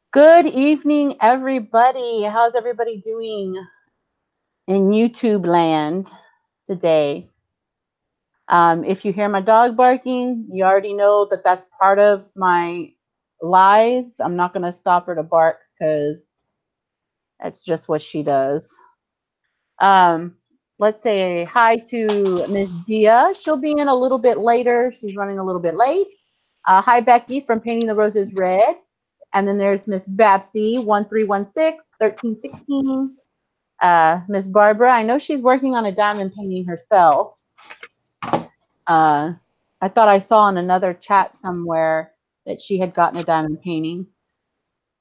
Good evening, everybody. How's everybody doing in YouTube land today? If you hear my dog barking, you already know that that's part of my lives. I'm not going to stop her to bark because that's just what she does. Let's say hi to Miss Dia. She'll be in a little bit later. She's running a little bit late. Hi, Becky from Painting the Roses Red. And then there's Miss Babsy, 1316. Miss Barbara, I know she's working on a diamond painting herself. I thought I saw in another chat somewhere that she had gotten a diamond painting.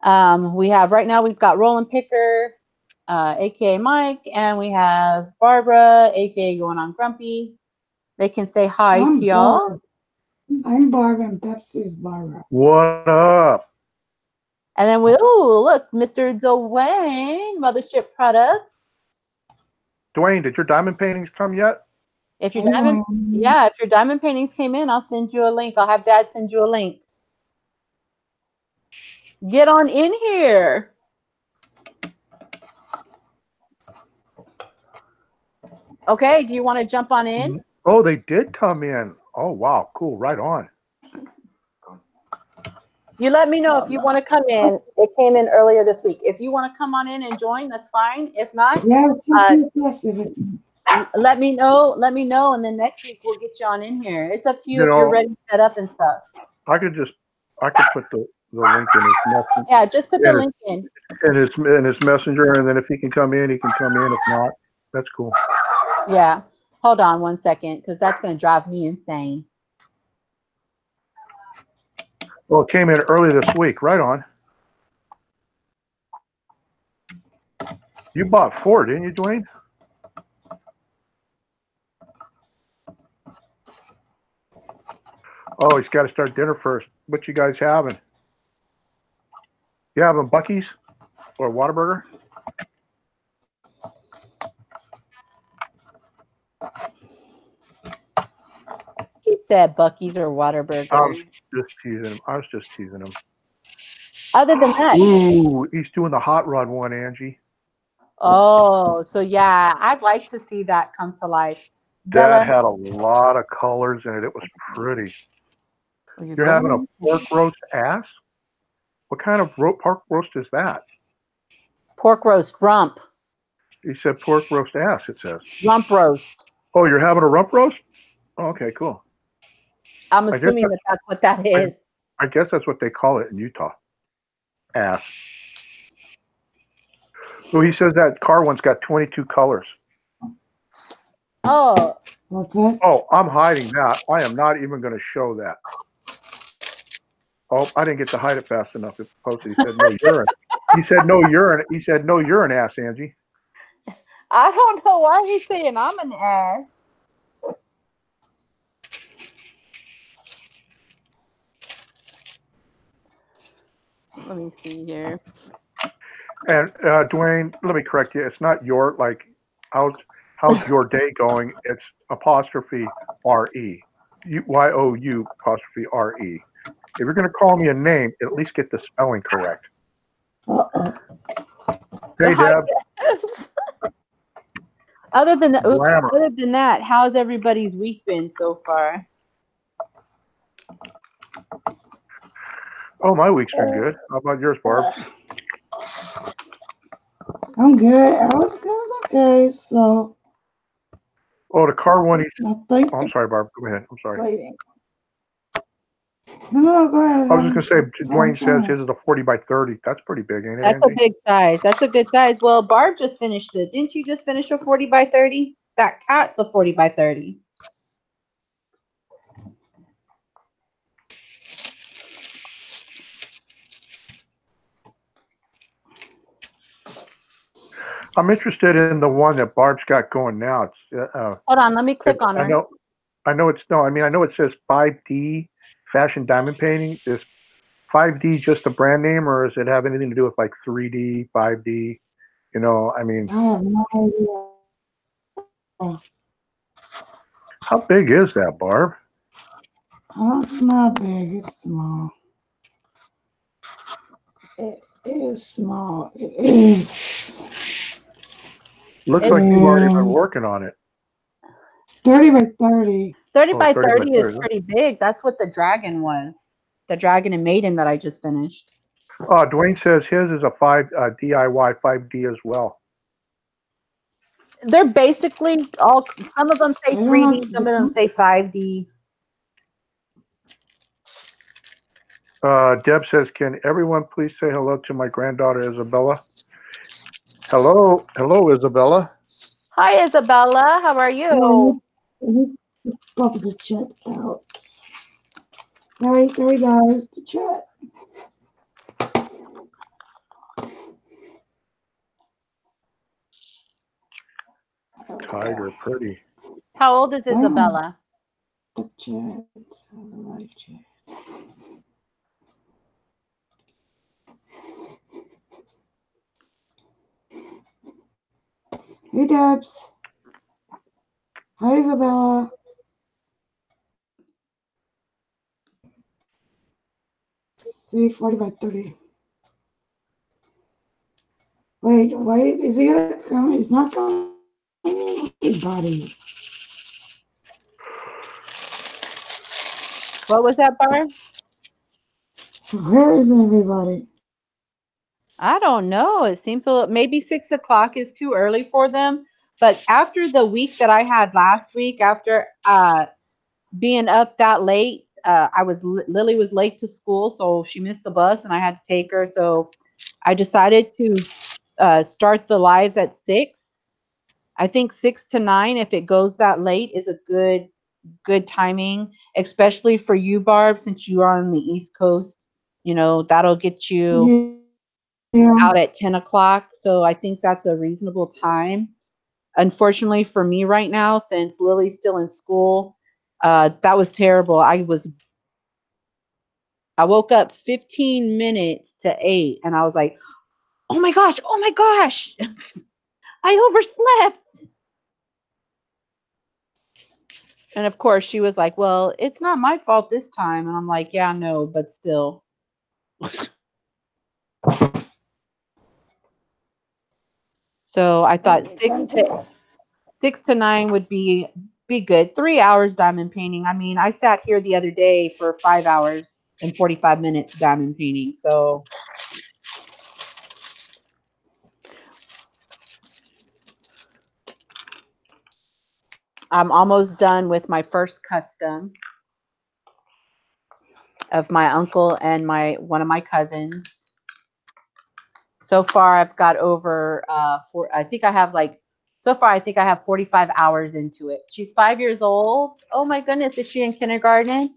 Right now we've got Rollin Picker, aka Mike, and we have Barbara, aka Going on Grumpy. They can say hi to y'all. I'm Barbara and Pepsi's Barbara. What up? And then look, Mr. Dwayne, Mothership Products. Dwayne, did your diamond paintings come yet? If your diamond paintings came in, I'll send you a link. I'll have Dad send you a link. Get on in here. Okay, do you want to jump on in? Oh, they did come in. Oh, wow, cool, right on. You let me know if you want to come in. It came in earlier this week. If you want to come on in and join, that's fine. If not, let me know. And then next week we'll get you on in here. It's up to you if you're ready to set up and stuff. I could put the link in his messenger. Yeah, just put the link in his messenger, and then if he can come in, he can come in. If not, that's cool. Yeah. Hold on one second, because that's going to drive me insane. Well, it came in early this week. Right on. You bought 4, didn't you, Dwayne? Oh, he's got to start dinner first. What you guys having? You having Buc-ee's or Whataburger? He said Buc-ee's or Whataburger. I was just teasing him. Other than that. Ooh, he's doing the hot rod one, Angie. Oh, so yeah, I'd like to see that come to life. That had a lot of colors in it. It was pretty. You're having a pork roast ass? What kind of pork roast is that? Pork roast rump. He said pork roast ass, it says. Rump roast. Oh, you're having a rump roast? Oh, okay, cool. I'm assuming that's what that is. I guess that's what they call it in Utah. Ass. So he says that car one's got 22 colors. Oh. What's that? Oh, I'm hiding that. I am not even going to show that. Oh, I didn't get to hide it fast enough. It posted. He said no urine. He said no urine. He said no urine, ass, Angie. I don't know why he's saying I'm an ass. Let me see here. And Dwayne, let me correct you. It's not your, like, how's your day going? It's apostrophe R-E. Y-O-U apostrophe R-E. If you're going to call me a name, at least get the spelling correct. Hey, Deb. Other than that, how's everybody's week been so far? Oh, my week's been good. How about yours, Barb? I'm good. It was okay. So. Oh, the car one. I'm sorry, Barb. Go ahead. I'm sorry. No, go ahead. I was just going to say, Dwayne says his is a 40 by 30. That's pretty big, ain't it, That's Angie? a big size. That's a good size. Well, Barb just finished it. Didn't you just finish a 40 by 30? That cat's a 40 by 30. I'm interested in the one that Barb's got going now. It's hold on, let me click on her. I know it says 5D fashion diamond painting. Is 5D just a brand name, or does it have anything to do with like 3D, 5D? You know, I mean, I have no idea. How big is that, Barb? Oh, it's not big. It's small. It is small. It is. Looks It's like you've already been And working on it. it's 30 by 30. 30 Oh, by 30 by 30 is 30. pretty big. That's what the dragon was. The dragon and maiden that I just finished. Dwayne says his is a DIY 5D as well. They're basically all, some of them say I don't know 3D, if some of them say 5D. Deb says, can everyone please say hello to my granddaughter, Isabella? Hello. Hello, Isabella. Hi, Isabella. How are you? Pop the chat out. Sorry guys, the chat. Tiger, pretty. How old is Isabella? The chat. Live chat. Hey Debs. Hi Isabella. See, 40 by 30. Wait, is he gonna come? He's not coming. Anybody. What was that, Barb? So where is everybody? I don't know. It seems a little, maybe 6 o'clock is too early for them. But after the week that I had last week, after being up that late, Lily was late to school, so she missed the bus and I had to take her. So I decided to start the lives at 6. I think 6 to 9, if it goes that late, is a good timing, especially for you, Barb, since you are on the East Coast. You know, that'll get you Yeah. out at 10 o'clock. So I think that's a reasonable time. Unfortunately for me right now, since Lily's still in school, that was terrible. I woke up 15 minutes to 8 and I was like, oh my gosh, I overslept. And of course she was like, well, it's not my fault this time. And I'm like, yeah, no, but still. So I thought 6 to 9 would be good. 3 hours diamond painting. I mean, I sat here the other day for 5 hours and 45 minutes diamond painting. So I'm almost done with my first custom of my uncle and one of my cousins. So far I've got over I think I have 45 hours into it. She's 5 years old. Oh my goodness, is she in kindergarten?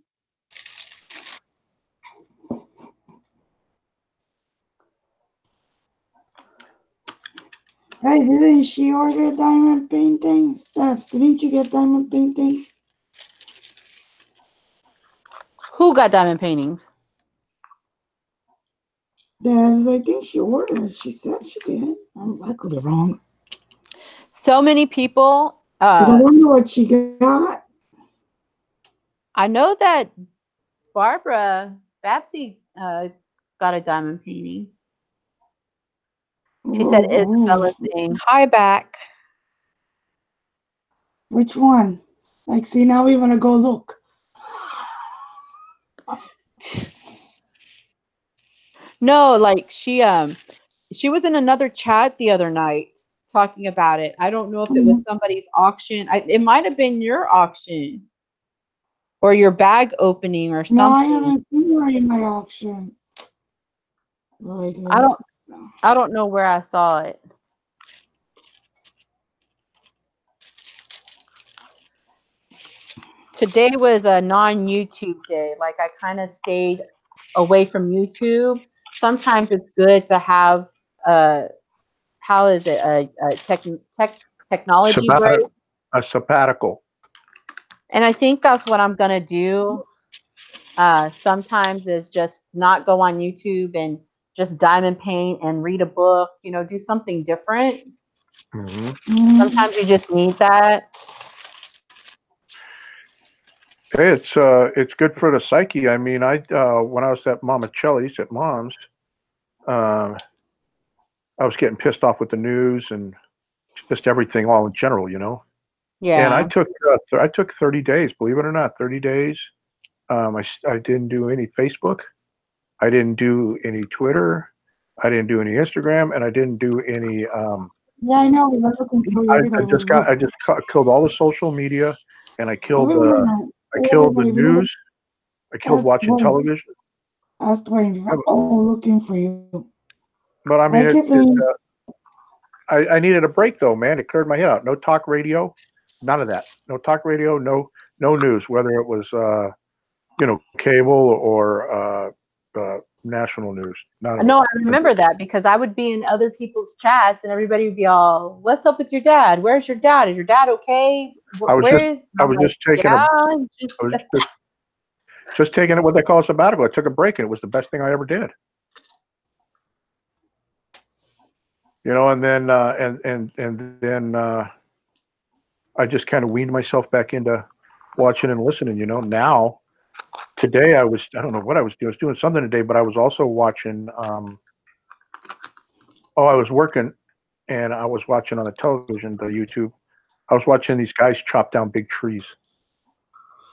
Hey, didn't she order diamond painting? Steps, didn't you get diamond painting? Who got diamond paintings? Debs, I think she ordered. She said she did. I could be wrong. So many people. Because I wonder what she got. I know that Babsy got a diamond painting. She said Isabella saying, hi back. Which one? Like, see, now we want to go look. No, like she was in another chat the other night talking about it. I don't know if it was somebody's auction. It might have been your auction or your bag opening or something. No, I haven't seen her in my auction. I don't know where I saw it. Today was a non-YouTube day. Like I kind of stayed away from YouTube. Sometimes it's good to have how is it a technology break? A sabbatical. And I think that's what I'm gonna do. Sometimes is just not go on YouTube and just diamond paint and read a book. You know, do something different. Mm-hmm. Sometimes you just need that. Hey, it's good for the psyche. I mean, when I was at Mama Chelly's at Mom's, I was getting pissed off with the news and just everything all in general, you know. Yeah. And I took 30 days, believe it or not, 30 days. I didn't do any Facebook. I didn't do any Twitter. I didn't do any Instagram, and I didn't do any. Yeah, I know. We were looking for you. Everybody was I just killed all the social media, and I killed the everybody, news. I killed watching television. Asked Dwayne, oh, looking for you. But I mean, I needed a break though, man. It cleared my head out. No talk radio, none of that. No talk radio, no news, whether it was cable or national news. No, I remember that because I would be in other people's chats and everybody would be all, "What's up with your dad? Where's your dad? Is your dad okay? I was just taking it what they call a sabbatical. I took a break and it was the best thing I ever did. You know, and then I just kind of weaned myself back into watching and listening. You know, now today I don't know what I was doing. I was doing something today, but I was also watching. I was working, and I was watching on the television, the YouTube. I was watching these guys chop down big trees.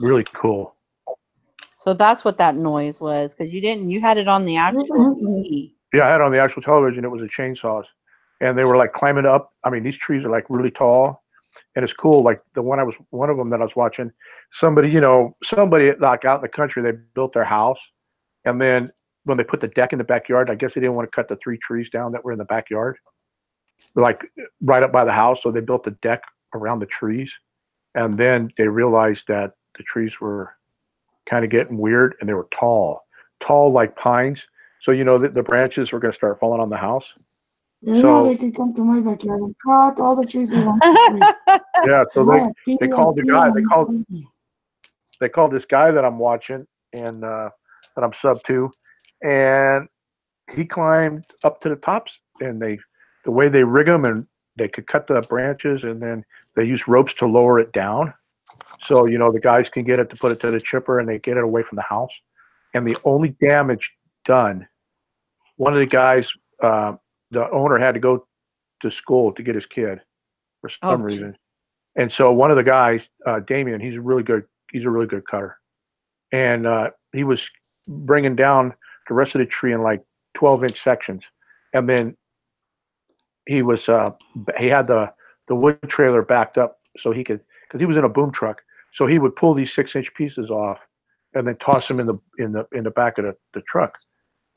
Really cool. So that's what that noise was, because you had it on the actual TV. Yeah, I had it on the actual television. It was a chainsaws, and they were like climbing up. I mean, these trees are like really tall, and it's cool. Like one of them that I was watching, somebody like out in the country, they built their house, and then when they put the deck in the backyard, I guess they didn't want to cut the 3 trees down that were in the backyard, like right up by the house. So they built the deck around the trees, and then they realized that the trees were kind of getting weird, and they were tall like pines. So the branches were going to start falling on the house. Yeah, so they could come to my backyard and cut all the trees they want. Yeah, so they called the guy. They called this guy that I'm watching and that I'm sub to, and he climbed up to the tops. And the way they rig them, and they could cut the branches, and then they use ropes to lower it down. So the guys can get it to put it to the chipper, and they get it away from the house. And the only damage done, one of the guys, the owner had to go to school to get his kid for some reason. And so one of the guys, Damien, he's a really good cutter. And he was bringing down the rest of the tree in like 12-inch sections. And then he had the wood trailer backed up so he could, because he was in a boom truck. So he would pull these 6-inch pieces off and then toss them in the back of the truck.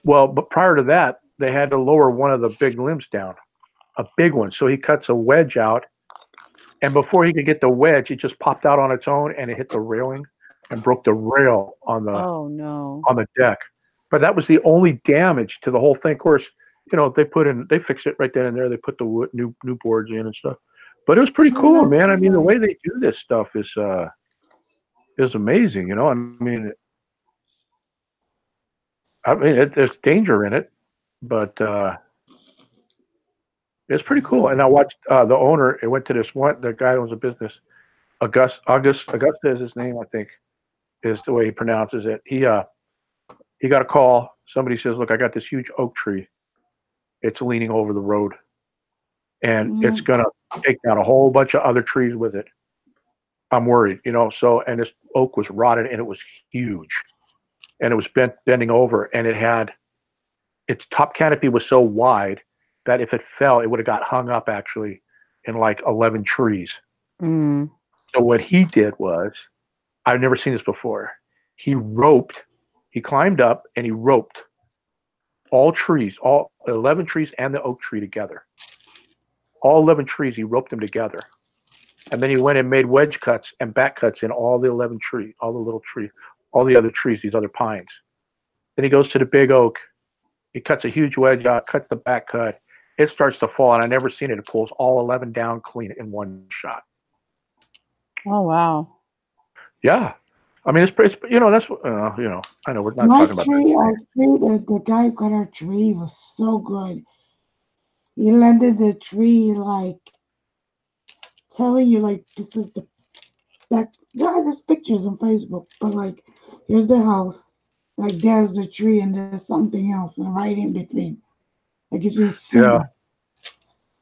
Well, but prior to that, they had to lower one of the big limbs down, a big one. So he cuts a wedge out, and before he could get the wedge, it just popped out on its own, and it hit the railing and broke the rail on the deck. But that was the only damage to the whole thing. Of course, they fixed it right then and there. They put the new boards in and stuff. But it was pretty cool, man. I mean, the way they do this stuff is amazing. I mean, there's danger in it, but it's pretty cool. And I watched the owner. It went to the guy that owns a business. Augusta is his name, I think, is the way he pronounces it. He got a call. Somebody says, "Look, I got this huge oak tree. It's leaning over the road, and it's gonna take down a whole bunch of other trees with it. I'm worried, So, and this oak was rotted, and it was huge, and it was bending over, and its top canopy was so wide that if it fell, it would have got hung up actually in like 11 trees. Mm. So what he did was, I've never seen this before. He climbed up and he roped all 11 trees and the oak tree together. All 11 trees, he roped them together. And then he went and made wedge cuts and back cuts in all the 11 trees, all the little trees, all the other trees, these other pines. Then he goes to the big oak. He cuts a huge wedge out, cuts the back cut. It starts to fall, and I've never seen it. It pulls all 11 down clean in one shot. Oh, wow. Yeah. I mean, it's that's, I know we're not talking about that. The guy who cut our tree was so good. He landed the tree like telling you like this is the back. Yeah, there's pictures on Facebook, but like here's the house, like there's the tree, and there's something else, and right in between. Like it's insane. Yeah.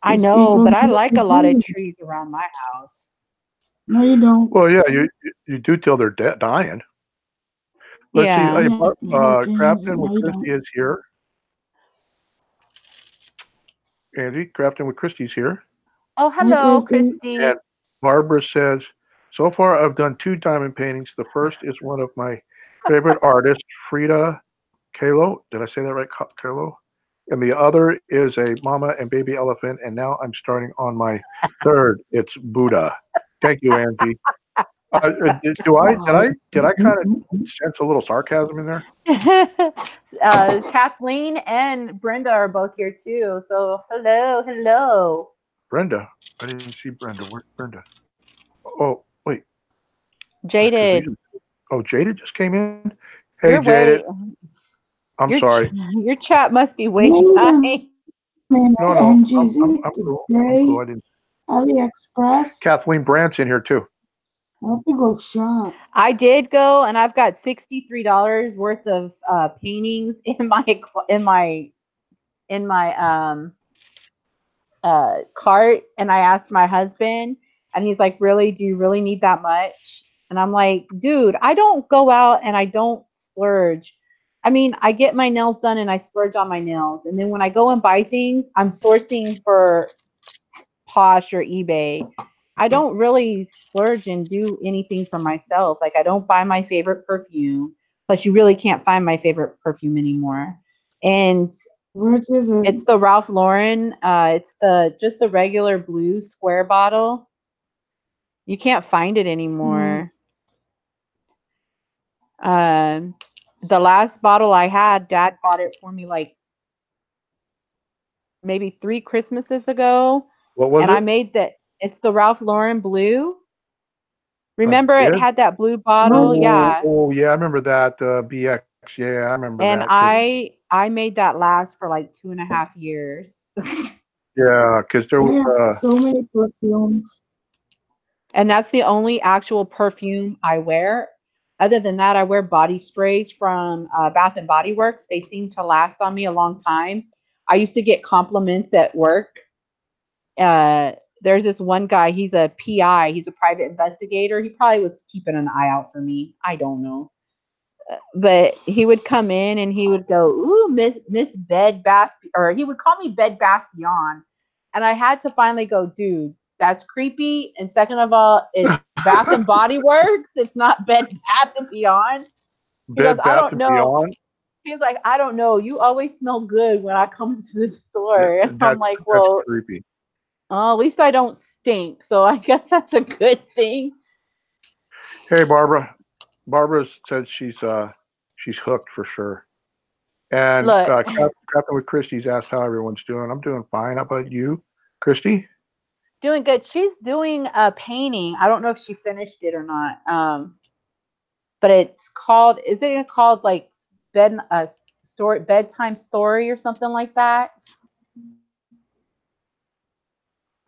I These know, people but I never like a lot of complain. trees around my house. No, you don't. Well, yeah, you do till they're dying. Let's see. Yeah. Hey, Yeah, you don't change it. Crafting with No, you Christy don't. is here. Angie, Crafting with Christy's here. Oh, Hi, hello, Christy. Christy. And Barbara says, so far I've done 2 diamond paintings. The first is one of my favorite artists, Frida Kahlo. Did I say that right, Kahlo? And the other is a mama and baby elephant. And now I'm starting on my third. It's Buddha. Thank you, Angie. Did I kind of sense a little sarcasm in there? Kathleen and Brenda are both here too. So hello. Brenda. I didn't see Brenda. Where's Brenda? Oh, wait. Jaded. Oh, Jaded just came in. Hey, You're Jaded. I'm sorry. Your chat must be way Wait a high. minute, No, Angie, I'm is it cool. today? I'm cool. I didn't. AliExpress? Kathleen Brandt's in here too. I have to go shop. I did go, and I've got $63 worth of paintings in my cart, and I asked my husband, and he's like, "Really? Do you really need that much?" And I'm like, "Dude, I don't go out and I don't splurge. I mean, I get my nails done and I splurge on my nails, and then when I go and buy things, I'm sourcing for Posh or eBay. I don't really splurge and do anything for myself. Like, I don't buy my favorite perfume. Plus, you really can't find my favorite perfume anymore. And Which is it? it's the Ralph Lauren. It's just the regular blue square bottle. You can't find it anymore. The last bottle I had, Dad bought it for me like maybe 3 Christmases ago. What was and it? I made that. It's the Ralph Lauren blue. Remember, it had that blue bottle. Yeah. Oh, yeah, I remember that. BX. Yeah, I remember And that. I made that last for like 2.5 years. Yeah, because there I have was. so many perfumes. And that's the only actual perfume I wear. Other than that, I wear body sprays from Bath and Body Works. They seem to last on me a long time. I used to get compliments at work. There's this one guy, he's a PI, he's a private investigator. He probably was keeping an eye out for me. I don't know. But he would come in and he would go, "Ooh, Miss Bed Bath," or he would call me Bed Bath Beyond. And I had to finally go, "Dude, that's creepy. And second of all, it's Bath and Body Works. It's not Bed Bath and Beyond." He goes, "I don't know." Beyond? He's like, "I don't know. You always smell good when I come into the store." And I'm like, "Well, that's creepy. At least I don't stink. So I guess that's a good thing." Hey, Barbara. Barbara says she's hooked for sure. And Look, Crafting with Christy's asked how everyone's doing. I'm doing fine. How about you, Christy? doing good. She's doing a painting. I don't know if she finished it or not. But it's called, is it called like bedtime story or something like that?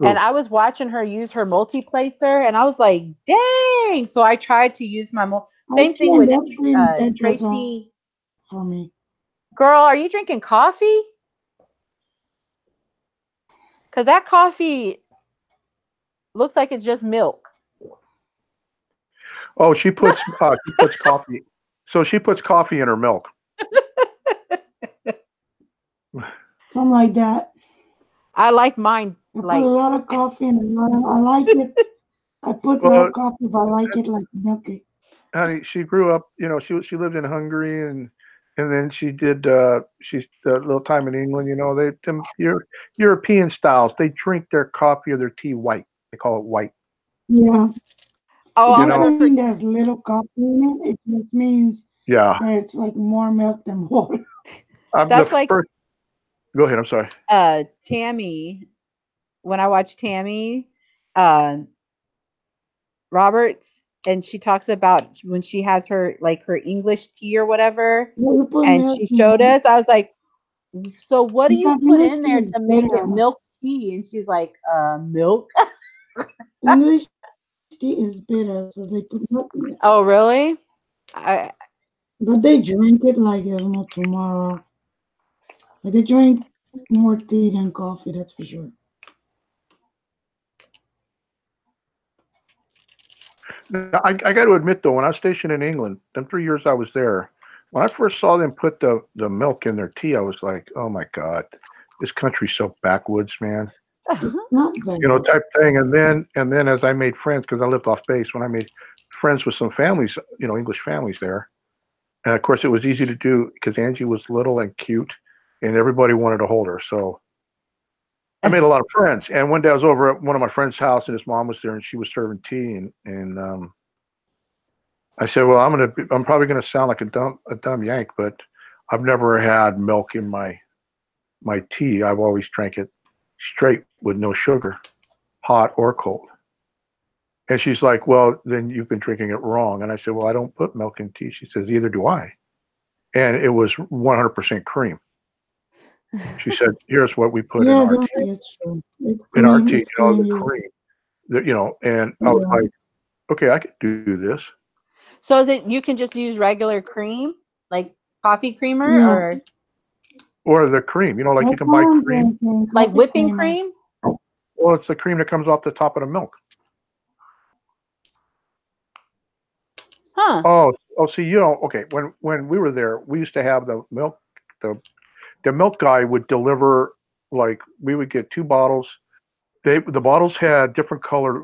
Ooh. And I was watching her use her multiplacer, and I was like, "Dang!" So I tried to use my same thing with Tracy. For me, girl, are you drinking coffee? Because that coffee looks like it's just milk. Oh, she puts coffee. So she puts coffee in her milk. something like that. I like mine. I put a lot of coffee in it. I like it. I put a lot of coffee, but I like it like milky. Honey, she grew up. You know, she lived in Hungary, and then she did. She's a little time in England. You know, European styles. They drink their coffee or their tea white. They call it white. Yeah. Oh, it doesn't mean there's little coffee in it. It just means that it's like more milk than water. That's like. Go ahead. I'm sorry. Tammy. When I watch Tammy Roberts, and she talks about when she has her English tea or whatever, and she showed us, I was like, "So what do you put in there to make it milk tea?" And she's like, "Milk." English tea is bitter, so they put milk in it. Oh, really? But they drink it like there's no tomorrow. Like they drink More tea than coffee, that's for sure. Now, I got to admit, though, when I was stationed in England, them 3 years I was there, when I first saw them put the milk in their tea, I was like, oh, my God, this country's so backwoods, man. It's not bad. You know, type thing. And then as I made friends, because I lived off base, when I made friends with some families, you know, English families there, and of course it was easy to do because Angie was little and cute, and everybody wanted to hold her. So I made a lot of friends. And one day I was over at one of my friend's house, and his mom was there, and she was serving tea, and I said, well, I'm probably gonna sound like a dumb yank, but I've never had milk in my tea. I've always drank it straight with no sugar, hot or cold. And she's like, well, then you've been drinking it wrong. And I said, well, I don't put milk in tea. She says, either do I. And it was 100% cream. She said, here's what we put in our tea. It's true. It's in our tea, it's you know, the cream. cream. You know, and I was like, okay, I could do this. So is it you can just use regular cream, like coffee creamer, or the cream, you know, like you can buy cream. Like whipping cream? Well, it's the cream that comes off the top of the milk. Huh. Oh, see, you know, okay, when we were there, we used to have the milk, the milk guy would deliver, like, we would get 2 bottles. The bottles had different color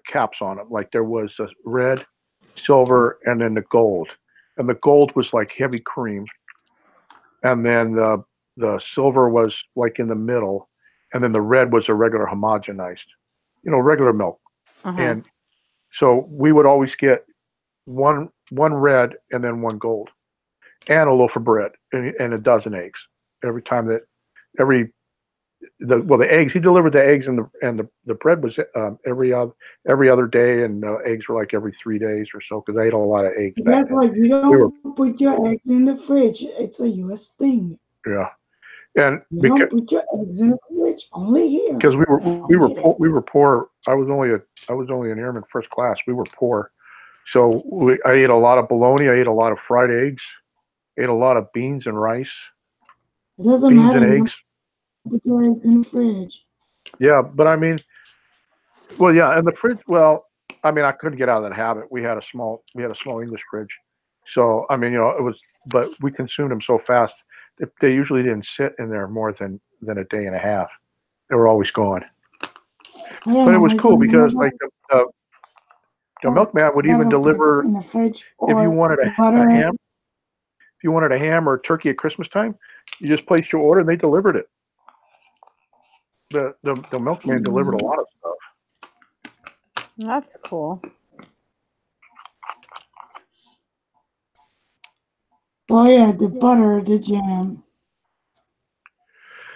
caps on them. Like there was a red, silver, and then the gold. And the gold was like heavy cream. And then the silver was like in the middle. And then the red was a regular homogenized, you know, regular milk. And so we would always get one red and then 1 gold and a loaf of bread and a dozen eggs every time that the eggs, he delivered the eggs, and the bread was every other day, and eggs were like every 3 days or so, because I ate a lot of eggs. That's why you don't put your eggs in the fridge. It's a U.S. thing. Yeah, and you don't put your eggs in the fridge. Only here. Because we were poor. I was only an airman first class. We were poor, so I ate a lot of bologna. I ate a lot of fried eggs. Ate a lot of beans and rice. It doesn't beans matter. and eggs. Put your eggs in the fridge. Yeah, but I mean, well, yeah, and the fridge. Well, I mean, I couldn't get out of that habit. We had a small English fridge, so I mean, you know, it was. But we consumed them so fast. They usually didn't sit in there more than a day and a half. They were always gone. But it was cool because like the milkman would even deliver in the fridge, if you wanted a ham. If you wanted a ham or turkey at Christmas time, you just placed your order and they delivered it. The milkman delivered a lot of stuff. That's cool. Oh yeah, the butter, the jam.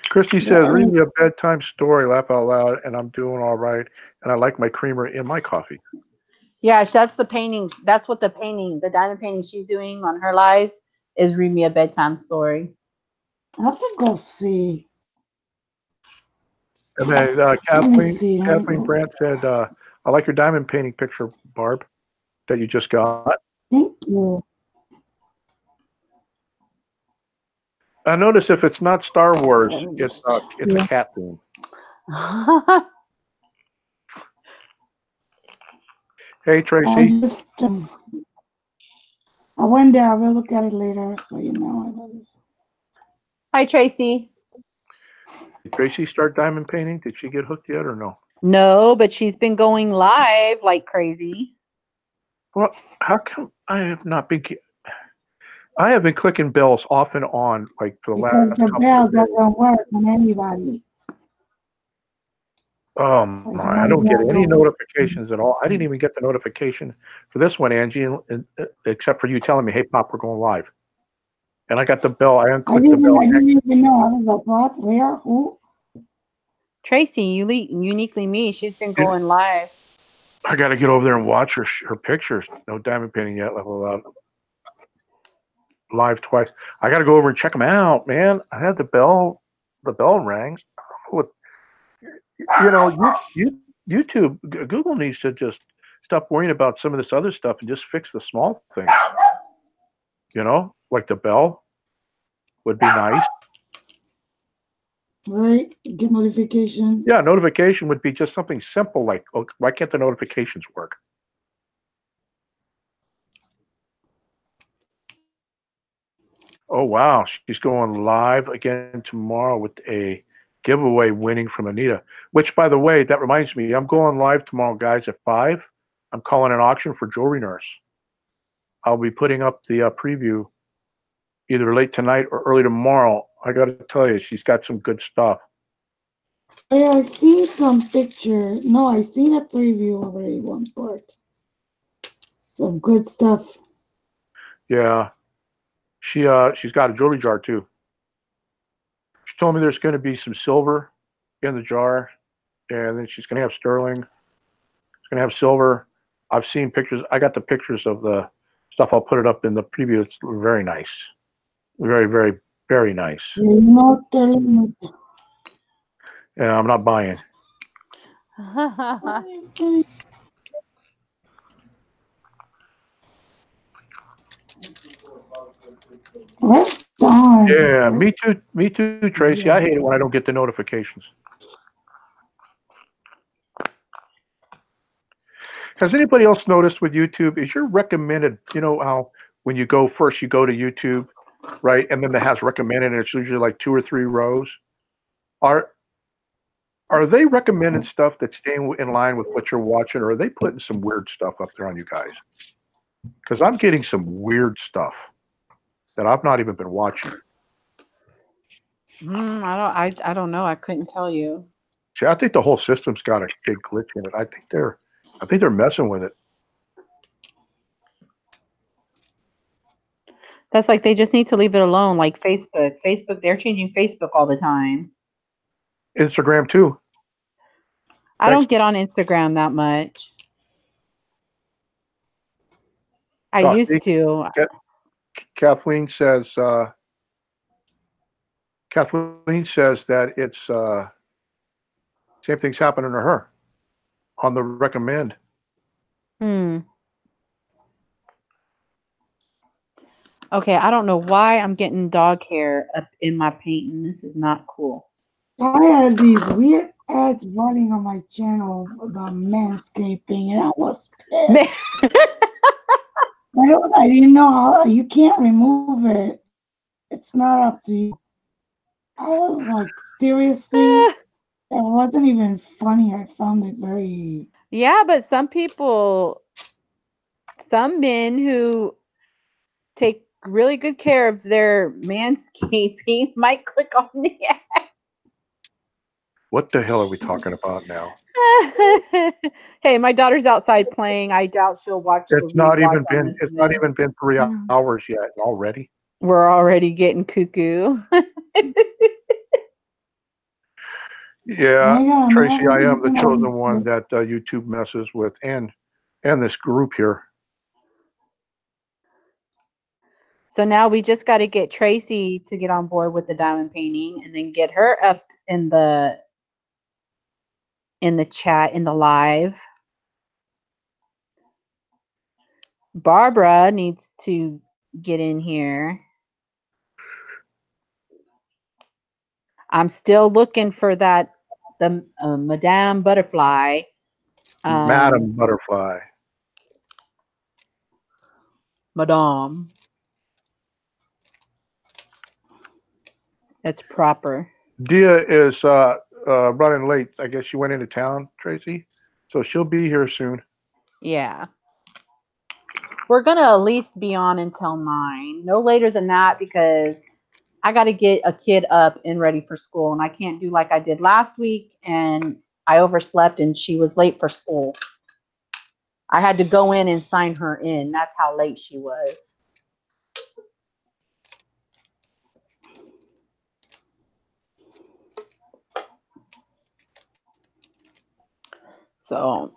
Christy says, read me a bedtime story, laugh out loud, and I'm doing all right. And I like my creamer in my coffee. Yeah, that's the painting. That's what the diamond painting she's doing on her lives is read me a bedtime story. I have to go see. And then Kathleen Brandt said, I like your diamond painting picture, Barb, that you just got. Thank you. I notice if it's not Star Wars, it's a cat theme. Hey, Tracy. I went there. I will look at it later, so you know. Hi, Tracy. Did Tracy start diamond painting? Did she get hooked yet or no? No, but she's been going live like crazy. Well, how come I have not been? I have been clicking bells off and on like for the last couple of days. Bell doesn't work on anybody. I don't get any notifications at all. I didn't even get the notification for this one, Angie, except for you telling me, "Hey, Pop, we're going live." And I got the bell. I unclicked the bell. I didn't even know. I was like, "What? Where? Who?" Tracy, uniquely me. She's been going live. I got to get over there and watch her pictures. No diamond painting yet. Live twice. I got to go over and check them out, man. I had the bell. The bell rang. You know, YouTube, Google needs to just stop worrying about some of this other stuff and just fix the small things. You know, like the bell would be nice. right? Get notifications. Yeah, notification would be just something simple like, oh, why can't the notifications work? Oh, wow. She's going live again tomorrow with a giveaway winning from Anita, which, by the way, that reminds me, I'm going live tomorrow, guys, at 5. I'm calling an auction for Jewelry Nurse. I'll be putting up the preview either late tonight or early tomorrow. I got to tell you, she's got some good stuff. Yeah, I seen some picture. No, I seen a preview already, one part. Some good stuff. Yeah. She's got a jewelry jar, too. She told me there's going to be some silver in the jar, and then she's going to have sterling. She's going to have silver. I've seen pictures. I got the pictures of the stuff. I'll put it up in the preview. It's very nice. Very, very, very nice. You know, sterling is Yeah, I'm not buying. Where's Dawn? Yeah, me too, Tracy. I hate it when I don't get the notifications. Has anybody else noticed with YouTube, is your recommended, you know how when you go first, you go to YouTube, right? And then it has recommended, and it's usually like 2 or 3 rows. Are they recommending stuff that's staying in line with what you're watching, or are they putting some weird stuff up there on you guys? Because I'm getting some weird stuff that I've not even been watching. I don't know. I couldn't tell you. See, I think the whole system's got a big glitch in it. I think they're messing with it. That's like they just need to leave it alone, like Facebook. Facebook, they're changing Facebook all the time. Instagram too. I don't get on Instagram that much. I used to. Kathleen says that it's same thing's happening to her on the recommend. Okay, I don't know why I'm getting dog hair up in my painting. This is not cool. I had these weird ads running on my channel about manscaping, and I was pissed. I didn't know how you can't remove it. It's not up to you. I was like, seriously? It wasn't even funny. I found it very... Yeah, but some men who take really good care of their manscaping might click on the ad. What the hell are we talking about now? Hey, my daughter's outside playing. I doubt she'll watch. It's not even been 3 hours yet already. We're already getting cuckoo. Yeah, Tracy, I am the chosen one that YouTube messes with, and this group here. So now we just got to get Tracy to get on board with the diamond painting, and then get her up in the chat, in the live. Barbara needs to get in here. I'm still looking for the Madame Butterfly. Madam Butterfly. Madame. That's proper. Dia is running late. I guess she went into town, Tracy. So she'll be here soon. Yeah. We're going to at least be on until 9. No later than that, because I got to get a kid up and ready for school. And I can't do like I did last week. And I overslept and she was late for school. I had to go in and sign her in. That's how late she was. So.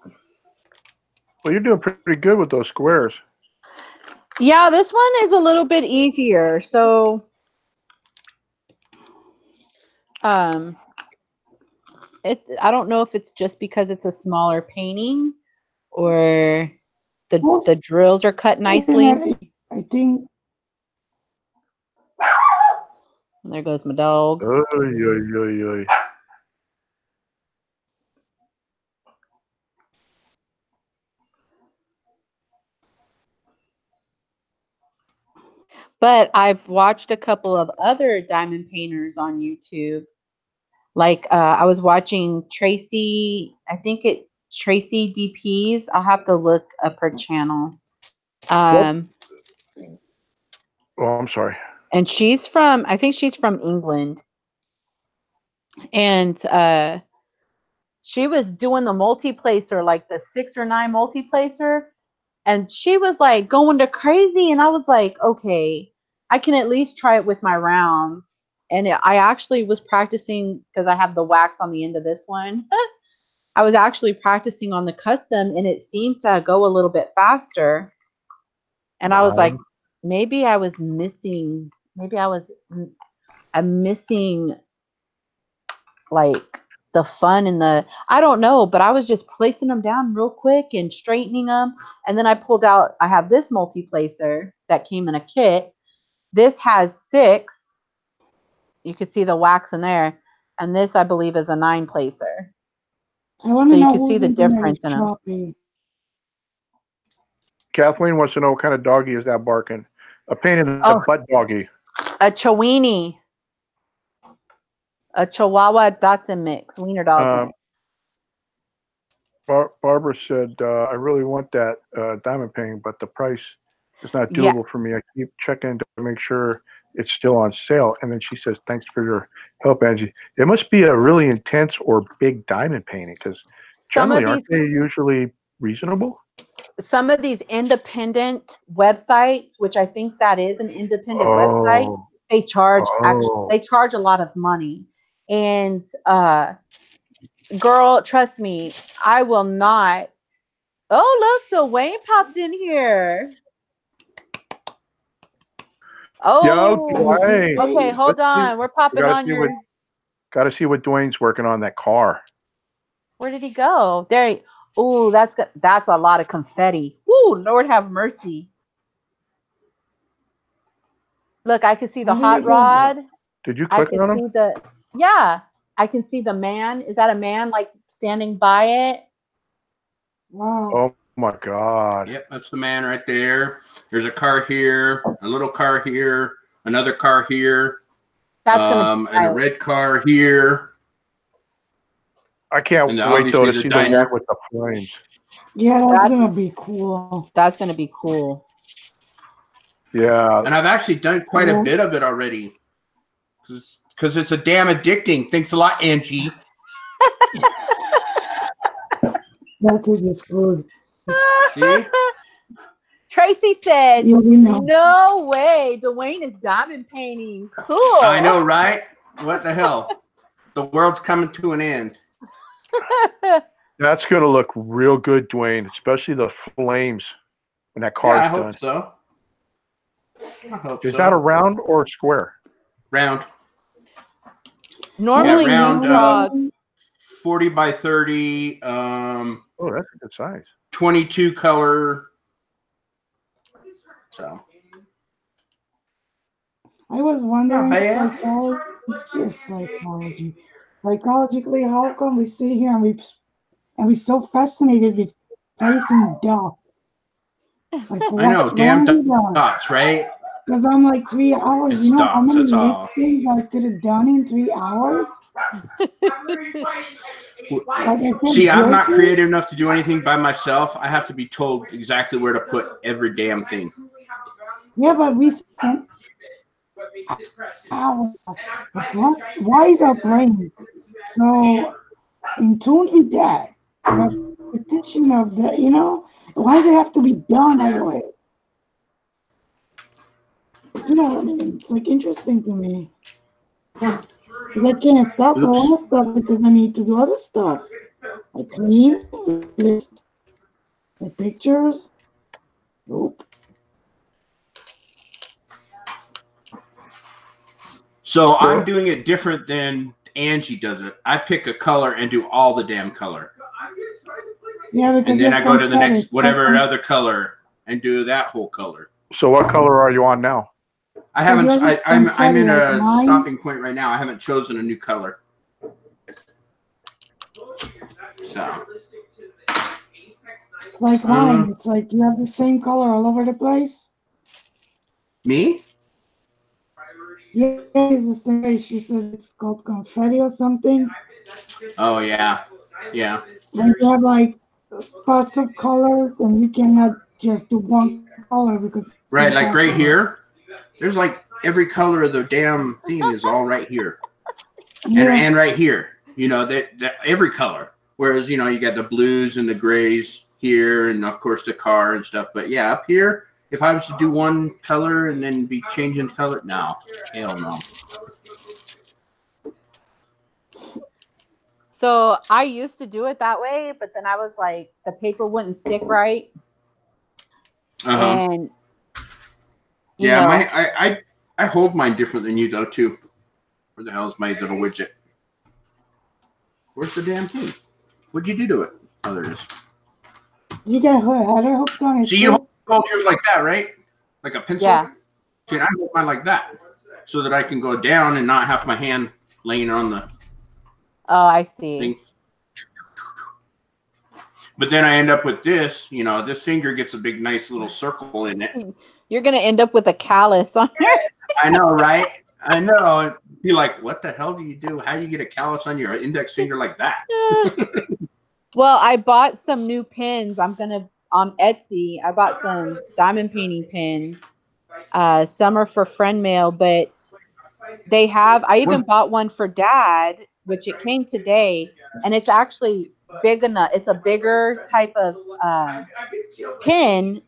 Well, you're doing pretty good with those squares. Yeah, this one is a little bit easier. So, I don't know if it's just because it's a smaller painting or the drills are cut nicely. I think And there goes my dog. Oy, oy, oy, oy. But I've watched a couple of other diamond painters on YouTube. Like I was watching Tracy, I think it Tracy DPs. I'll have to look up her channel. Oh, I'm sorry. And she's from, I think she's from England. And she was doing the multi-placer, like the 6 or 9 multi-placer. And she was like going to crazy. And I was like, okay, I can at least try it with my rounds. And I actually was practicing because I have the wax on the end of this one. I was actually practicing on the custom and it seemed to go a little bit faster. And I was like, maybe I was missing, I'm missing like the fun and I don't know, but I was just placing them down real quick and straightening them. And then I pulled out, I have this multi-placer that came in a kit. This has 6. You can see the wax in there. And this, I believe, is a 9 placer. I want to So you know can see who's the internet difference is in them. choppy. Kathleen wants to know what kind of doggy is that barking. A pain in the butt doggy. A Chiweenie. A Chihuahua Dachshund mix. Wiener dog mix. Barbara said, I really want that diamond painting, but the price is not doable for me. I keep checking to make sure it's still on sale. And then she says, thanks for your help, Angie. It must be a really intense or big diamond painting because generally, aren't they usually reasonable? Some of these independent websites, which I think that is an independent website, they charge they charge a lot of money. And girl, trust me, I will not. Oh, look, Dwayne popped in here. Oh, Dwayne. Okay, hold on. We're popping on your. Got to see what Dwayne's working on that car. Where did he go? There. Ooh, that's a lot of confetti. Ooh, Lord have mercy. Look, I can see the hot rod. Did you click on him? I can see the man. Is that a man like standing by it? Wow. Oh my God. Yep, that's the man right there. There's a car here, a little car here, another car here, and a red car here. I can't wait though to see the one with the flames. Yeah, that's gonna be cool. That's gonna be cool. Yeah. And I've actually done quite a bit of it already. Because it's a damn addicting. Thanks a lot, Angie. That's a good school. See? Tracy said, yeah, no way. Dwayne is diamond painting. Cool. I know, right? What the hell? The world's coming to an end. That's going to look real good, Dwayne, especially the flames when that car's done. I hope so. I hope Is that a round or a square? Round. Normally, round 40 by 30. Oh, that's a good size. 22 color. So. I was wondering, psychology. Psychologically, how come we sit here and we so fascinated with placing dots? Like, I know, damn dots, right? Because I'm like 3 hours. It's you know dots, how many things I could have done in 3 hours? See, I'm not creative enough to do anything by myself. I have to be told exactly where to put every damn thing. Yeah, but we spent hours. Why is our brain so in tune with that? Repetition of the, why does it have to be done that way? You know what I mean? It's like interesting to me. Because I can't stop the one stuff because I need to do other stuff. I clean, list the pictures. Nope. So I'm doing it different than Angie does it. I pick a color and do all the damn color. Yeah, because and then I go to the next whatever other color and do that whole color. So what color are you on now? I haven't. I'm in a mine. stopping point right now. I haven't chosen a new color. So. Like mine, it's like you have the same color all over the place. Me? Yeah, it's the same way. She said it's called confetti or something. Oh yeah, yeah. And you have like spots of colors, and you cannot just do one color because Right, like right here. There's like every color of the damn thing is all right here, and right here. You know that every color. Whereas you know you got the blues and the grays here, and of course the car and stuff. But yeah, up here, if I was to do one color and then be changing color, no, hell no. So I used to do it that way, but then I was like, the paper wouldn't stick right. And yeah, know. I hold mine different than you though too. Where the hell is my little widget? Where's the damn thing? What'd you do to it? Oh, there it is. You got a header hooked on it. See, you hold yours like that, right? Like a pencil? Yeah. See, I hold mine like that so that I can go down and not have my hand laying on the Oh, I see. thing. But then I end up with this, you know, this finger gets a big, nice little circle in it. You're going to end up with a callus on your... I know, right? I know. Be like, what the hell do you do? How do you get a callus on your index finger like that? Well, I bought some new pins. I'm going to, on Etsy, I bought some diamond painting pins. Some are for friend mail, but they have, I even bought one for Dad, which it came today, and it's actually big enough. It's a bigger type of pin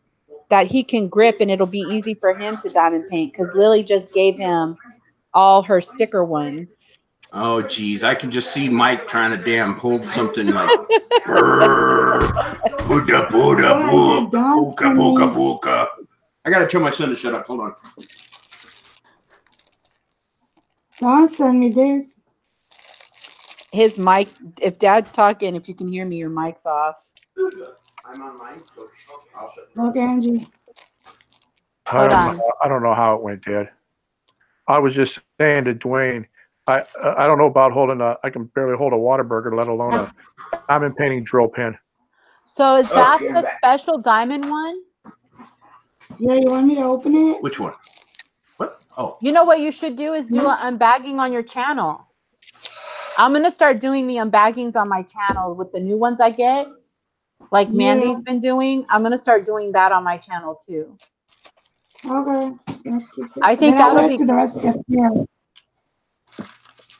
that he can grip, and it'll be easy for him to diamond paint because Lily just gave him all her sticker ones. Oh, geez. I can just see Mike trying to damn hold something like Buddha, Buddha, Buka. I got to tell my son to shut up. Hold on. Don send me this. His mic, if Dad's talking, if you can hear me, your mic's off. I'm on mic. So I'll shut Look, Angie. I don't know how it went, Dad. I was just saying to Dwayne, I don't know about holding I can barely hold a Whataburger, let alone a diamond painting drill pin. So is that the special diamond one? Yeah, you want me to open it? Which one? What? Oh. You know what you should do is do an unbagging on your channel. I'm going to start doing the unbaggings on my channel with the new ones I get. Like Mandie's been doing. I'm going to start doing that on my channel too. Okay. I think that would be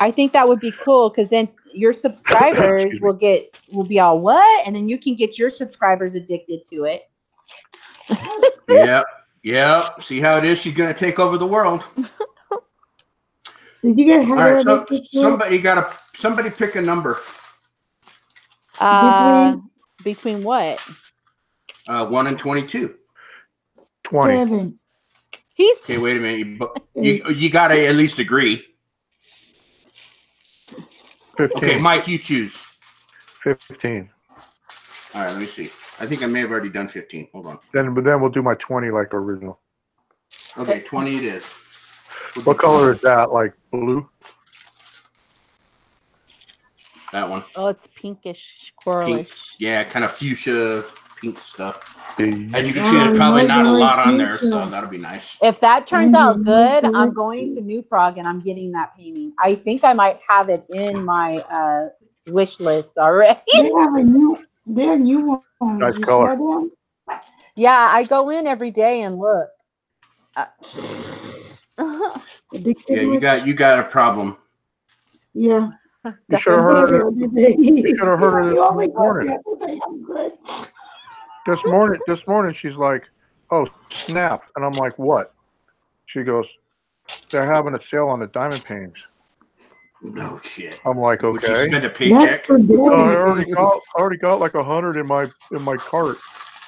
I think that would be cool because then your subscribers will be all what? And then you can get your subscribers addicted to it. Yeah. See how it is? She's going to take over the world. Did you get Heather? All right, so somebody pick a number. Between what? 1 and 22. 20. 7. Okay, wait a minute. You got to at least agree. 15. Okay, Mike, you choose. 15. All right, let me see. I think I may have already done 15. Hold on. Then we'll do my 20 like original. Okay, 20 it is. What color is that? Like blue? That one. Oh, it's pinkish, coralish. Pink. Yeah, kind of fuchsia pink stuff. As you can see, Oh, there's probably not a lot on fuchsia. there, so that'll be nice. If that turns out good, I'm going to New Frog and I'm getting that painting. I think I might have it in my wish list already. They're new ones. Nice you color. saw them? Yeah, I go in every day and look. Yeah, you got a problem. Yeah. You should have heard her this morning. This morning she's like, "Oh, snap." And I'm like, "What?" She goes, "They're having a sale on the diamond paintings." No shit. I'm like, "Okay." Would you spend a paycheck? I already got like 100 in my cart.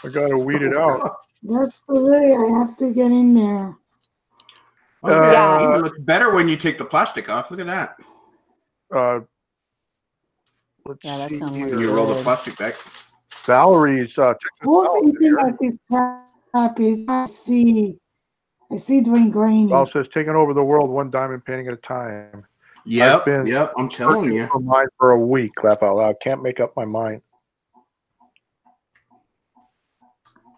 I gotta weed it out. That's the way I have to get in there. It even looks better when you take the plastic off. Look at that. Let's see here. You roll the plastic back. Valerie's Who's thinking about this crap is I see I see Dwayne Graney. Well, says taking over the world one diamond painting at a time. Yep, I'm telling you. For mine for a week, laugh out loud. Can't make up my mind.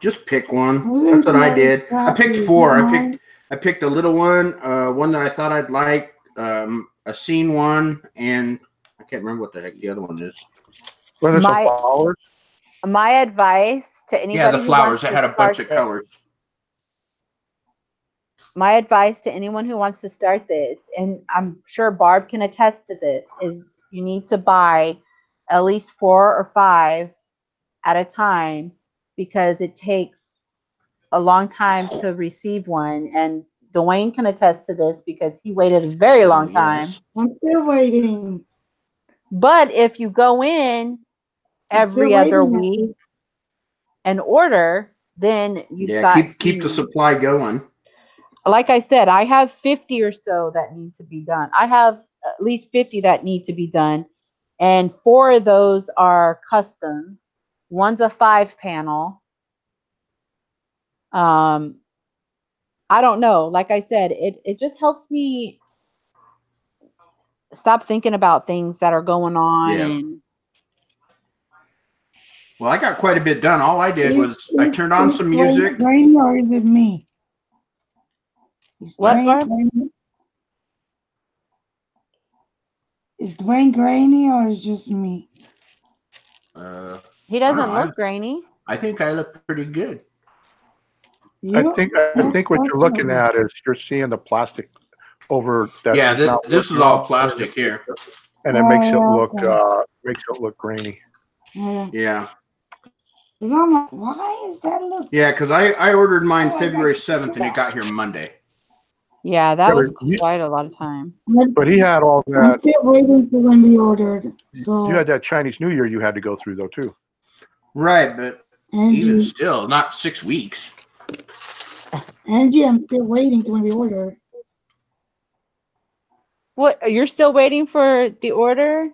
Just pick one. That's what I did. I picked 4. I picked a little one, one that I thought I'd like, a scene one, and I can't remember what the heck the other one is. Were there some flowers? My advice to anybody. Yeah, the flowers. That had a bunch of colors. My advice to anyone who wants to start this, and I'm sure Barb can attest to this, is you need to buy at least 4 or 5 at a time, because it takes a long time to receive one. And Dwayne can attest to this because he waited a very long time. I'm still waiting. But if you go in every other week and order, then you've got keep the supply going. Like I said, I have 50 or so that need to be done. I have at least 50 that need to be done. And 4 of those are customs. One's a 5-panel. I don't know. Like I said, it just helps me stop thinking about things that are going on. Yeah. And well, I got quite a bit done. All I did was I turned on some music. Dwayne, or is it me? What, Barb? Is Dwayne grainy or is just me? He doesn't look grainy. I think I look pretty good. I think what you're looking at is you're seeing the plastic over that. Yeah, this is all plastic here, and it makes it look grainy. Yeah. Because I'm like, why is that look? Yeah, because I ordered mine February 7th and it got here Monday. Yeah, that was quite a lot of time. But he had all that. I'm still waiting for when we ordered. So you had that Chinese New Year you had to go through though too. Right, but even still, not 6 weeks. Angie, I'm still waiting to when we order. What? You're still waiting for the order?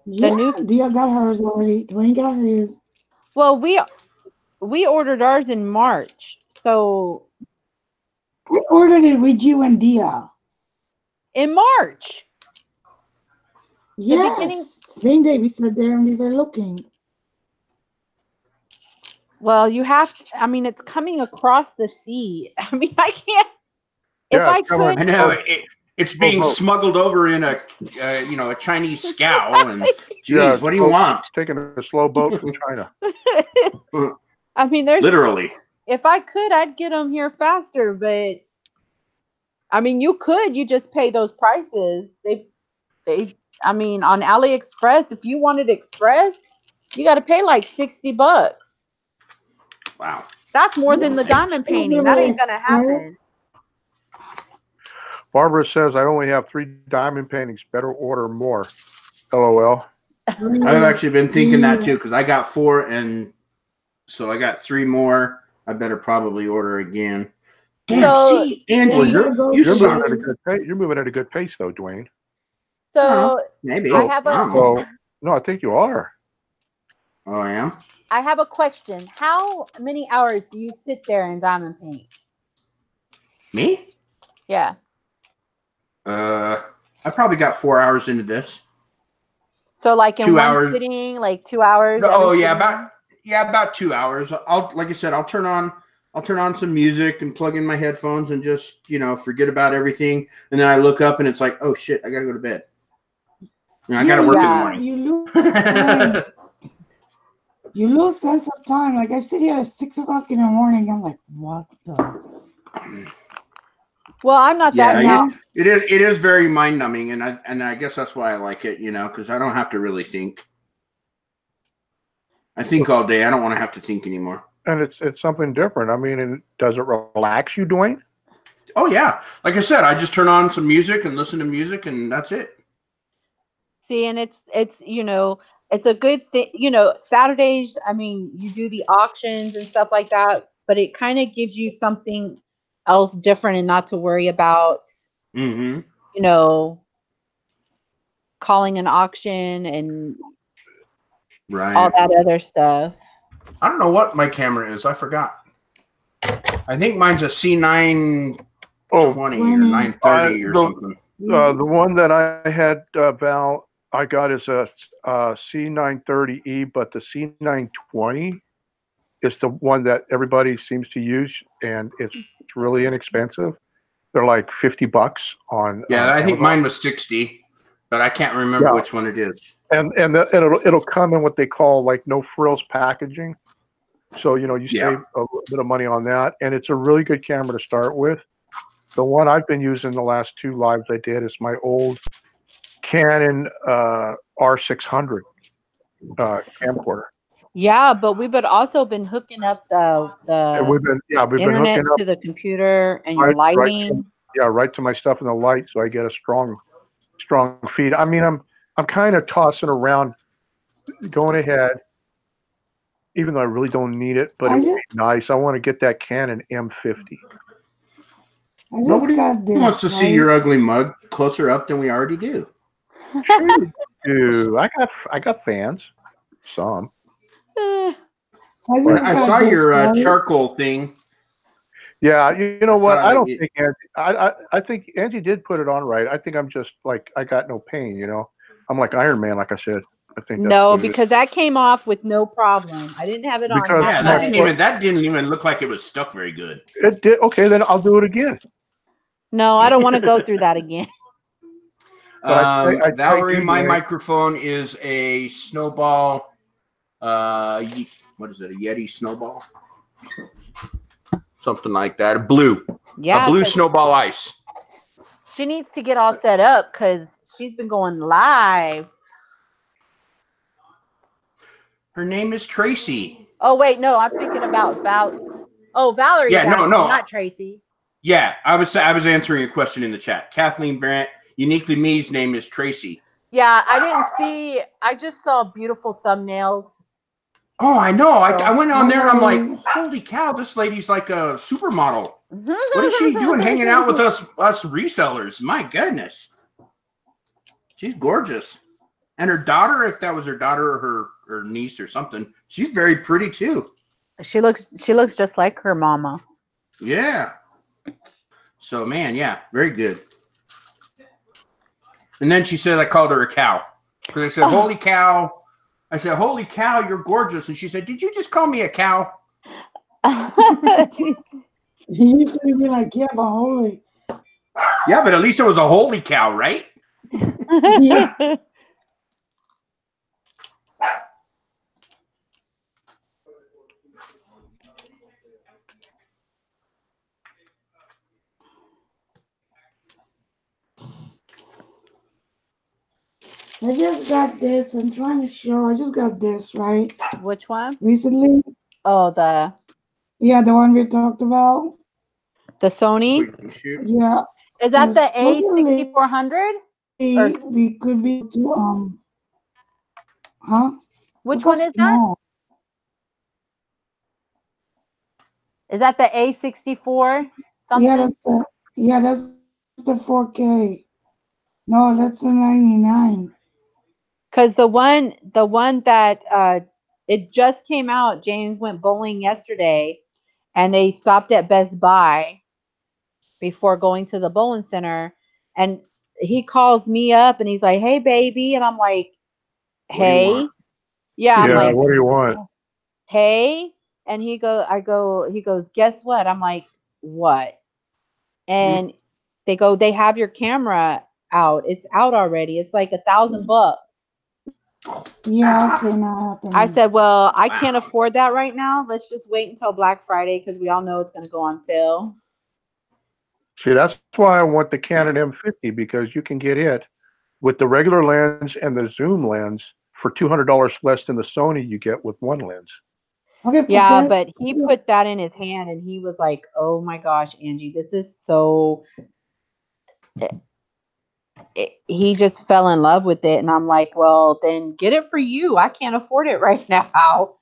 Yeah, Dia got hers already. Dwayne got his. Well, we ordered ours in March, so. I ordered it with you and Dia. In March. Yes. Same day we sat there and we were looking. Well, you have to, I mean, it's coming across the sea. I mean, I can't. If I could. I know it's being smuggled over in a a Chinese scow. And geez, what do you want? Taking a slow boat from China. I mean, there's literally. If I could, I'd get them here faster, but I mean, you just pay those prices. I mean, on AliExpress, if you wanted express, you got to pay like $60. Wow. That's more than the diamond painting. That ain't going to happen. Barbara says, I only have 3 diamond paintings. Better order more. LOL. I've actually been thinking that too, because I got 4, and so I got 3 more. I better probably order again. Damn, see, Angie, you're moving at a good pace, though, Dwayne. So maybe I have no, I think you are. Oh, I am. I have a question. How many hours do you sit there and diamond paint? Me? Yeah. I probably got 4 hours into this. So like in 2 one hours. sitting, like 2 hours. Oh yeah, about 2 hours. Like I said, I'll turn on some music and plug in my headphones and just forget about everything. And then I look up and it's like, oh shit, I gotta go to bed. I gotta work in the morning. You lose sense of time. Like I sit here at 6 o'clock in the morning. I'm like, what the? Well, I'm not that now. It is very mind numbing, and I guess that's why I like it. Because I don't have to really think. I think all day. I don't want to have to think anymore. And it's something different. I mean, and does it relax you, Dwayne? Oh yeah, like I said, I just turn on some music and listen to music, and that's it. See, and it's it's a good thing. Saturdays, I mean, you do the auctions and stuff like that, but it kind of gives you something else different and not to worry about. Calling an auction and all that other stuff. I don't know what my camera is. I forgot. I think mine's a C920 Oh, or 930 or something. The one that I had, Val, I got is a C930E, but the C920 is the one that everybody seems to use, and it's really inexpensive. They're like $50 on. Yeah, I think Amazon. mine was 60, but I can't remember which one it is. And it'll come in what they call like no frills packaging. So you save a little bit of money on that, and it's a really good camera to start with. The one I've been using the last 2 lives I did is my old Canon R600 camcorder. Yeah, but we've also been hooking up the And we've been internet hooking up to the computer and your lighting. Right to my stuff in the light, so I get a strong feed. I mean, I'm kind of tossing around, going ahead, even though I really don't need it, but it would be nice. I want to get that Canon M50. Nobody wants to see your ugly mug closer up than we already do. Sure do. I got fans. Some. I saw your charcoal thing. Yeah, you know what? I don't think Angie. I think Angie did put it on right. I think I'm just like I got no pain. I'm like Iron Man, like I said. I think no, because that came off with no problem. I didn't have it on. Yeah, that didn't even look like it was stuck very good. It did. Okay, then I'll do it again. No, I don't want to go through that again. Valerie, my microphone is a Snowball. What is it? A Yeti Snowball? Something like that. A blue Snowball Ice. She needs to get all set up because she's been going live. Her name is Tracy. Oh wait, no, I'm thinking about Valerie. Yeah, no, not Tracy. Yeah, I was answering a question in the chat. Kathleen Brandt, uniquely me's name is Tracy. Yeah, I didn't see. I just saw beautiful thumbnails. Oh, I know. I went on there and I'm like, holy cow, this lady's like a supermodel. What is she doing hanging out with us resellers? My goodness. She's gorgeous. And her daughter, if that was her daughter or her niece or something, she's very pretty too. She looks just like her mama. Yeah. So, man, yeah, very good. And then she said I called her a cow. Because I said, holy cow. I said, holy cow, you're gorgeous. And she said, did you just call me a cow? You could be like, yeah, but holy. Yeah, but at least it was a holy cow, right? Yeah. I just got this. I'm trying to show. I just got this, right? Which one? Recently. Oh, the one we talked about. The Sony? Yeah. Is that the A6400? We could be to huh? Which one is that? Is that the A64? That's the 4K. No, that's the 99. Because the one that it just came out. James went bowling yesterday, and they stopped at Best Buy before going to the bowling center, and he calls me up and he's like, "Hey, baby," and I'm like, "Hey, yeah." I'm like, what do you want? Hey, and he goes, "Guess what?" I'm like, "What?" And they go, "They have your camera out. It's out already. It's like $1,000." Yeah, okay, not happening. I said, "Well, I can't afford that right now. Let's just wait until Black Friday because we all know it's going to go on sale." See, that's why I want the Canon M50, because you can get it with the regular lens and the zoom lens for $200 less than the Sony you get with one lens. Okay, yeah, but he put that in his hand and he was like, "Oh my gosh, Angie, this is so." He just fell in love with it, and I'm like, "Well, then get it for you. I can't afford it right now."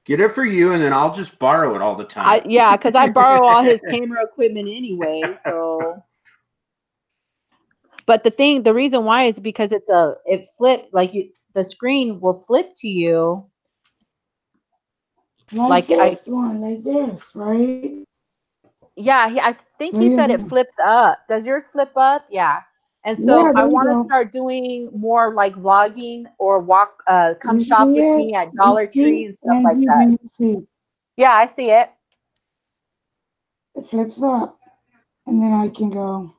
Get it for you, and then I'll just borrow it all the time. Yeah, because I borrow all his camera equipment anyway. So, but the reason why is because it flipped, like the screen will flip to you. Like this one, like this, right? Yeah, I think So he said here's it flips up. Does yours flip up? Yeah. And so yeah, I there you want to go. start doing more like vlogging or come You shop see with it? me at You Dollar Tree see? and stuff And like you that. can see Yeah, I see it. it flips up, and then I can go.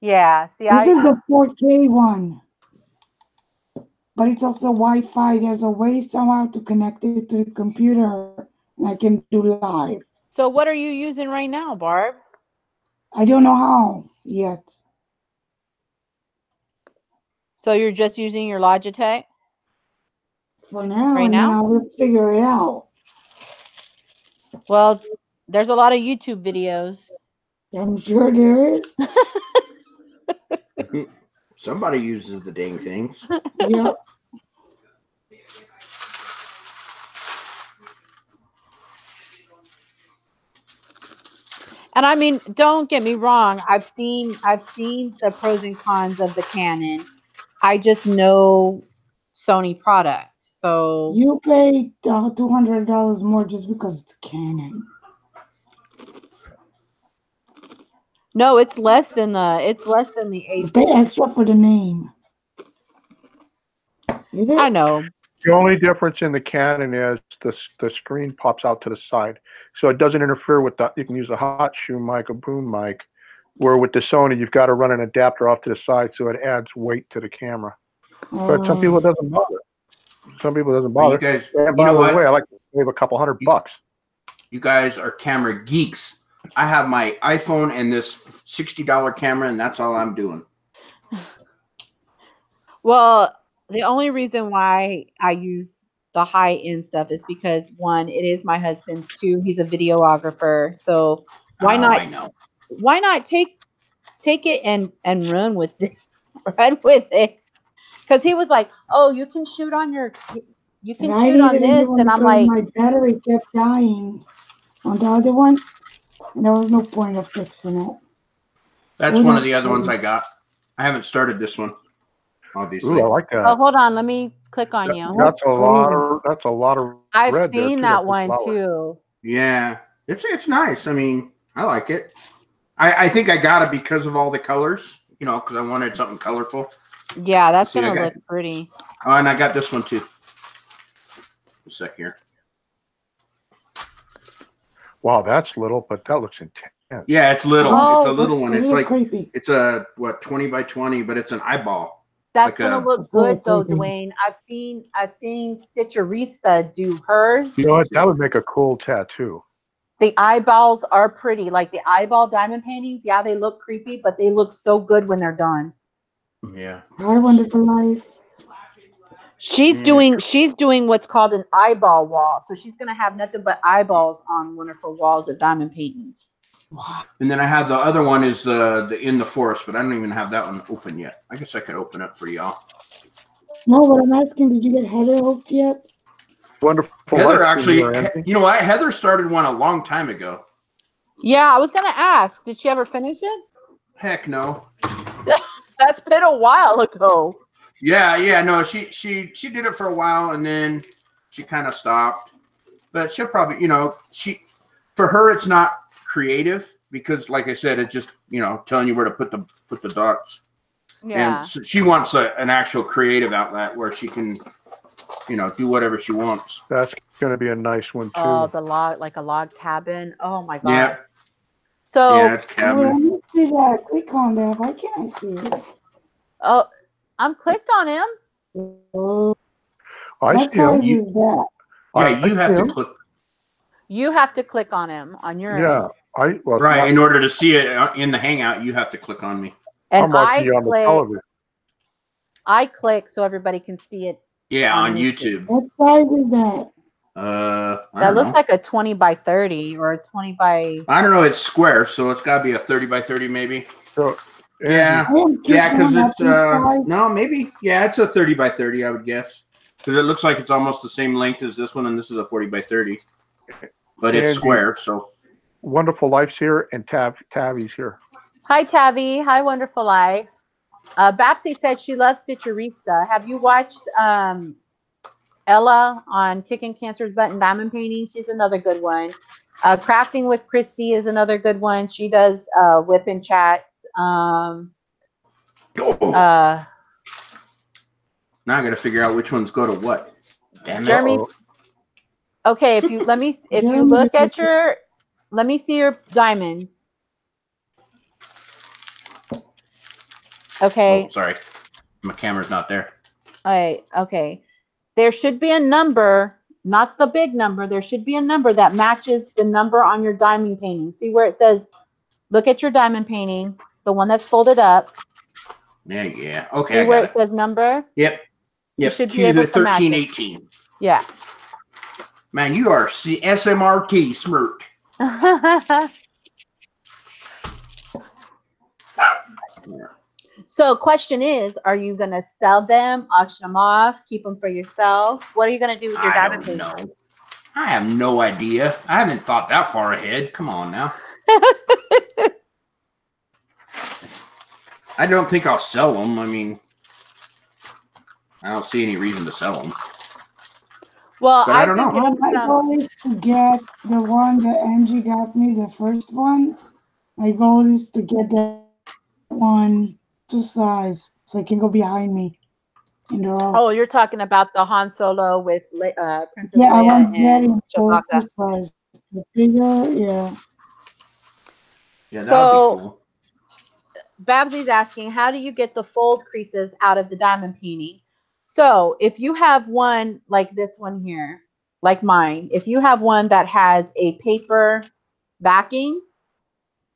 Yeah. See, This is the 4K one, but it's also Wi-Fi. There's a way somehow to connect it to the computer, and I can do live. So what are you using right now, Barb? I don't know how yet. So you're just using your Logitech For now, right and then now? I will figure it out. Well, there's a lot of YouTube videos. I'm sure there is. Somebody uses the dang things. Yep. And I mean, don't get me wrong. I've seen the pros and cons of the Canon. I just know Sony product. So You paid $200 more just because it's Canon. no, it's less than the You A4. pay extra for the name. Is it? I know. The only difference in the Canon is the screen pops out to the side, so it doesn't interfere with the. You can use a hot shoe mic, a boom mic, where with the Sony you've got to run an adapter off to the side, so it adds weight to the camera. But some people it doesn't bother. Some people it doesn't bother. You guys, And you by know the what? way, I like to save a couple $100. You guys are camera geeks. I have my iPhone and this $60 camera, and that's all I'm doing. Well, the only reason why I use the high end stuff is because one, it is my husband's. Two, he's a videographer. So why not? I know. Why not take it and run with it? Run with it. Because he was like, "Oh, you can shoot on shoot on this," and I'm like, my battery kept dying on the other one, and there was no point of fixing it. That's one of the other ones I got. I haven't started this one, obviously. Ooh, I like that. "Oh, hold on, let me click on you." That's a lot of. That's a lot of. I've red there, seen too. that That's one flower. too. Yeah, it's nice. I mean, I like it. I think I got it because of all the colors, you know, because I wanted something colorful. Yeah, that's gonna look pretty. Oh, and I got this one too. A sec here. Wow, that's little, but that looks intense. Yeah, it's little. Oh, it's a little one. It's like creepy. It's a 20 by 20, but it's an eyeball. That's like gonna look good though, Dwayne. I've seen Stitcherista do hers. You know what? That would make a cool tattoo. The eyeballs are pretty. Like the eyeball diamond paintings, yeah, they look creepy, but they look so good when they're done. Yeah. Hi, Wonderful Life. She's doing what's called an eyeball wall. So she's gonna have nothing but eyeballs on one of her walls of diamond paintings. And then I have the other one is the In the Forest, but I don't even have that one open yet. I guess I could open it for y'all. No, but I'm asking, did you get Heather hooked yet? Wonderful. Heather actually, you know what? Heather started one a long time ago. Yeah, I was gonna ask, did she ever finish it? Heck no. That's been a while ago. Yeah, no, she did it for a while and then she kind of stopped. But she'll probably, you know, for her it's not creative because, like I said, it's just, you know, telling you where to put the dots. Yeah. And so she wants an actual creative outlet where she can, you know, do whatever she wants. That's going to be a nice one too. Oh, the log, like a log cabin. Oh my god. Yeah. So yeah, it's cabin. Let me see that. Click on that. Why can't I see it? oh, I'm clicked on him. Oh, I what see him. size is that? Yeah, you have to click. You have to click on him on your Yeah, end. Right, in order to see it in the Hangout, you have to click on me. And I click. I click so everybody can see it. Yeah, on YouTube. What size is that? That looks like a 20 by 30 or a 20 by. I don't know. It's square, so it's got to be a 30 by 30 maybe. So yeah, because it's no, maybe it's a 30 by 30, I would guess, because it looks like it's almost the same length as this one, and this is a 40 by 30, but it's square. So Wonderful Life's here, and Tabby's here. Hi, Tabby. Hi, Wonderful Life. Babsy said she loves Stitcherista. Have you watched Ella on Kicking Cancer's Butt and Diamond Painting. She's another good one. Crafting with Christy is another good one. She does whip and chats. Now I got to figure out which ones go to what. Damn it. Jeremy. Okay, if you look at your, let me see your diamonds. Okay. Oh, sorry, my camera's not there. All right. Okay. There should be a number, not the big number. There should be a number that matches the number on your diamond painting. See where it says, look at your diamond painting, the one that's folded up. Yeah. Okay. See where it says number? Yep. You should be able to match it. 1318. Yeah. Man, you are SMRT smirk. So question is, are you going to sell them, auction them off, keep them for yourself? What are you going to do with your diamond painting? I don't know. I have no idea. I haven't thought that far ahead. Come on now. I don't think I'll sell them. I mean, I don't see any reason to sell them. Well, but I don't know. My goal is to get the one that Angie got me, the first one. My goal is to get that one to size so it can go behind me in the row. Oh, you're talking about the Han Solo with Princess Yeah, I Leia want and that Chewbacca. size. The bigger, yeah. Yeah, that would be cool. Babsy's asking, how do you get the fold creases out of the diamond painting? So if you have one like this one here, like mine, if you have one that has a paper backing,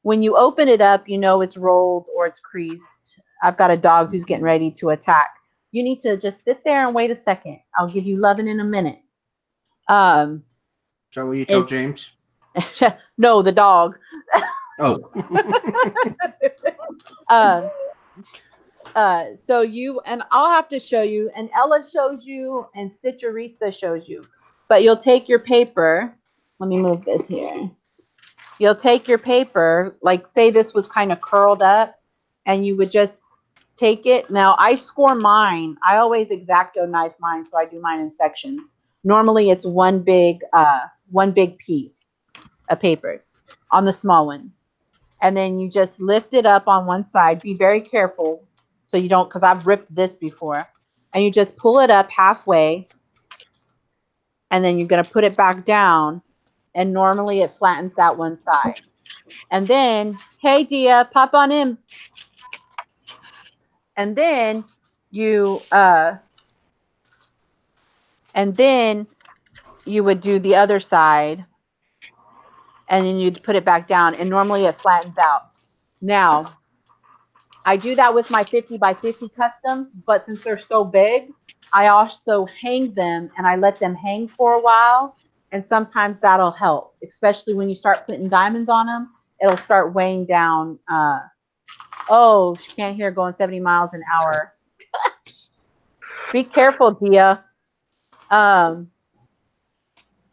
when you open it up, you know it's rolled or it's creased. I've got a dog who's getting ready to attack. You need to just sit there and wait a second. I'll give you loving in a minute. Is that what you told James? No, the dog. Oh. So you, and I'll have to show you, and Ella shows you, and Stitcherista shows you. But you'll take your paper. Let me move this here. You'll take your paper, like say this was kind of curled up, and you would just take it. Now I score mine. I always X-Acto knife mine, so I do mine in sections. Normally it's one big piece of paper on the small one. And then you just lift it up on one side. Be very careful so you don't, because I've ripped this before. And you just pull it up halfway. And then you're going to put it back down. And normally it flattens that one side. And then, hey, Dia, pop on in. And then you would do the other side. And then you'd put it back down, and normally it flattens out. Now, I do that with my 50 by 50 customs, but since they're so big, I also hang them, and I let them hang for a while, and sometimes that'll help, especially when you start putting diamonds on them. It'll start weighing down. Oh, she can't hear going 70 miles an hour. Be careful, Dia. And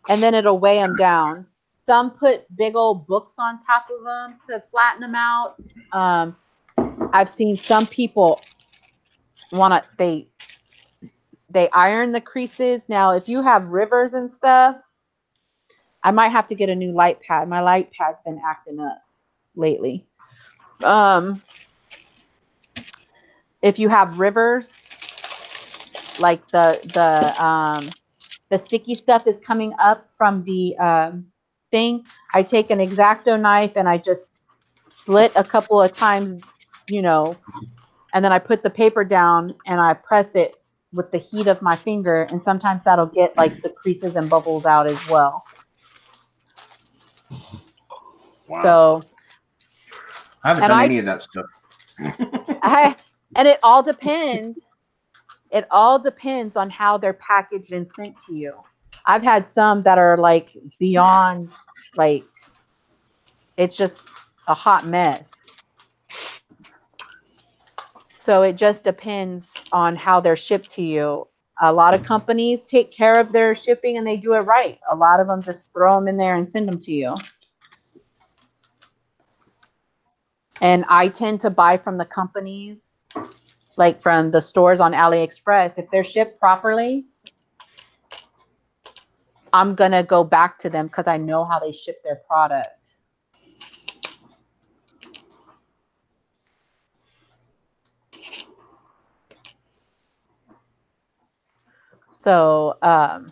then it'll weigh them down. Some put big old books on top of them to flatten them out. I've seen some people they iron the creases. Now, if you have rivers and stuff, I might have to get a new light pad. My light pad's been acting up lately. If you have rivers, like the sticky stuff is coming up from the thing, I take an X-Acto knife and I just slit a couple of times, you know, and then I put the paper down and I press it with the heat of my finger, and sometimes that'll get like the creases and bubbles out as well. Wow. So I haven't done any of that stuff. And it all depends. It all depends on how they're packaged and sent to you. I've had some that are like beyond, like, it's just a hot mess. So it just depends on how they're shipped to you. A lot of companies take care of their shipping and they do it right. A lot of them just throw them in there and send them to you. And I tend to buy from the companies, like from the stores on AliExpress. If they're shipped properly, I'm going to go back to them because I know how they ship their product. So, other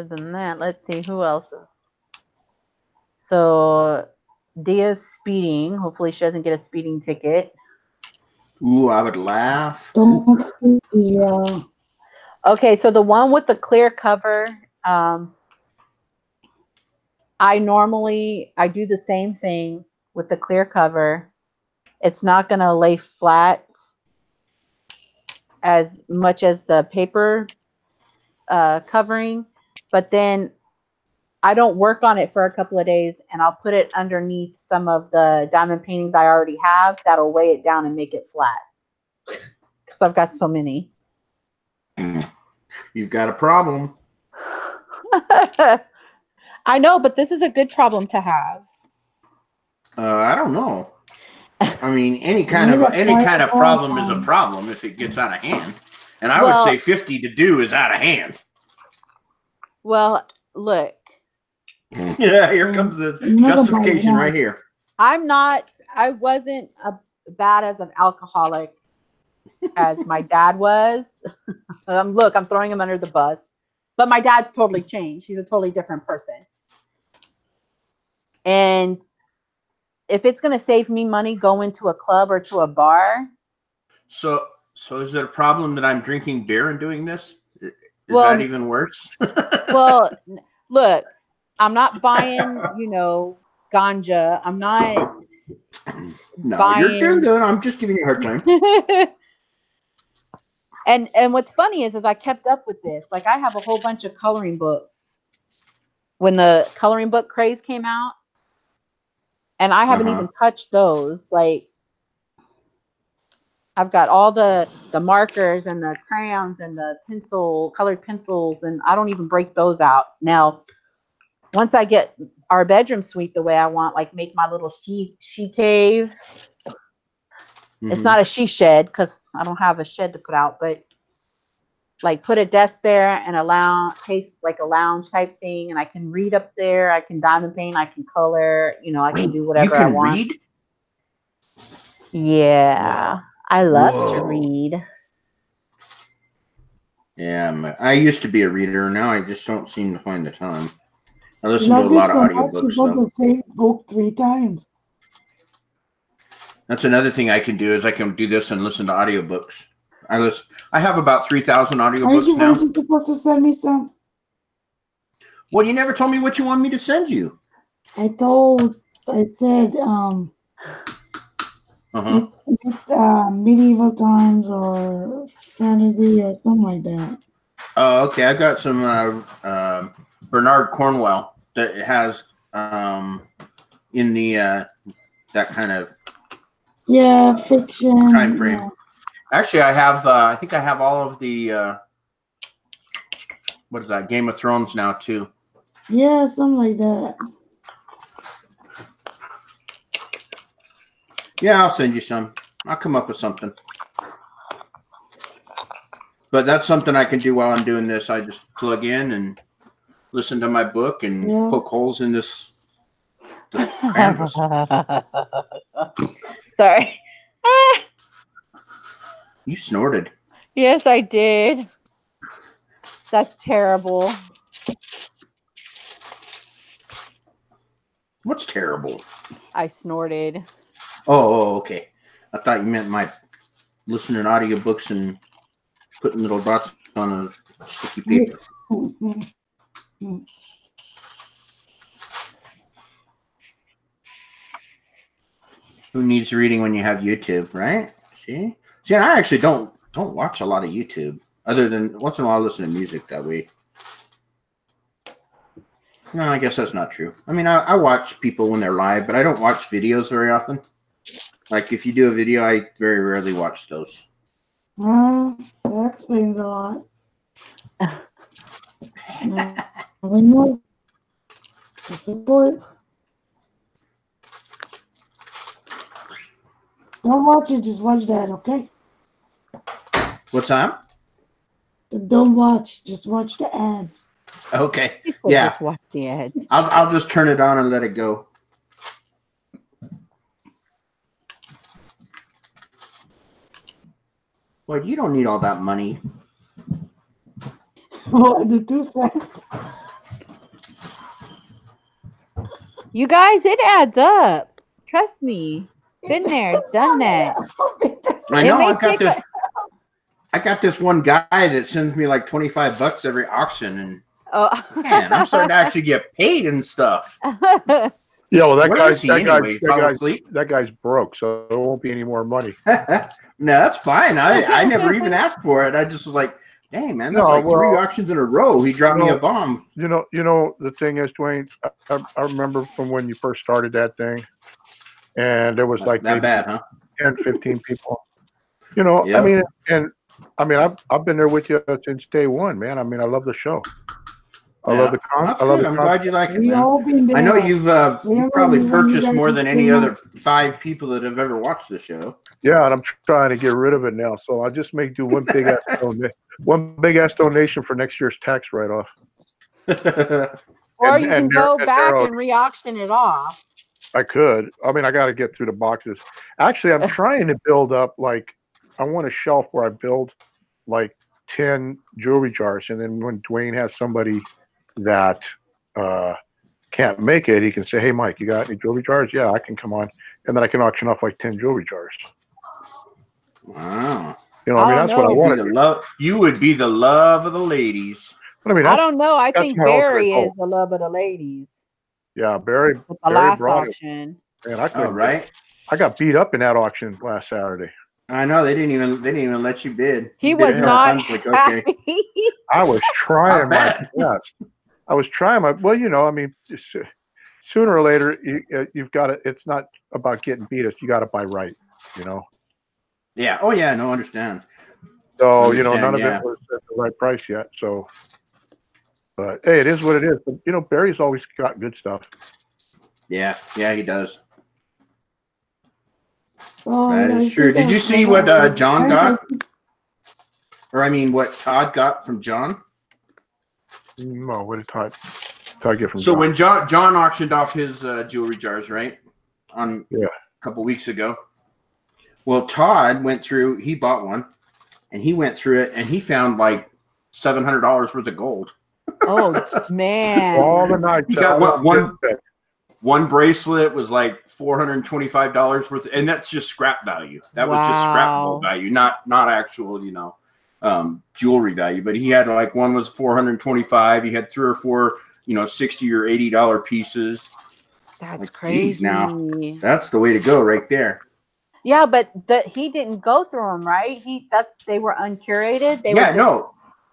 than that, let's see who else is. So, Dia's speeding. Hopefully she doesn't get a speeding ticket. Ooh, I would laugh. Don't speak. Yeah. Okay, so the one with the clear cover, I do the same thing with the clear cover. It's not going to lay flat as much as the paper covering, but then I don't work on it for a couple of days, and I'll put it underneath some of the diamond paintings I already have. That'll weigh it down and make it flat because I've got so many. You've got a problem. I know, but this is a good problem to have. I don't know. I mean, any kind of problem is a problem if it gets out of hand. And I would say 50 to do is out of hand. Well, look. Yeah, here comes this justification right here. I wasn't as bad as an alcoholic as my dad was. Look, I'm throwing him under the bus. But my dad's totally changed. He's a totally different person. And if it's going to save me money going to a club or to a bar. So is it a problem that I'm drinking beer and doing this? Is that even worse? Well, look, I'm not buying, ganja. I'm not buying... you're doing good. I'm just giving you a hard time. And what's funny is I kept up with this. Like, I have a whole bunch of coloring books when the coloring book craze came out. And I haven't even touched those. Like, I've got all the markers and the crayons and the colored pencils, and I don't even break those out. Now, once I get our bedroom suite the way I want, like make my little she cave. It's not a she shed because I don't have a shed to put out, but like put a desk there and taste like a lounge type thing, and I can read up there. I can diamond paint. I can color. I can do whatever I want. You can read? Yeah, I love to read. Yeah, I used to be a reader. Now I just don't seem to find the time. I listen to a lot of audiobooks. You bought the same book 3 times. That's another thing I can do is I can do this and listen to audiobooks. I have about 3,000 audiobooks now. Aren't you supposed to send me some? Well, you never told me what you want me to send you. I said medieval times or fantasy or something like that. Oh, okay. I got some Bernard Cornwell that has in the that kind of fiction time frame. Yeah. Actually, I think I have all of the what is that? Game of Thrones now too. Yeah, something like that. Yeah, I'll send you some. I'll come up with something. But that's something I can do while I'm doing this. I just plug in and listen to my book and poke holes in this canvas. Sorry. You snorted. Yes, I did. That's terrible. What's terrible? I snorted. Oh, okay. I thought you meant my listening to audiobooks and putting little dots on a sticky paper. Who needs reading when you have YouTube, right? See, I actually don't watch a lot of YouTube, other than once in a while I listen to music that way. No, I guess that's not true. I mean, I watch people when they're live, but I don't watch videos very often. Like, if you do a video, I very rarely watch those. That explains a lot. We know the support. Don't watch it. Just watch that, okay? What's that? Don't watch. Just watch the ads. Okay. He said Yeah. just watch the ads. I'll just turn it on and let it go. Well, you don't need all that money. What, the 2 cents? You guys, it adds up. Trust me. Been there, done that. I It know. may I got take this. I got this one guy that sends me like $25 every auction, and Oh. man, I'm starting to actually get paid and stuff. Yeah, well, Where is he anyway? that guy's broke, so there won't be any more money. No, that's fine. I never even asked for it. I just was like, dang, man, that's No, like 3 auctions in a row. He dropped me a bomb. You know, the thing is, Dwayne, I remember from when you first started that thing, and there was like that bad, huh? 10, 15 people. You know, Yep. I mean, I've been there with you since day one, man. I mean, I love the show. I love the That's good. I'm glad you like it, We man. all been there. I know you've probably you purchased guys more just than any came other 5 people that have ever watched the show. Yeah, and I'm trying to get rid of it now. So I just may do one big ass donation for next year's tax write-off. Or you can and go there- back there- and re-auction it off. I could. I mean, I got to get through the boxes. Actually, I'm trying to build up, like, I want a shelf where I build like 10 jewelry jars, and then when Dwayne has somebody that can't make it, he can say, "Hey, Mike, you got any jewelry jars?" Yeah, I can come on, and then I can auction off like 10 jewelry jars. Wow. You know, I mean, that's what I want. You would be the love of the ladies. But I mean, I don't know. I that's think my ultimate Barry goal. is the love of the ladies. Yeah, Barry. With the Barry last brought it. auction. Man, I couldn't. Right. I got beat up in that auction last Saturday. I know they didn't even let you bid. He You was bid a not couple times, like, okay. happy. I was trying my bad. best. I was trying my. Well, you know, I mean, sooner or later, you've got to. It's not about getting beat. It's you got to buy right. You know. Yeah. Oh yeah. No, understand. So you know, none of it was at the right price yet. So, but hey, it is what it is. But, you know, Barry's always got good stuff. Yeah. Yeah, he does. Oh, That is true. Did you see what John got? Or I mean, what Todd got from John? No, what did Todd get from? So John? when John auctioned off his jewelry jars, right, on Yeah. a couple weeks ago. Well, Todd went through. He bought one, and he went through it, and he found like $700 worth of gold. Oh man! All the nights. He got one bracelet was like $425 worth, and that's just scrap value. That was just scrap gold value, not actual, you know, jewelry value. But he had like one was $425. He had 3 or 4, you know, $60 or $80 pieces. That's like, crazy. Geez, now that's the way to go, right there. Yeah, but he didn't go through them, right? They were uncurated.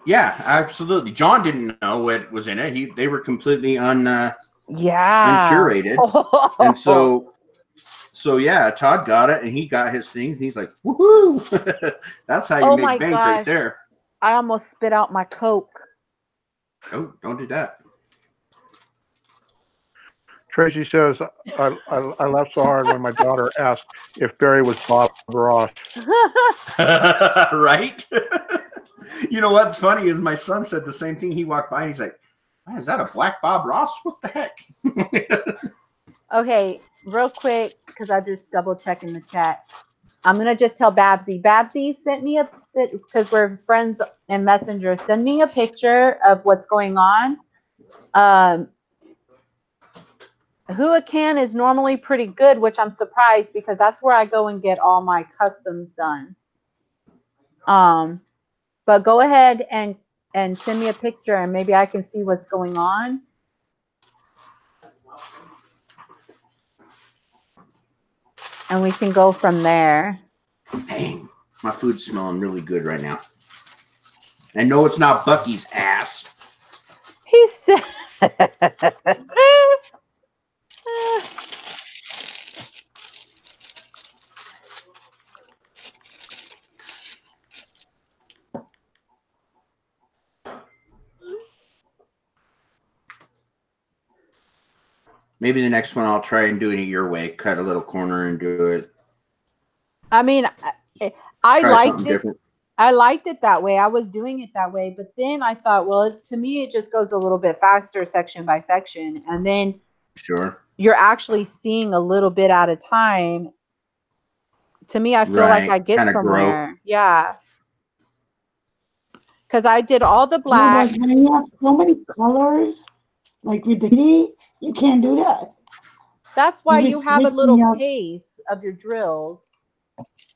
Yeah, absolutely. John didn't know what was in it. They were completely uncurated, and so yeah, Todd got it, and he got his things. And he's like, woohoo! That's how you make bank right there. I almost spit out my Coke. Oh, don't do that. Tracy says, I laughed so hard when my daughter asked if Barry was Bob Ross. Right? You know what's funny is my son said the same thing. He walked by and he's like, "Man, is that a black Bob Ross? What the heck?" Okay, real quick, because I just double check in the chat. I'm going to just tell Babsy. Babsy sent me because we're friends in Messenger, send me a picture of what's going on. Huacan is normally pretty good, which I'm surprised because that's where I go and get all my customs done. But go ahead and send me a picture and maybe I can see what's going on. And we can go from there. Dang, my food's smelling really good right now. And no, it's not Bucky's ass. He said... Maybe the next one I'll try and do it your way. Cut a little corner and do it. I mean, I Try liked something it. different. I liked it that way. I was doing it that way, but then I thought, well, to me, it just goes a little bit faster section by section. And then Sure. you're actually seeing a little bit at a time. To me, I feel like I Right. get Kind of grow. somewhere. Yeah. Because I did all the Yeah, black. but when you have so many colors, like with the kitty, you can't do that. That's why You're you just have a switching little up. pace of your drills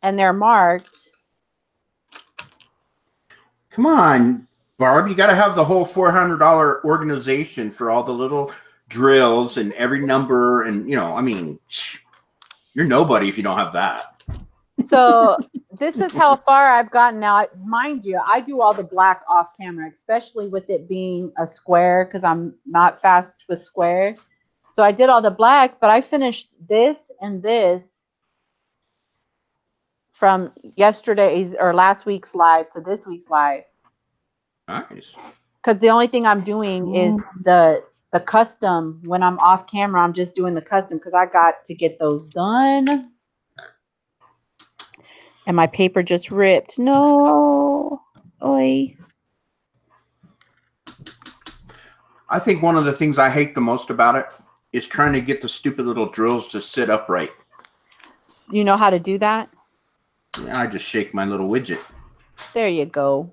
and they're marked. Come on, Barb. You got to have the whole $400 organization for all the little drills and every number. And, you know, I mean, you're nobody if you don't have that. So this is how far I've gotten now. Mind you, I do all the black off camera, especially with it being a square because I'm not fast with square. So I did all the black, but I finished this and this from yesterday's or last week's live to this week's live. Nice. Because the only thing I'm doing is the custom. When I'm off camera, I'm just doing the custom because I got to get those done. And my paper just ripped. No. Oi. I think one of the things I hate the most about it is trying to get the stupid little drills to sit upright. You know how to do that? I just shake my little widget. There you go.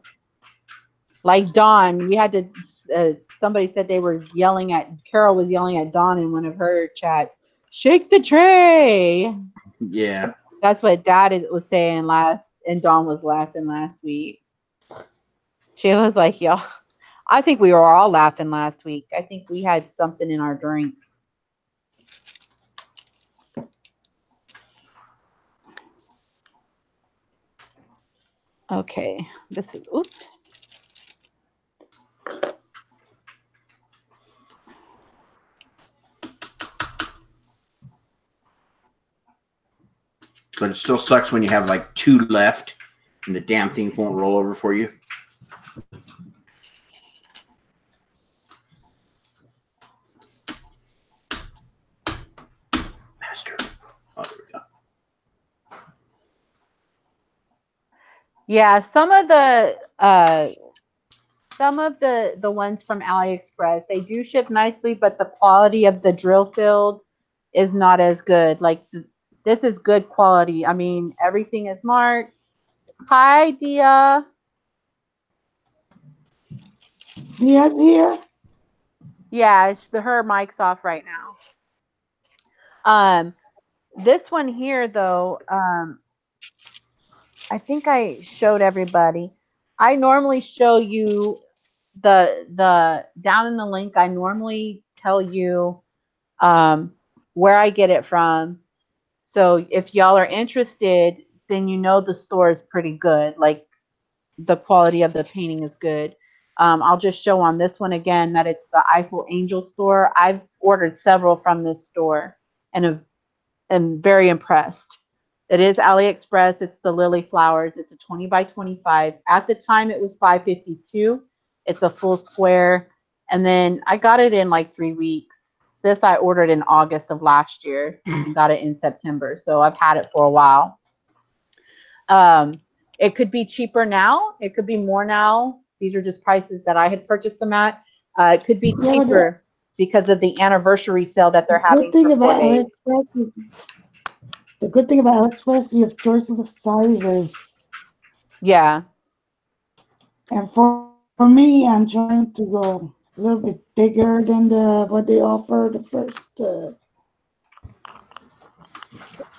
Like Dawn, we had to, somebody said they were yelling at, Carol was yelling at Dawn in one of her chats, shake the tray. Yeah. That's what Dad was saying last, and Dawn was laughing last week. She was like, yo, I think we were all laughing last week. I think we had something in our drinks. Okay, this is, oops. But it still sucks when you have like 2 left and the damn thing won't roll over for you. Master. Oh, there we go. Yeah, some of the ones from AliExpress, they do ship nicely, but the quality of the drill field is not as good. Like this is good quality. I mean, everything is marked. Hi, Dia. Dia's here. Yeah, her mic's off right now. This one here though, I think I showed everybody. I normally show you the down in the link. I normally tell you where I get it from. So if y'all are interested, then you know the store is pretty good. Like the quality of the painting is good. I'll just show on this one again that it's the Eiffel Angel store. I've ordered several from this store and am very impressed. It is AliExpress. It's the Lily Flowers. It's a 20 by 25. At the time, it was $5.52. It's a full square. And then I got it in like 3 weeks. This I ordered in August of last year and got it in September. So I've had it for a while. It could be cheaper now. It could be more now. These are just prices that I had purchased them at. It could be cheaper because of the anniversary sale that they're having for 4 days. The good thing about AliExpress, you have choices of sizes. Yeah. And for me, I'm trying to go a little bit bigger than what they offer the first.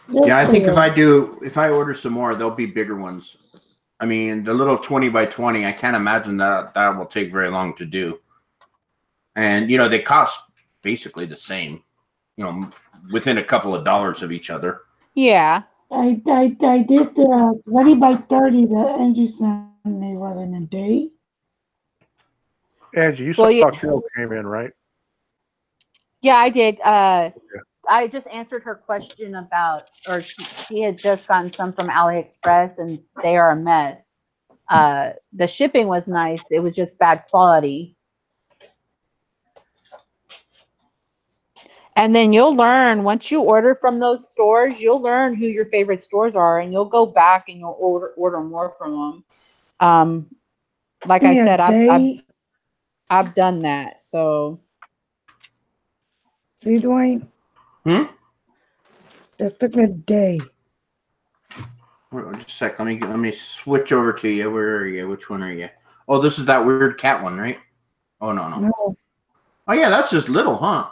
Yeah, I think if I order some more, there'll be bigger ones. I mean, the little 20 by 20, I can't imagine that will take very long to do. And, you know, they cost basically the same, you know, within a couple of dollars of each other. Yeah. I did 20 by 30 that Angie sent me, in a day? Angie, you saw Carol came in, right? Yeah, I did. Okay. I just answered her question about, or she had just gotten some from AliExpress and they are a mess. The shipping was nice. It was just bad quality. And then you'll learn, once you order from those stores, you'll learn who your favorite stores are, and you'll go back and you'll order more from them. Like I said, I've done that. So see, Dwayne? This took me a day. Just a sec. Let me switch over to you. Where are you? Which one are you? Oh, this is that weird cat one, right? Oh no. Oh yeah, that's just little, huh?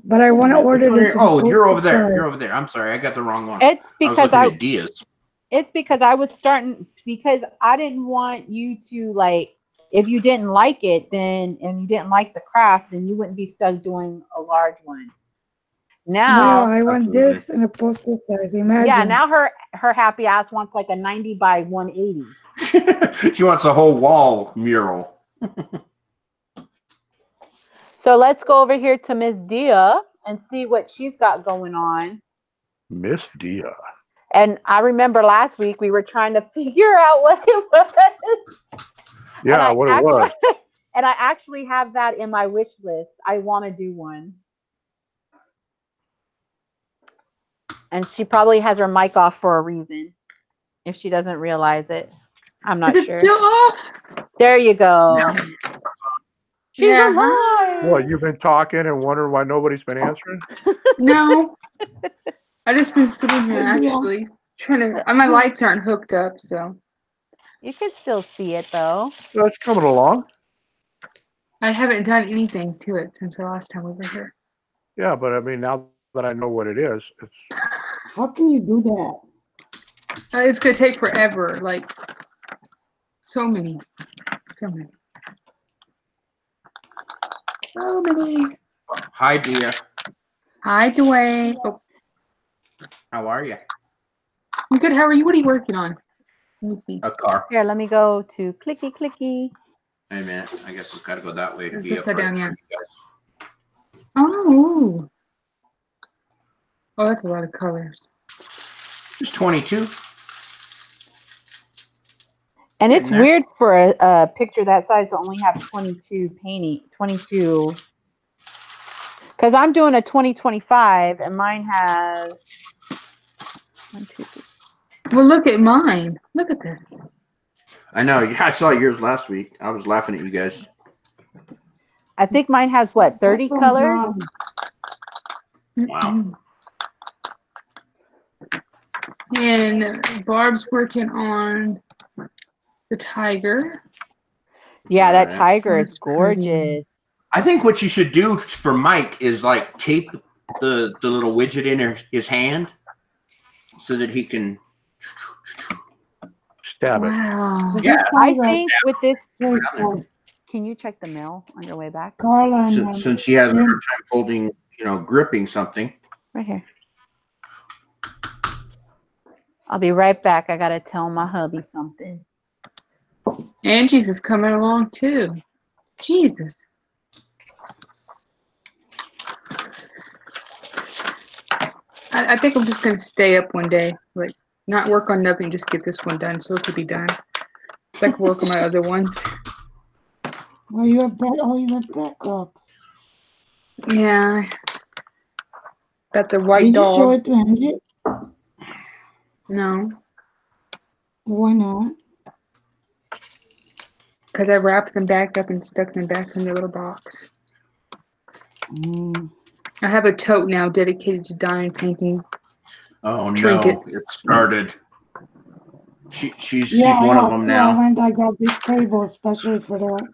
But I want to order this. Oh, you're over there. You're over there. I'm sorry, I got the wrong one. It's because I was looking at Diaz. It's because I was starting, because I didn't want you to, like, if you didn't like it, then, and you didn't like the craft, then you wouldn't be stuck doing a large one. Now, I want this in a poster size. Imagine. Yeah, now her happy ass wants like a 90 by 180. She wants a whole wall mural. So let's go over here to Miss Dia and see what she's got going on. Miss Dia. And I remember last week we were trying to figure out what it was. Yeah, what it was. And I actually have that in my wish list. I want to do one. And she probably has her mic off for a reason, if she doesn't realize it. I'm not sure. Is it still off? There you go. Yeah. She's alive. What, you've been talking and wondering why nobody's been answering? No. I just been sitting here actually trying to. My lights aren't hooked up, so. You can still see it though. So it's coming along. I haven't done anything to it since the last time we were here. Yeah, but I mean, now that I know what it is, it's. How can you do that? It's gonna take forever. Like so many. Hi, Dia. Hi, Dwayne. Oh. How are you? I'm good. How are you? What are you working on? Let me see. A car. Here, let me go to clicky clicky. Hey man, I guess it's got to go that way to It's be upside upright down, yeah. for you guys. Oh. Oh, that's a lot of colors. It's 22. And it's weird for a picture that size to only have 22 painting, 22. Because I'm doing a 2025 and mine has 1, 2, 3. Well, look at mine. Look at this. I know. Yeah, I saw yours last week. I was laughing at you guys. I think mine has what, 30 colors? Wow. And Barb's working on the tiger. Yeah, that tiger is gorgeous. I think what you should do for Mike is like tape the little widget in his hand so that he can stab it. Wow. Yeah. I think with this, can you check the mail on your way back? Carla, since she has a hard time holding, gripping something. Right here. I'll be right back. I gotta tell my hubby something. Angie's is coming along too. Jesus. I think I'm just gonna stay up one day, like not work on nothing, just get this one done so it could be done. So I can work on my other ones. Well, you have backups. Yeah. Got the white Did dog. you show it to Angie? No. Why not? Because I wrapped them back up and stuck them back in their little box. I have a tote now dedicated to diamond painting. Oh trinkets. No, it started. She's one of them now. I got this table especially for that.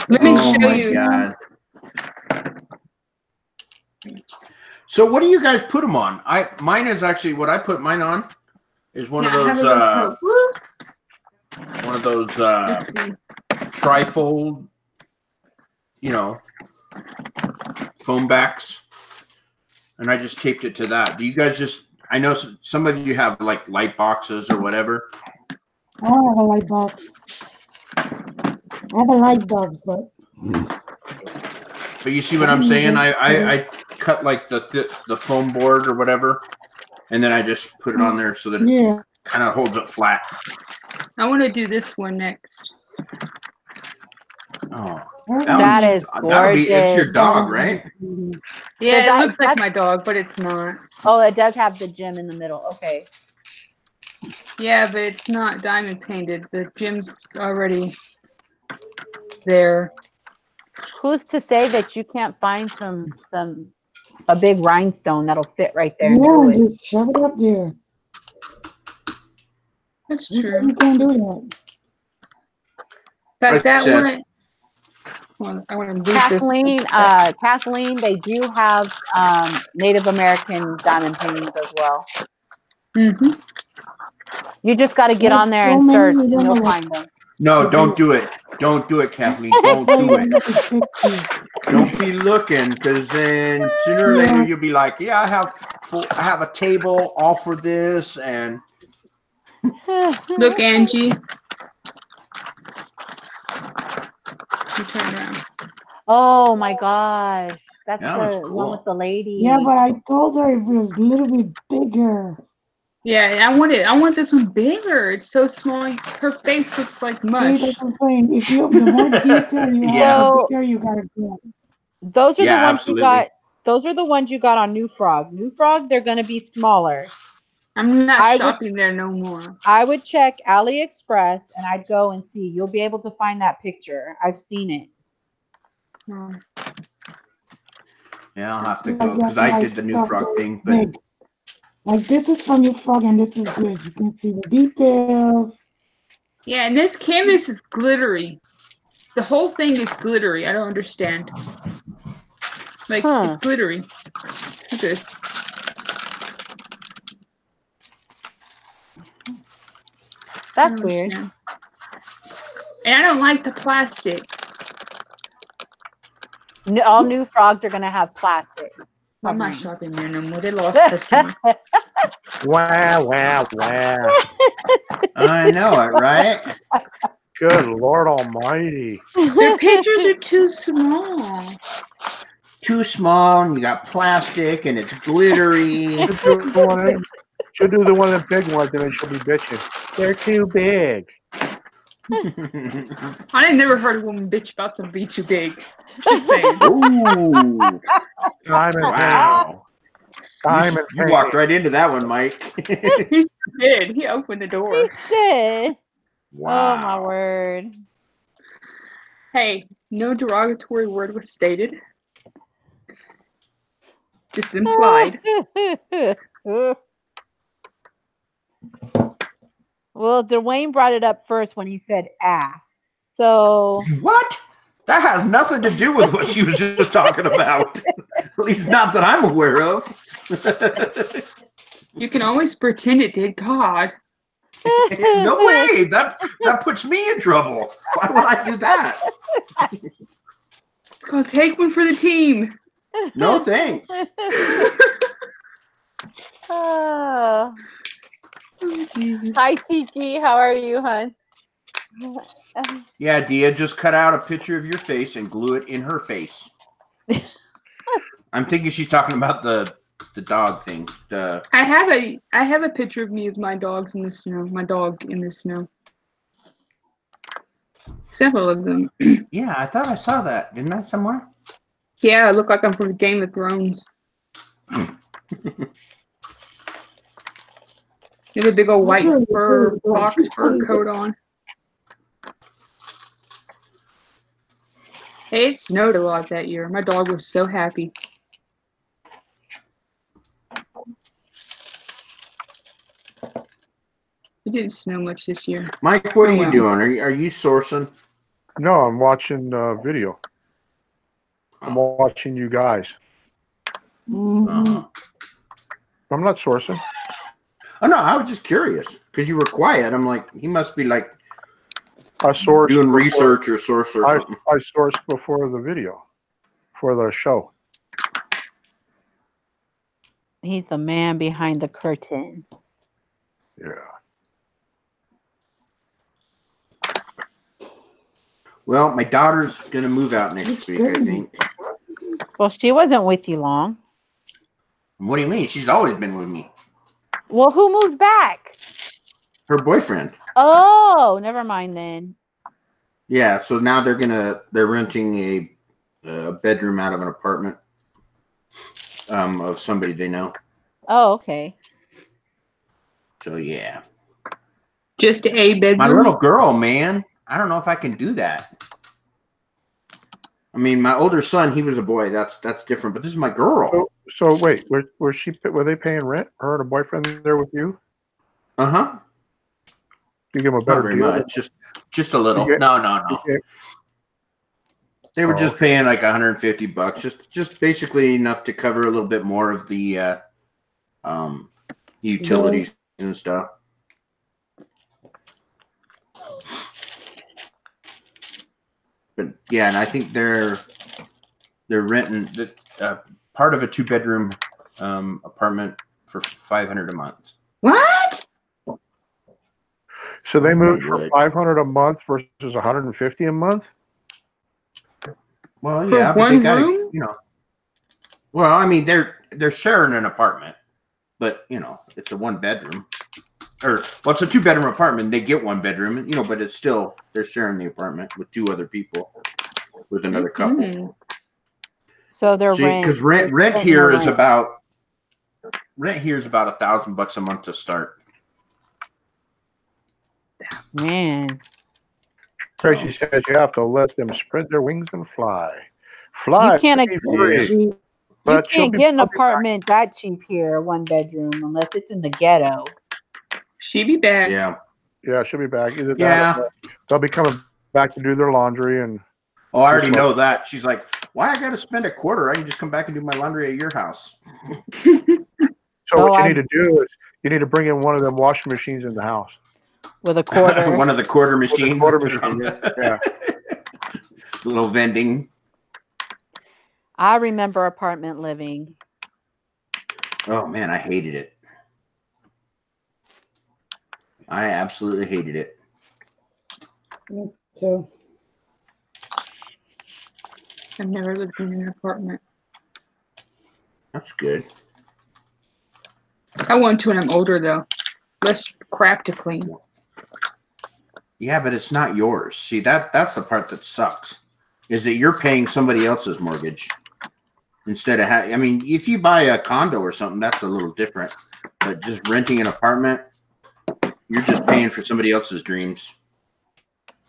Let me show you. God. So what do you guys put them on? Mine is actually what I put mine on is one of those trifold, foam backs, and I just taped it to that. Do you guys just? I know some of you have like light boxes or whatever. I don't have a light box. I have a light box, but you see what I'm saying? I cut like the foam board or whatever, and then I just put it on there so that it kind of holds it flat. I want to do this one next. Oh, That is that'll be. It's your gorgeous. dog, right? Yeah, that- it looks like that's- my dog, but it's not. Oh, it does have the gem in the middle. Okay. Yeah, but it's not diamond painted. The gem's already there. Who's to say that you can't find a big rhinestone that'll fit right there and glue Yeah, it? just shove it up there. That's You said true. you can't do that. But that said- one. Well, I want to lose this. Kathleen, they do have Native American diamond paintings as well. Mm-hmm. You just got to get on there and search, and you'll find them. No, don't do it. Don't do it, Kathleen. Don't do it. Don't be looking, because then sooner or later you'll be like, yeah, I have a table all for this, and Look, Angie. You turn around. Oh my gosh, that's That the was one cool. with the lady. Yeah, but I told her it was a little bit bigger. Yeah, I want this one bigger. It's so small. Her face looks like See, mush. that's what I'm saying. If you the more detail you have, the bigger you gotta go. Those are the ones absolutely. you got. Those are the ones you got on New Frog. New Frog, they're gonna be smaller. I'm not I would- shopping there no more. I would check AliExpress and I'd go and see. You'll be able to find that picture. I've seen it. Oh. yeah, I'll have to go, because I did the new frog thing, but Big. Like this is from your frog and this is good. You can see the details. Yeah, and this canvas is glittery. The whole thing is glittery. I don't understand. Like, it's glittery. Look at this. That's weird. And I don't like the plastic. All New Frogs are gonna have plastic. I'm not shopping there no more. They lost customers. Wow, wow, wow. I know it, right? Good Lord Almighty. Their pictures are too small. Too small, and you got plastic, and it's glittery. She'll do the one of the big ones, and then she'll be bitching. They're too big. I ain't never heard a woman bitch about something be too big. Just saying. Ooh, Diamond wow. Diamond You walked right into that one, Mike. He did. He opened the door. He did. Wow. Oh my word. Hey, no derogatory word was stated. Just implied. Well, Dwayne brought it up first when he said ass. So What? That has nothing to do with what she was just talking about. At least not that I'm aware of. You can always pretend it did. God. No way. That puts me in trouble. Why would I do that? Go take one for the team. No thanks. Oh. Oh, Jesus. Hi Tiki, how are you, hon? Yeah, Dia, just cut out a picture of your face and glue it in her face. I'm thinking she's talking about the dog thing. I have a picture of me with my dogs in the snow. My dog in the snow. Several of them. Yeah, I thought I saw that. Didn't I somewhere? Yeah, I look like I'm from Game of Thrones. You have a big old white fur fox fur coat on. Hey, it snowed a lot that year. My dog was so happy. It didn't snow much this year. Mike, what are you doing? Are you sourcing? No, I'm watching video. I'm watching you guys. Uh-huh. I'm not sourcing. Oh, no, I was just curious because you were quiet. I'm like, he must be like I sourced doing before- research or source or something. I sourced before the video, for the show. He's the man behind the curtain. Yeah. Well, my daughter's going to move out next week, I think. Well, she wasn't with you long. What do you mean? She's always been with me. Well, who moved back? Her boyfriend. Oh, never mind then. Yeah, so now they're renting a bedroom out of an apartment of somebody they know. Oh, okay. So yeah. Just a bedroom. My little girl, man. I don't know if I can do that. I mean, my older son, he was a boy. That's different. But this is my girl. So wait, were they paying rent? Her and her boyfriend there with you? Uh-huh. You give them a better Not very deal? much. Just a little. You get- No. They were just paying like $150, just basically enough to cover a little bit more of the utilities and stuff. But yeah, and I think they're renting part of a 2-bedroom apartment for $500 a month. What? So they moved for $500 a month versus $150 a month. Well, For yeah, but they one got room? Well, I mean, they're sharing an apartment, but it's a 1-bedroom, or it's a 2-bedroom apartment. They get 1 bedroom, but it's still they're sharing the apartment with 2 other people, with another couple. Mm. So their Because rent here is about $1,000 a month to start. Man. Tracy says you have to let them spread their wings and fly. Fly. You can't be free. You But can't get an apartment that cheap here, 1 bedroom, unless it's in the ghetto. She be back. Yeah. Yeah, she'll be back. Either that or they'll be coming back to do their laundry and. Oh, I already know that. She's like, why I got to spend $25? I can just come back and do my laundry at your house. So what you need to do is you need to bring in one of them washing machines in the house. With a quarter. One of the quarter machines. Quarter machine, yeah. Little vending. I remember apartment living. Oh man, I hated it. I absolutely hated it. Me too. I've never lived in an apartment. That's good. I want to when I'm older, though. Less crap to clean. Yeah, but it's not yours. See, that's the part that sucks, is that you're paying somebody else's mortgage instead of I mean, if you buy a condo or something, that's a little different. But just renting an apartment, you're just paying for somebody else's dreams.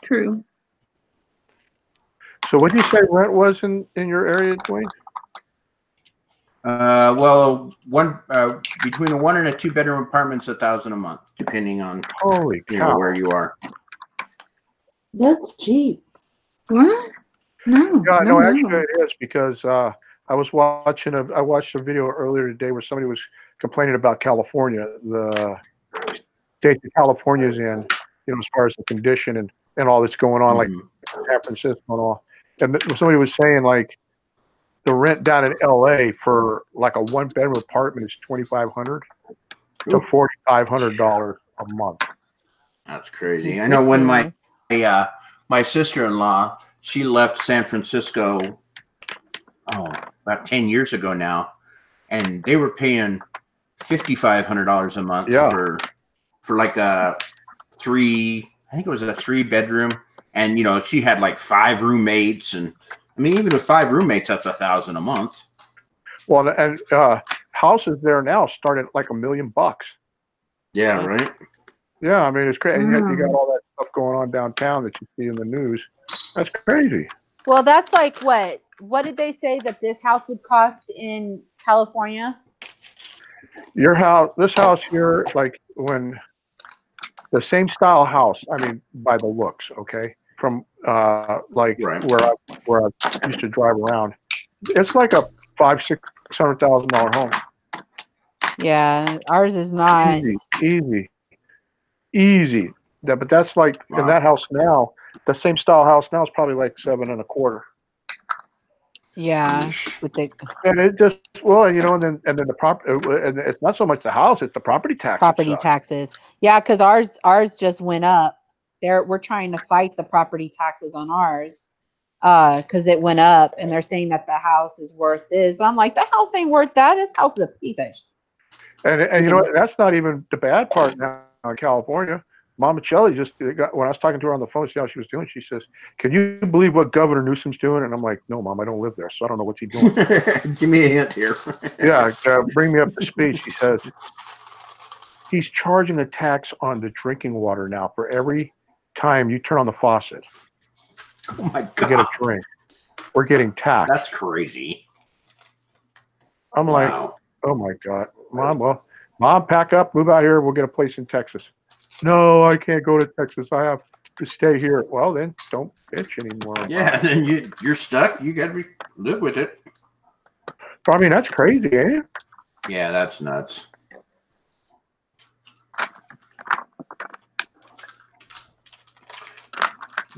True. So what did you say rent was in your area, Dwayne? Well, between a 1 and a 2-bedroom apartment's $1,000 a month, depending on Holy cow. Where you are. That's cheap. What? No. Yeah, no, actually it is, because I watched a video earlier today where somebody was complaining about California, the state that California's in, as far as the condition and all that's going on, like San Francisco and all. And somebody was saying like the rent down in LA for like a 1-bedroom apartment is $2,500 to $4,500 a month. That's crazy. I know when my sister-in-law, she left San Francisco about 10 years ago now, and they were paying $5,500 a month for like a 3-bedroom, and she had like 5 roommates, and I mean, even with 5 roommates, that's $1,000 a month. Well, and houses there now start at like $1 million. Yeah, right. Yeah, I mean, it's crazy. You got all that stuff going on downtown that you see in the news. That's crazy. Well, that's like what? What did they say that this house would cost in California? This house here, like when the same style house, I mean, by the looks, okay, from where I used to drive around, it's like a $500,000-$600,000 home. Yeah, ours is not. Easy. Yeah, but that's like in that house now. The same style house now is probably like $7.25. Yeah, and it just and then the property, and it's not so much the house; it's the property taxes. Taxes. Yeah, because ours just went up. We're trying to fight the property taxes on ours because it went up, and they're saying that the house is worth this. I'm like, the house ain't worth that. This house is a piece of shit. And that's not even the bad part now in California. Mama Kelley just when I was talking to her on the phone, see how she was doing. She says, "Can you believe what Governor Newsom's doing?" And I'm like, "No, Mom, I don't live there, so I don't know what he's doing." Give me a hint here. Yeah, bring me up to speed. She says he's charging a tax on the drinking water now for every time you turn on the faucet. Oh my God! To get a drink, we're getting taxed. That's crazy. I'm like, oh my God, Mom. Well, Mom, pack up, move out here. We'll get a place in Texas. No, I can't go to Texas. I have to stay here. Well, then don't bitch anymore. Yeah, then you're stuck. You got to live with it. I mean, that's crazy, ain't it? Yeah, that's nuts.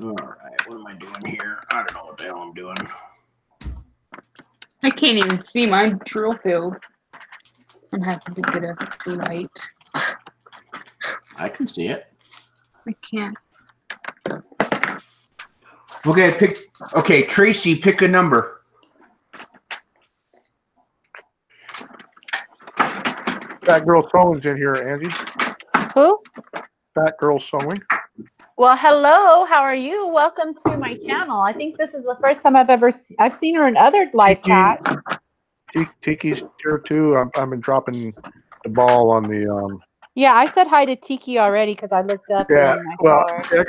All right, what am I doing here? I don't know what the hell I'm doing. I can't even see my drill field. I'm having to get a light. I can see it. I can't. Okay, Tracy, pick a number. Fat Girl Sewing's in here, Angie. Who? Fat Girl Sewing. Well, hello. How are you? Welcome to my channel. I think this is the first time I've seen her in other live chats. Tiki's here too. I've been dropping the ball on the. Yeah, I said hi to Tiki already because I looked up. Yeah, and I well, saw her.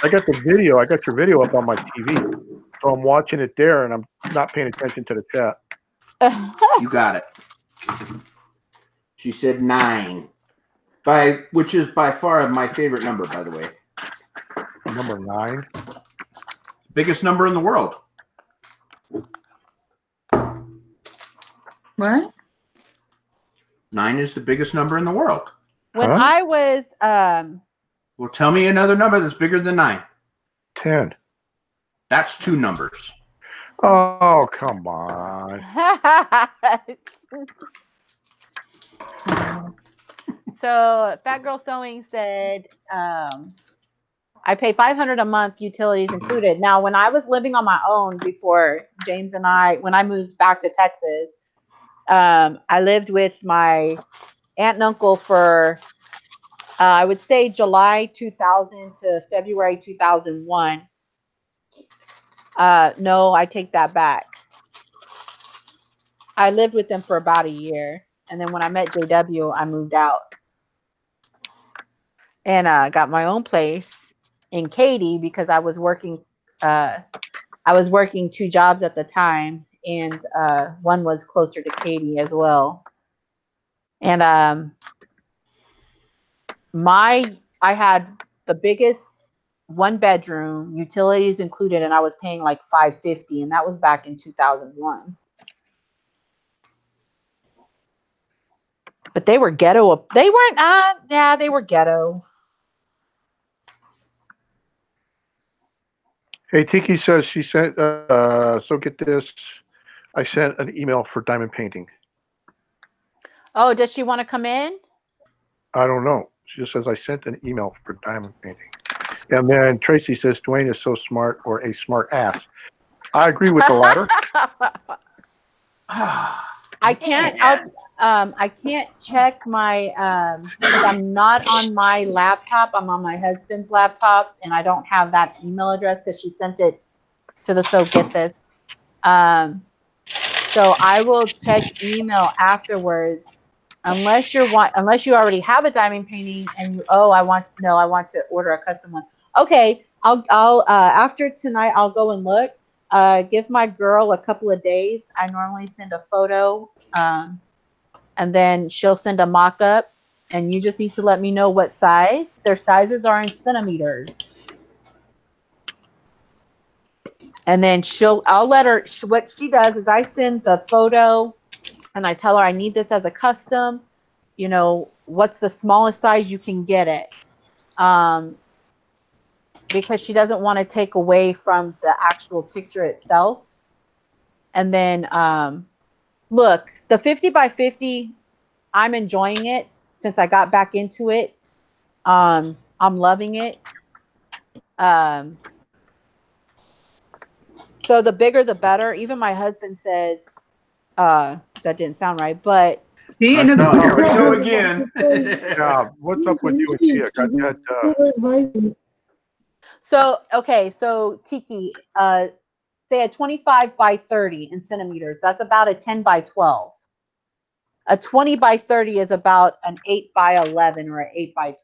I got the video. I got your video up on my TV, so I'm watching it there, and I'm not paying attention to the chat. You got it. She said 9, which is by far my favorite number, by the way. Number 9. Biggest number in the world. What? 9 is the biggest number in the world. When I was Well, tell me another number that's bigger than 9. 10. That's 2 numbers. Oh, come on. So Fat Girl Sewing said I pay $500 a month, utilities included. Now, when I was living on my own before James and when I moved back to Texas, I lived with my aunt and uncle for I would say July 2000 to February 2001. No, I take that back. I lived with them for about a year. And then when I met JW, I moved out. And got my own place in Katy because I was working 2 jobs at the time. And one was closer to Katy as well. And I had the biggest 1-bedroom, utilities included, and I was paying like $550, and that was back in 2001. But they were ghetto. They weren't. Yeah, they were ghetto. Hey, Tiki says she sent. So get this. I sent an email for diamond painting. Oh, does she want to come in? I don't know. She just says I sent an email for diamond painting. And then Tracy says Dwayne is so smart, or a smart ass. I agree with the latter. I can't. I can't check my. Because I'm not on my laptop. I'm on my husband's laptop, and I don't have that email address because she sent it to the SoGitThis. So I will check email afterwards. Unless you already have a diamond painting and I want to order a custom one. Okay, I'll after tonight I'll go and look. Give my girl a couple of days. I normally send a photo, and then she'll send a mock-up, and you just need to let me know what size. Their sizes are in centimeters. And then I'll let her. What she does is I send the photo. And I tell her I need this as a custom, what's the smallest size you can get it? Because she doesn't want to take away from the actual picture itself. And then, look, the 50 by 50, I'm enjoying it since I got back into it. I'm loving it. So the bigger, the better. Even my husband says, that didn't sound right, but See, another No, here we go again. Yeah, what's up with you and Tia? Got that, So, okay, so Tiki, say a 25 by 30 in centimeters. That's about a 10 by 12. A 20 by 30 is about an 8 by 11 or an 8 by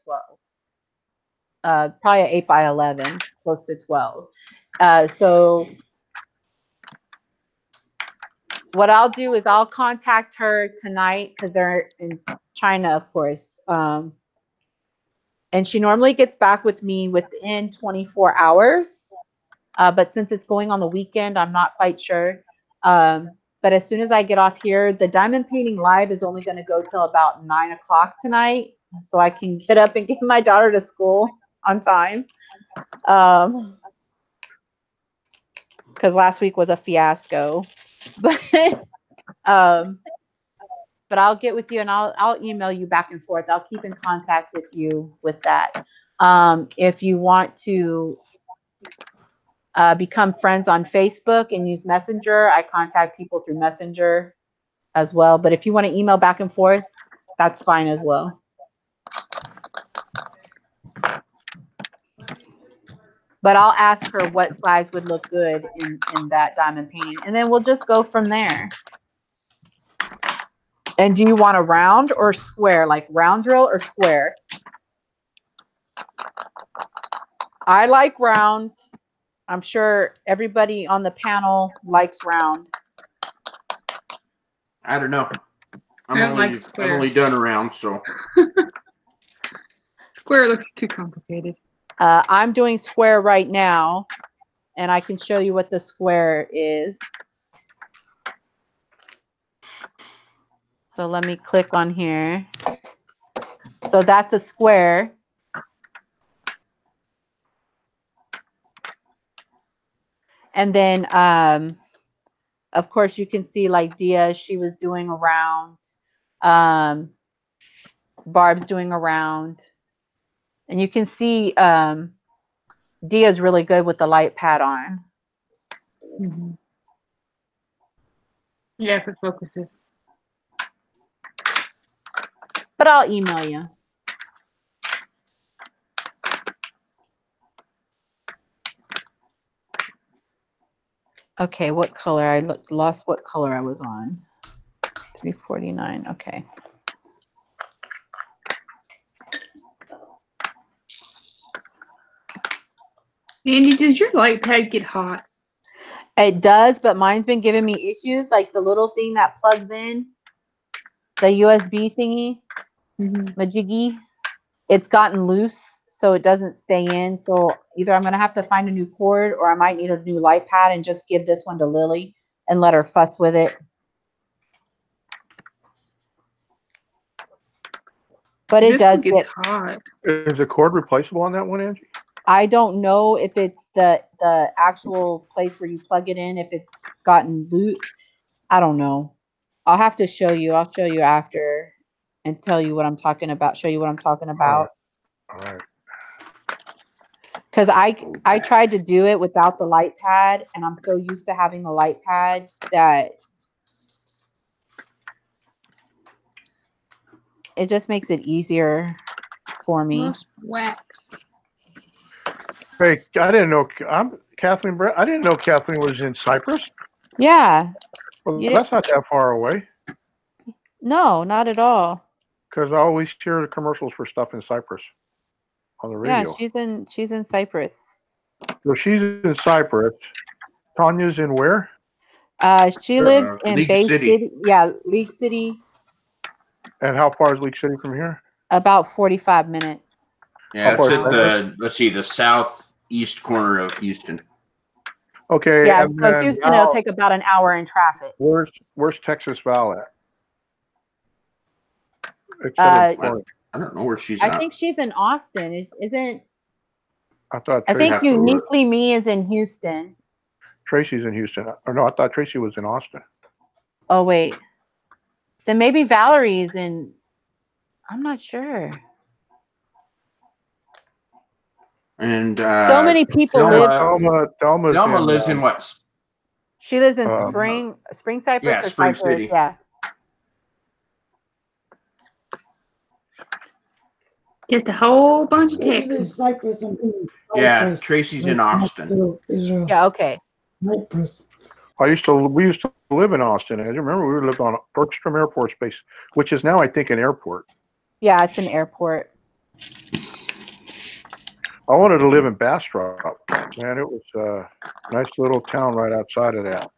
12. Probably an 8 by 11, close to 12. So what I'll do is I'll contact her tonight because they're in China, of course. And she normally gets back with me within 24 hours. But since it's going on the weekend, I'm not quite sure. But as soon as I get off here, the diamond painting live is only going to go till about 9 o'clock tonight. So I can get up and get my daughter to school on time. Because last week was a fiasco. But I'll get with you and I'll email you back and forth. I'll keep in contact with you with that. If you want to become friends on Facebook and use Messenger, I contact people through Messenger as well. But if you want to email back and forth, that's fine as well. But I'll ask her what size would look good in that diamond painting. And then we'll just go from there. And do you want a round or square? Like round drill or square? I like round. I'm sure everybody on the panel likes round. I don't know. I like I've square. only done around, so. Square looks too complicated. I'm doing square right now, and I can show you what the square is. So let me click on here. So that's a square. And then, of course, you can see like Dia, she was doing a round. Barb's doing a round. And you can see Dia's really good with the light pad on. Mm-hmm. Yeah, if it focuses. But I'll email you. Okay, what color? I lost what color I was on. 349. Okay. Andy, does your light pad get hot? It does, but mine's been giving me issues. Like the little thing that plugs in, the USB thingy, majiggy, it's gotten loose, so it doesn't stay in. So either I'm going to have to find a new cord or I might need a new light pad and just give this one to Lily and let her fuss with it. But it does get hot. Is the cord replaceable on that one, Angie? I don't know if it's the actual place where you plug it in, if it's gotten loose. I don't know. I'll have to show you. I'll show you after and tell you what I'm talking about. Show you what I'm talking about. All right. Because I tried to do it without the light pad, and I'm so used to having the light pad that it just makes it easier for me. Whack. Hey, I didn't know. I'm Kathleen. I didn't know Kathleen was in Cyprus. Yeah. Well, that's not that far away. No, not at all. Because I always hear the commercials for stuff in Cyprus on the radio. Yeah, she's in Cyprus. So she's in Cyprus. Tanya's in where? She lives in League Bay City. City. Yeah, League City. And how far is League City from here? About 45 minutes. Yeah, it's at the, let's see, the southeast corner of Houston. Okay. Yeah, and so Houston, it'll take about an hour in traffic. Where's Texas Val at? I don't know where she's at. I think she's in Austin. Isn't? I think Uniquely Me is in Houston. Tracy's in Houston. Or no, I thought Tracy was in Austin. Oh wait, then maybe Valerie's in. I'm not sure. And so many people Delma lives in what? She lives in Spring Cypress. Yeah, Spring City. Yeah. Just a whole bunch of This is Texas. Cyprus. I'm in Yeah, Cyprus. Tracy's in Like, Austin. next to Israel. Yeah, okay. Cyprus. We used to live in Austin. I remember we lived on Bergstrom Air Force Base, which is now, I think, an airport. Yeah, it's an airport. I wanted to live in Bastrop. Man, it was a nice little town right outside of that.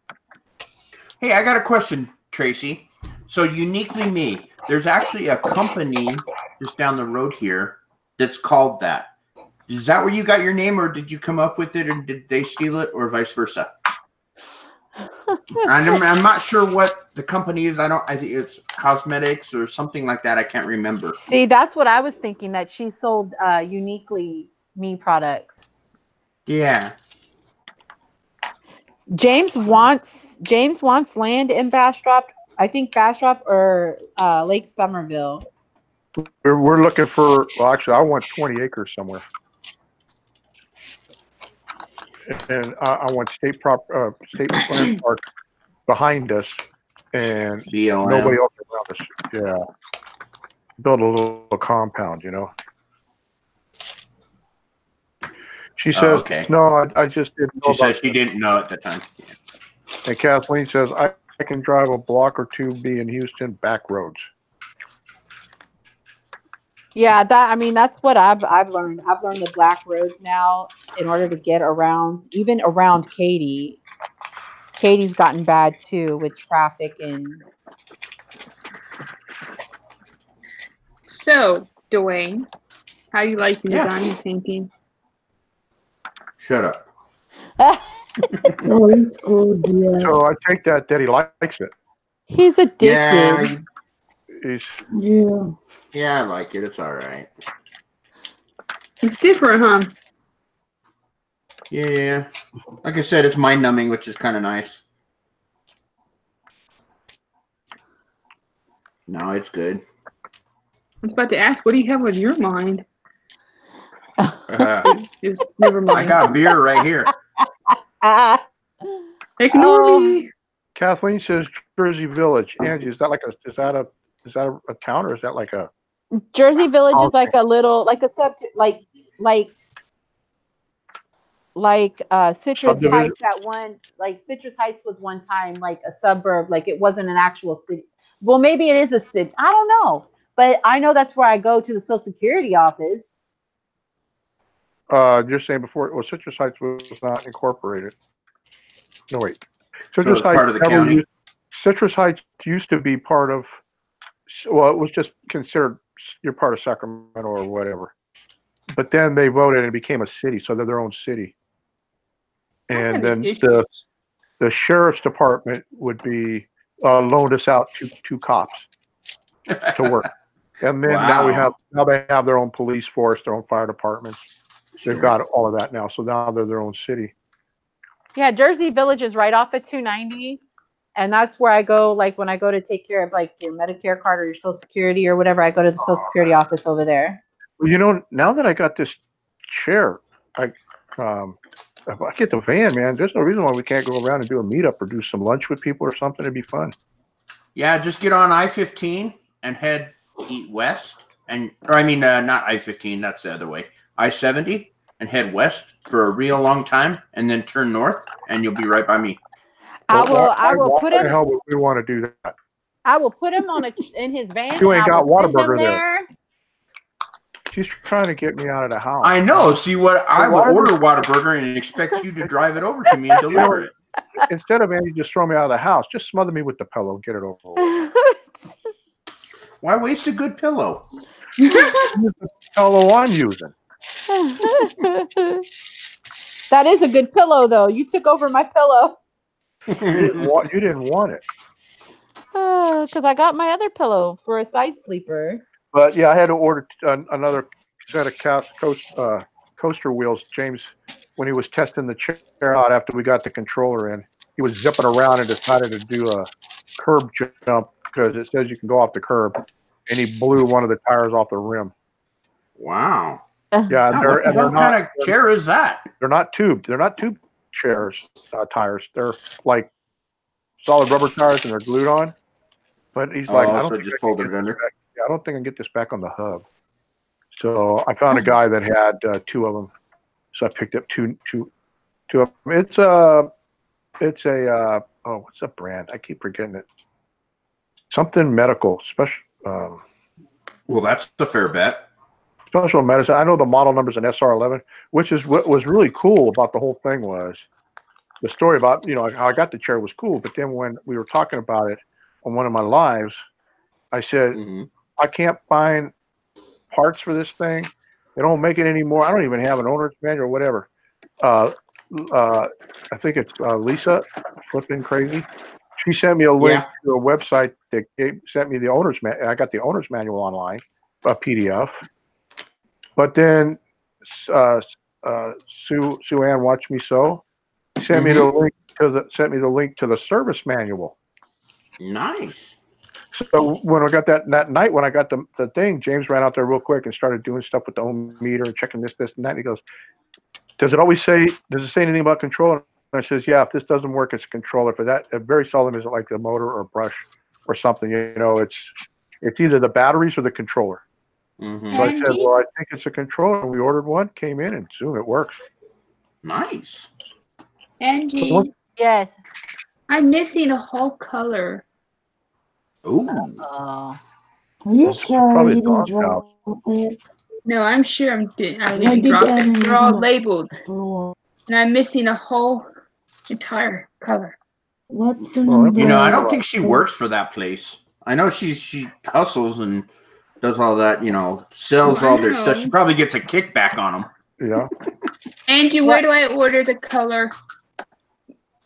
Hey, I got a question, Tracy. So Uniquely Me, there's actually a company just down the road here that's called that. Is that where you got your name, or did you come up with it, or did they steal it, or vice versa? I'm not sure what the company is. I think it's cosmetics or something like that. I can't remember. See, that's what I was thinking, that she sold Uniquely Me products. Yeah. James wants land in Bastrop. I think Bastrop or Lake Somerville. We're looking for, well, actually, I want 20 acres somewhere. And I want state land park behind us and BLM. nobody else around us. Yeah. Build a little compound, you know. She says, okay. no, I just didn't know. She says she didn't know at the time. And Kathleen says, I can drive a block or two, be in Houston, back roads. Yeah, that's what I've learned. I've learned the black roads now in order to get around, even around Katy. Katy's gotten bad too with traffic and. So, Dwayne, how you liking the diamond painting? Shut up. Oh, he's good, yeah. So I take that he likes it. He's addicted. Yeah. Yeah. Yeah, I like it. It's all right. It's different, huh? Yeah. Like I said, it's mind numbing, which is kind of nice. No, it's good. I was about to ask, what do you have on your mind? Never mind. I got beer right here. Ignore me. Kathleen says Jersey Village. Angie, is that a town, or is that like a Jersey Village is like a little, like a sub, like Citrus Heights Citrus Heights was one time like a suburb, like it wasn't an actual city. Well, maybe it is a city. I don't know, but I know that's where I go to the Social Security office. You're saying before, well, Citrus Heights was not incorporated. No, wait. Citrus Heights, part of the county. Citrus Heights used to be part of, well, it was just considered you're part of Sacramento or whatever. But then they voted and it became a city, so they're their own city. And then the sheriff's department would be loaned us out two cops to work. And then now they have their own police force, their own fire departments. They've got all of that now, so now they're their own city. Yeah, Jersey Village is right off of 290, and that's where I go. Like when I go to take care of like your Medicare card or your Social Security or whatever, I go to the Social Security office over there. Well, you know, now that I got this chair, if I get the van, man, there's no reason why we can't go around and do a meetup or do some lunch with people or something. It'd be fun. Yeah, just get on I-15 and head west, not I-15. That's the other way. I-70 and head west for a real long time, and then turn north, and you'll be right by me. I will put him. Why the hell would we want to do that? I will put him in his van. You ain't got Whataburger there. She's trying to get me out of the house. I know. See what I will order Whataburger and expect you to drive it over to me and deliver it. Instead of Andy just throw me out of the house, just smother me with the pillow and get it over with. Why waste a good pillow? Use the pillow I'm using. That is a good pillow, though. You took over my pillow. You didn't want it. Because I got my other pillow for a side sleeper. But yeah, I had to order another set of coaster wheels. James, when he was testing the chair out after we got the controller in, he was zipping around and decided to do a curb jump because it says you can go off the curb, and he blew one of the tires off the rim. Wow. Yeah, what kind of chair is that? They're not tubed. They're not tube chairs, tires. They're like solid rubber tires, and they're glued on. But he's like, I don't think just fold it under. I don't think I can get this back on the hub. So I found a guy that had 2 of them. So I picked up two of them. It's a oh, what's the brand? I keep forgetting it. Something medical, special. Well, that's a fair bet. Special medicine. I know the model number's an SR11, which is what was really cool about the whole thing was the story about, you know, how I got the chair was cool. But then when we were talking about it on one of my lives, I said, I can't find parts for this thing. They don't make it anymore. I don't even have an owner's manual or whatever. I think it's Lisa, flipping crazy. She sent me a link to a website that sent me the owner's manual. I got the owner's manual online, a PDF. But then Sue Ann Watch Me Sew sent me the link to the service manual. Nice. So when I got that night when I got the thing, James ran out there real quick and started doing stuff with the ohm meter and checking this, and that. And he goes, does it say anything about controller? And I says, yeah, if this doesn't work, it's a controller. For that, very seldom is it like the motor or brush or something. You know, it's either the batteries or the controller. So I said, well, I think it's a controller. We ordered one, came in, and soon it works. Nice. Angie. Yes. I'm missing a whole color. Ooh. Are you sure you didn't drop it? No, I'm sure I I didn't did drop that it. in They're all the labeled. floor. And I'm missing a whole entire color. What's the number? You know, I don't think she works for that place. I know she hustles and does all that, you know, sells all their stuff. She probably gets a kickback on them. Yeah. Angie, where do I order the color?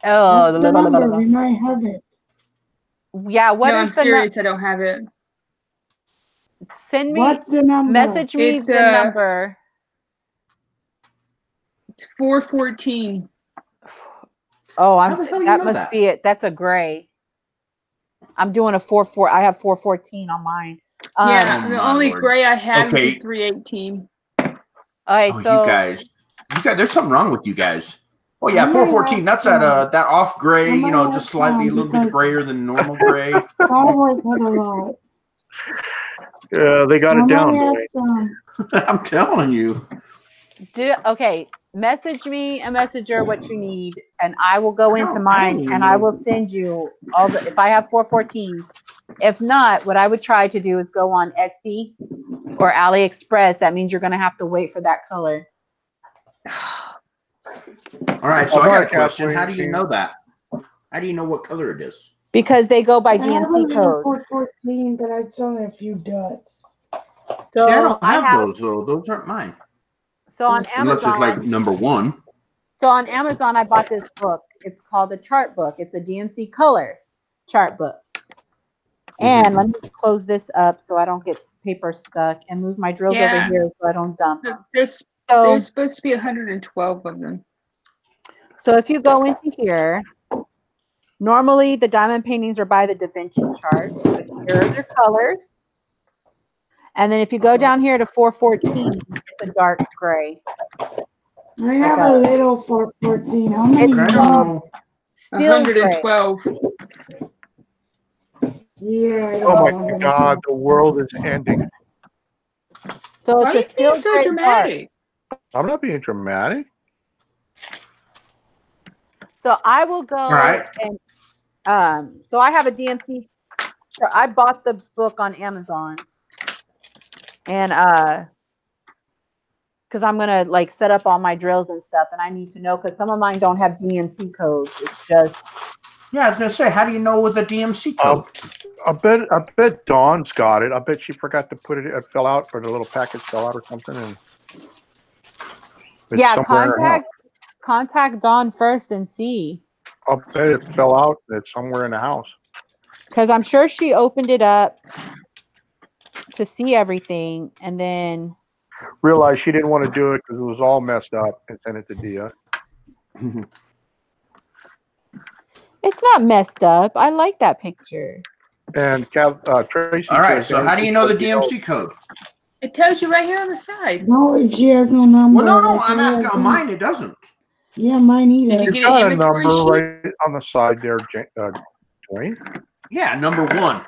Oh, what's the number? We might have it. Yeah, what no, is I'm serious. I don't have it. Send me. What's the number? Message me It's, the number. It's 414. Oh, How the hell you that know must that? be it. That's a gray. I'm doing a 4-4. I have 414 on mine. Yeah, Oh the my only Lord. gray I had Okay. was the 318. Okay, Oh, so you guys, there's something wrong with you guys. Oh yeah, 414. That's that off gray, you know, just slightly a little bit grayer than normal gray. Fireworks had a lot. Yeah, they got it down. I'm telling you. okay, message me a messenger what you need, and I will go into mine and I will send you all the. If I have 414s, if not, what I would try to do is go on Etsy or AliExpress. That means you're going to have to wait for that color. All right, so I got a question. How do you know that? How do you know what color it is? Because they go by I have DMC code. 414, but it's only a few dots. So See, I don't have those though. Those aren't mine. So on Unless Amazon, it's like number 1. So on Amazon, I bought this book. It's called a chart book. It's a DMC color chart book. And let me close this up so I don't get paper stuck and move my drills over here so I don't dump. There's supposed to be 112 of them. So if you go into here, normally the diamond paintings are by the Da Vinci chart. Here are their colors. And then if you go down here to 414, it's a dark gray. I have a little 414. How many? Still 112. Yeah. Oh my God, the world is ending. So Why it's a still so gray dramatic? I'm not being dramatic. So I will go and so I have a DMC. I bought the book on Amazon, and because I'm gonna like set up all my drills and stuff, and I need to know because some of mine don't have DMC codes. It's just I was gonna say, how do you know with the DMC code? I bet Dawn's got it. I bet she forgot to put it. It fell out, or the little package fell out, or something. And yeah, contact Dawn first and see. I'll bet it fell out. It's somewhere in the house. Because I'm sure she opened it up to see everything, and then realized she didn't want to do it because it was all messed up, and sent it to Dia. It's not messed up. I like that picture. And Tracy. All right, so how do you know the DMC code? It tells you right here on the side. No, if she has no number. Well, no, I'm asking on mine. It doesn't. Yeah, mine either. Did you get got an a number inventory sheet? right on the side there, Dwayne. Yeah, number 1.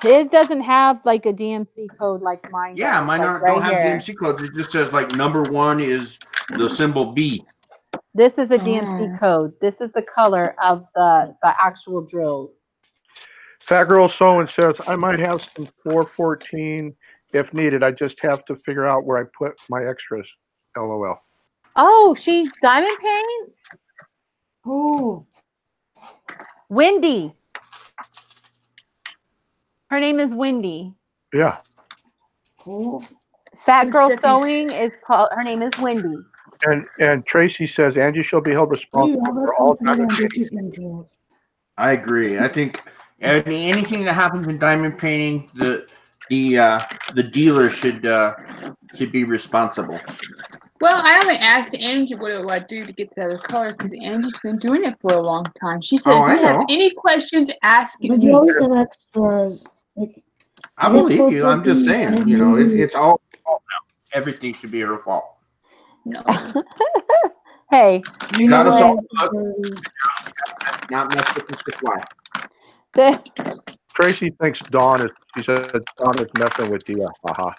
His doesn't have like a DMC code like mine. Yeah, does, mine like don't right have here. DMC codes. It just says like number 1 is the symbol B. This is a DMC code. This is the color of the actual drills. Fat Girl Sewing says, I might have some 414 if needed. I just have to figure out where I put my extras. LOL. Oh, she diamond paints? Oh, Wendy. Her name is Wendy. Yeah. cool. Fat Girl Mississippi's- Sewing is called, her name is Wendy. And Tracy says, Angie shall be held responsible for all diamond painting. I agree. I think anything that happens in diamond painting, the dealer should be responsible. Well, I only asked Angie what do I do to get the other color because Angie's been doing it for a long time. She said, Oh, if you I have know. any questions, ask But me. you always have extras. Like, I believe you. I'm just saying, you know, it's all her fault now. Everything should be her fault. No. Hey, You got us all what? not mess with the supply. the, Tracy thinks she said Dawn is messing with Dia. Haha.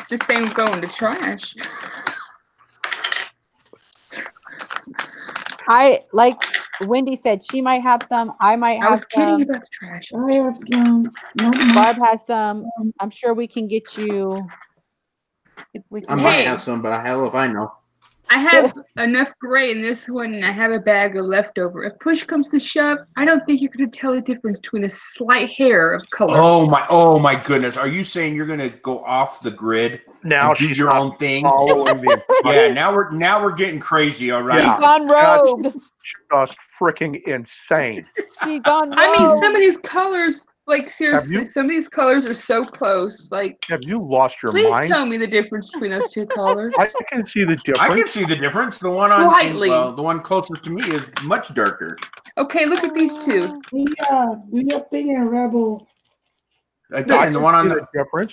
This thing will go in the trash. I like Wendy said she might have some. I might I have was kidding some. about the trash. I have some. Barb has some. I'm sure we can get you. If we I can. might Hey. have some, but hell if I know. I have enough gray in this one, and I have a bag of leftover. If push comes to shove, I don't think you're going to tell the difference between a slight hair of color. Oh my goodness! Are you saying you're gonna go off the grid Now and do she's your not own thing? following the Yeah, now we're getting crazy. All right. Yeah. She's gone rogue. just freaking insane. She's gone rogue. I mean, some of these colors, like seriously, you- some of these colors are so close. Like, Have you lost your please mind? tell me the difference between those two colors. I can see the I can difference. see the difference. The one Slightly. the one closest to me is much darker. Okay, look at these two. We up thinking a rebel. Again, the one on See the difference.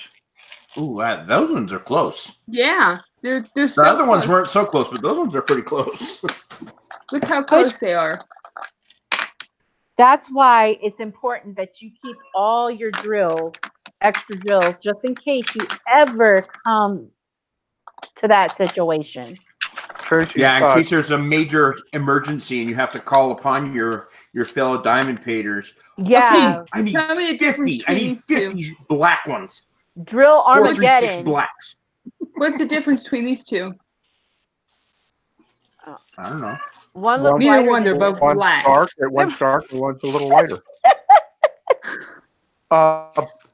those ones are close. Yeah, they're so The other ones close. weren't so close, but those ones are pretty close. Look how close they are. That's why it's important that you keep all your drills, extra drills, just in case you ever come to that situation. Tracy, Yeah, in case there's a major emergency and you have to call upon your fellow diamond painters. Yeah, I need Tell me the difference 50. I need between these 50 black ones. drill 4, 3, 6 Armageddon. blacks. What's the difference between these two? I don't know. One looks Neither lighter one, than they're the both other. one's black. dark, and one's dark, and one's a little lighter.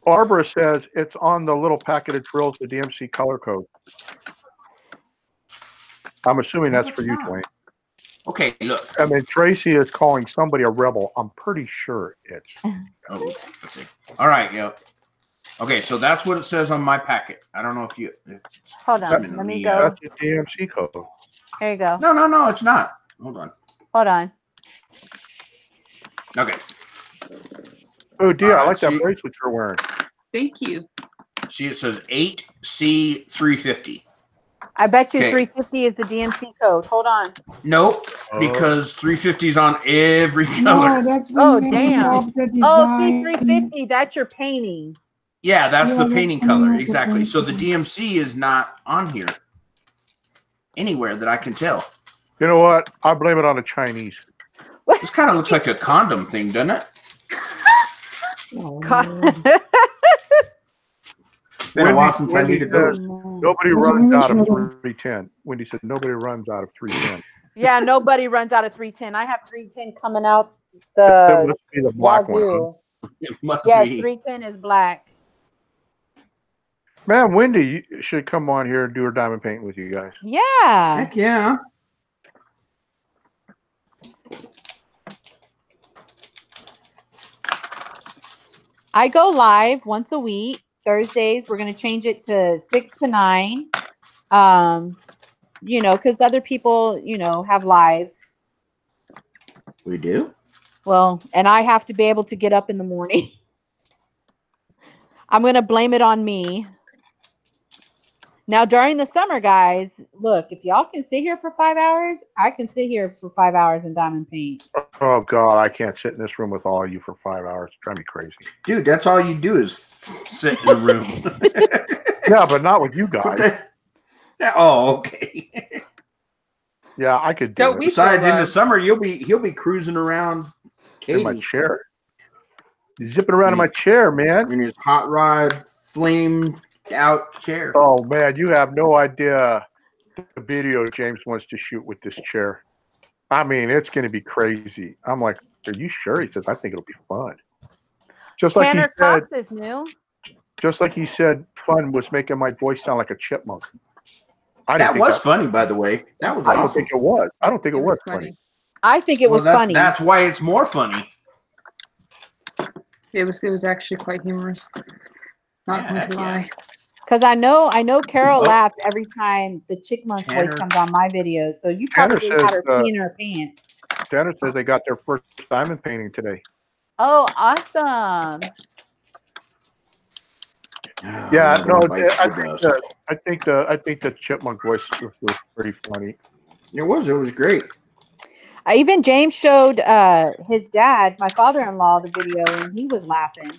Barbara says it's on the little packet of drills, the DMC color code. I'm assuming that's for you, Dwayne. Okay, look. I mean, Tracy is calling somebody a rebel. I'm pretty sure it's. Oh, let's see. All right, yep. Okay, so that's what it says on my packet. I don't know if you. Hold on, in let me the, go. That's the DMC code. Here you go. No, it's not. Hold on. Hold on. Okay. Oh, dear, All I right, like that see- bracelet you're wearing. Thank you. See, it says 8C350. I bet you Okay. 350 is the DMC code. Hold on. Nope, Oh. because 350 is on every No, color. that's the Oh, name damn. of the Oh, see, design. 350. That's your painting. Yeah, that's Yeah, the that's painting the color. name of the Exactly. So the painting. DMC is not on here anywhere that I can tell. You know what? I blame it on the Chinese. This kind of looks like a condom thing, doesn't it? Oh, Been a while Wendy- since I Wendy needed those. says no. Nobody That's runs what out of I'm sure. 310. Wendy said nobody runs out of 310. Yeah, nobody runs out of 310. I have 310 coming out That the must be the black one. wazoo. It must Yes, be. 310 is black. Man, Wendy should come on here and do her diamond painting with you guys. Yeah. Heck yeah. I go live once a week. Thursdays, we're going to change it to 6 to 9. You know, because other people, you know, have lives. We do? Well, and I have to be able to get up in the morning. I'm going to blame it on me. Now, during the summer, guys, look, if y'all can sit here for 5 hours, I can sit here for 5 hours and diamond paint. Oh, God, I can't sit in this room with all of you for 5 hours. It's driving me crazy. Dude, that's all you do is sit in a room. Yeah, but not with you guys. Oh, okay. Yeah, I could do Don't it. we Besides, in the survive? summer, he'll be cruising around In my Katy chair. He's zipping around in my chair, man. in his hot rod flamed out chair. Oh, man, you have no idea the video James wants to shoot with this chair. I mean, it's going to be crazy. I'm like, are you sure? He says, I think it'll be fun. Just like Tanner he said, Cox is new. just like he said, fun was making my voice sound like a chipmunk. That was funny, by the way. That was I don't awesome. think it was. I don't think it was funny. I think it was funny. That's why it's more funny. It was actually quite humorous. Not going to lie. Because I know Carol laughs every time the chickmunk voice Tanner- comes on my videos. So you Tanner probably says, had her peeing her pants. Tanner says they got their first diamond painting today. Oh, awesome. Yeah, no, Bites the dust. I think the chipmunk voice was pretty funny. It was great. Even James showed his dad, my father-in-law, the video, and he was laughing.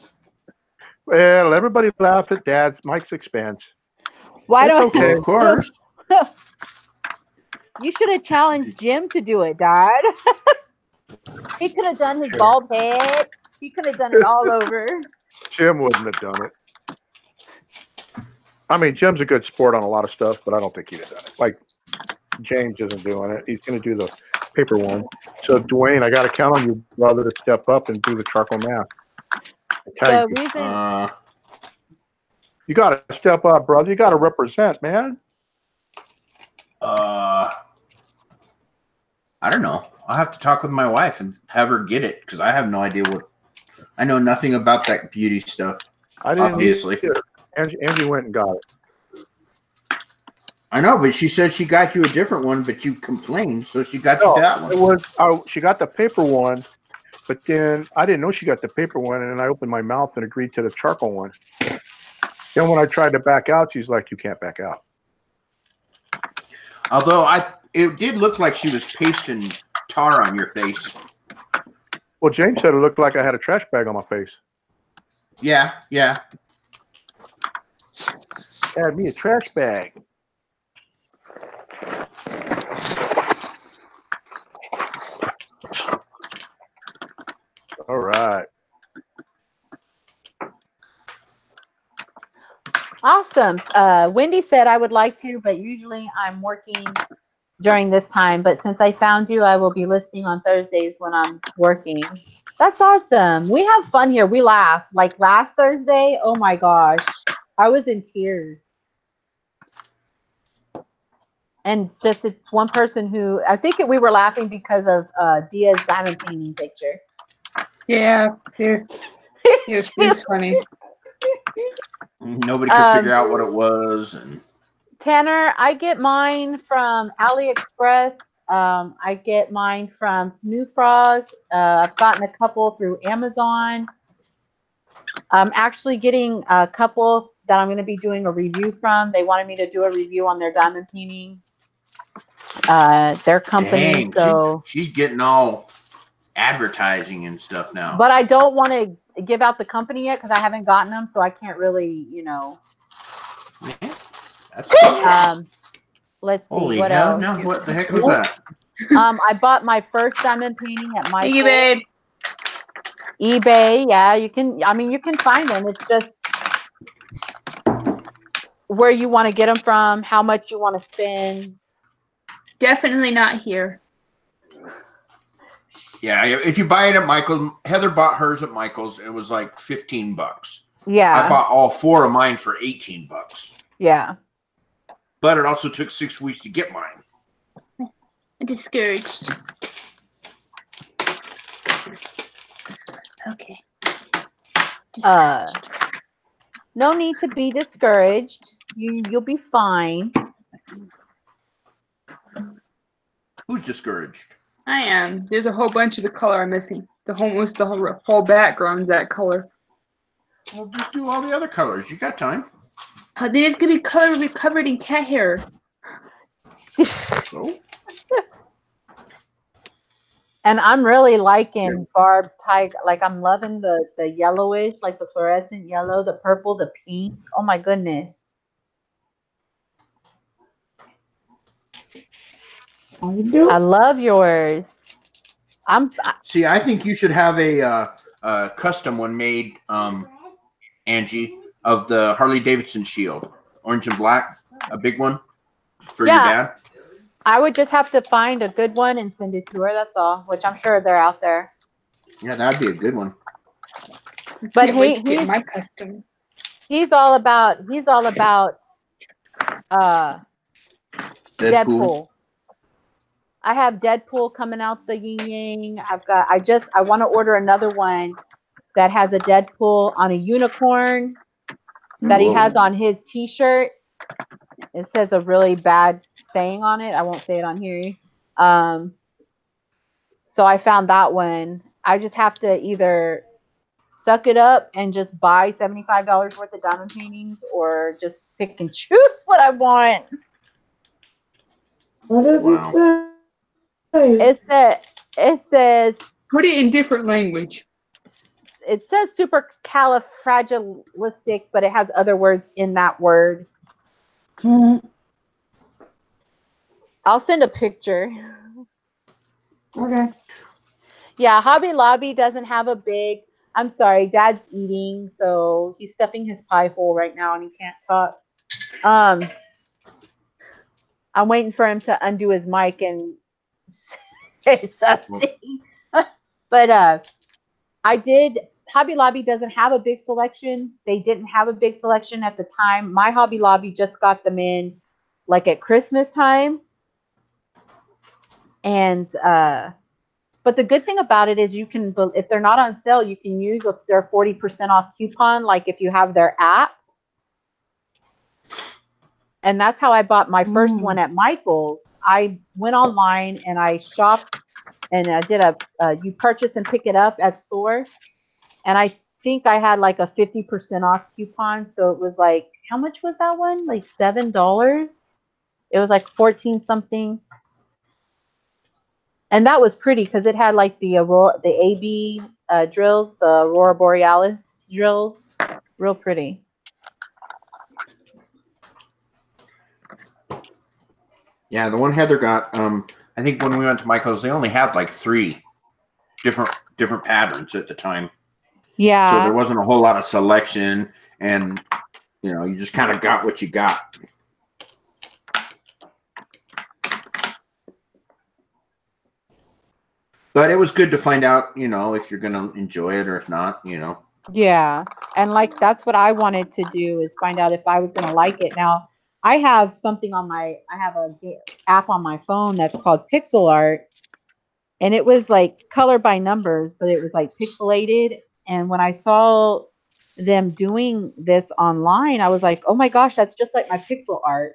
Well, everybody laughed at Dad's Mike's expense. Why It's don't okay. Of course. You should have challenged Jim to do it, Dad. He could have done his bald head. He could have done it all over. Jim wouldn't have done it. I mean, Jim's a good sport on a lot of stuff, but I don't think he'd have done it. Like, James isn't doing it. He's going to do the paper one. So, Dwayne, I got to count on you, brother, to step up and do the charcoal math. The reason You got to step up, brother. You got to represent, man. I don't know. I'll have to talk with my wife and have her get it because I have no idea what. I know nothing about that beauty stuff. I didn't. Obviously. Either. Angie went and got it. I know, but she said she got you a different one, but you complained, so she got you that one. It was she got the paper one, but then I didn't know she got the paper one, and then I opened my mouth and agreed to the charcoal one. Then when I tried to back out, she's like, "You can't back out." Although it did look like she was pasting tar on your face. Well, James said it looked like I had a trash bag on my face. Yeah. Had me a trash bag. All right. Awesome. Wendy said I would like to, but usually I'm working during this time. But since I found you, I will be listening on Thursdays when I'm working. That's awesome. We have fun here. We laugh. Like last Thursday, oh my gosh, I was in tears. And just it's one person who I think we were laughing because of Dia's diamond painting picture. Yeah, it was funny. Nobody could figure out what it was. And Tanner, I get mine from AliExpress. I get mine from New Frog. I've gotten a couple through Amazon. I'm actually getting a couple that I'm going to be doing a review from. They wanted me to do a review on their diamond painting. Their company. dang, So she's getting all advertising and stuff now. but I don't want to give out the company yet because I haven't gotten them, so I can't really, That's cool. Let's see Holy what hell! else. Now what the heck was that? I bought my first diamond painting at Thank you, Michael's. babe. eBay. Yeah, you can find them. It's just where you want to get them from, how much you want to spend. Definitely not here. Yeah, if you buy it at Michael's, Heather bought hers at Michael's. It was like $15. Yeah. I bought all 4 of mine for $18. Yeah. But it also took 6 weeks to get mine. I'm discouraged. Okay. Discouraged. No need to be discouraged. You'll be fine. Who's discouraged? I am. There's a whole bunch of the color I'm missing. The whole background's that color. Well, just do all the other colors. You got time. Oh, then it's gonna be covered in cat hair. So And I'm really liking Barb's tiger. Like I'm loving the yellowish, like the fluorescent yellow, the purple, the pink. Oh my goodness. How you do? I love yours. see, I think you should have a custom one made, Angie, of the Harley Davidson shield, orange and black, a big one for your dad. I would just have to find a good one and send it to her. That's all. Which I'm sure they're out there. Yeah, that'd be a good one. But Can't wait to get my custom. He's all about Deadpool. I have Deadpool coming out the yin yang. I want to order another one that has a Deadpool on a unicorn that he has on his t-shirt. It says a really bad saying on it. I won't say it on here. So I found that one. I just have to either suck it up and just buy $75 worth of diamond paintings, or just pick and choose what I want. What does it say? It says put it in different language. It says supercalifragilistic, but it has other words in that word. I'll send a picture. Okay. Yeah, Hobby Lobby doesn't have a big. I'm sorry, Dad's eating, so he's stuffing his pie hole right now, and he can't talk. I'm waiting for him to undo his mic and say something. But Hobby Lobby doesn't have a big selection. They didn't have a big selection at the time. My Hobby Lobby just got them in like at Christmas time. And but the good thing about it is you can, if they're not on sale, you can use their 40% off coupon, like if you have their app. And that's how I bought my first one at Michael's. I went online and I shopped, and I did you purchase and pick it up at store. And I think I had like a 50% off coupon. So it was like, how much was that one? Like $7. It was like 14 something. And that was pretty because it had like the AB drills, the Aurora Borealis drills. Real pretty. Yeah, the one Heather got, I think when we went to Michael's, they only had like 3 different patterns at the time. Yeah. So there wasn't a whole lot of selection, and you just kind of got what you got. But it was good to find out, if you're going to enjoy it or if not, Yeah. And like, that's what I wanted to do, is find out if I was going to like it. Now, I have something I have an app on my phone that's called Pixel Art. And it was like color by numbers, but it was like pixelated. And when I saw them doing this online, I was like, oh my gosh, that's just like my pixel art.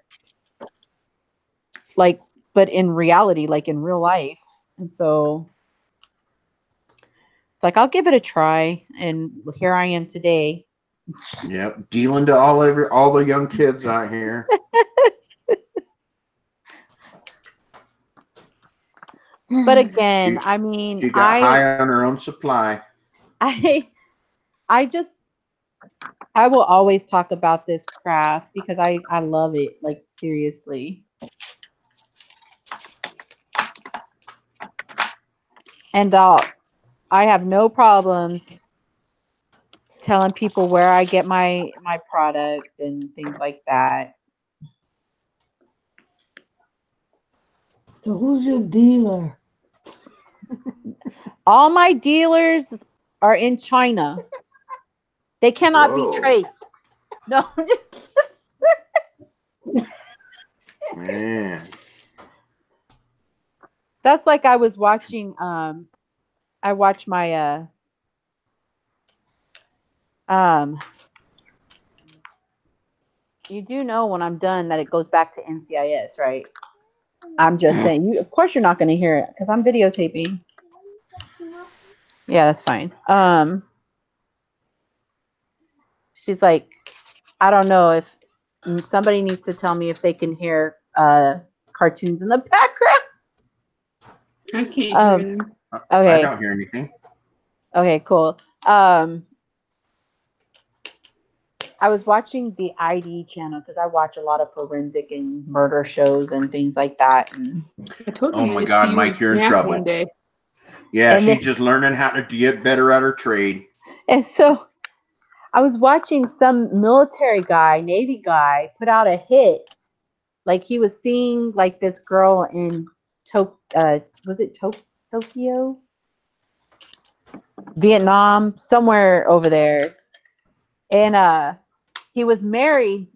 Like, but in reality, like in real life. And so it's like, I'll give it a try. And here I am today. Yep, dealing to all the young kids out here. But again, I mean, she got high on her own supply. I will always talk about this craft because I love it, like seriously. And I have no problems telling people where I get my product and things like that. So who's your dealer? All my dealers are in China. They cannot be traced. No. Man. That's like I was watching I watched my you do know when I'm done that it goes back to NCIS, right? I'm just saying, of course you're not going to hear it because I'm videotaping. Yeah, that's fine. She's like, I don't know if And somebody needs to tell me if they can hear cartoons in the background. I can't hear them. Okay. I don't hear anything. Okay, cool. I was watching the ID channel because I watch a lot of forensic and murder shows and things like that. And I told Oh you my to God, see Mike, you you're in snap trouble. one day. Yeah, And she's then- just learning how to get better at her trade. And so I was watching some military guy, Navy guy, put out a hit. Like he was seeing like this girl in was it Tokyo? Vietnam, somewhere over there. And he was married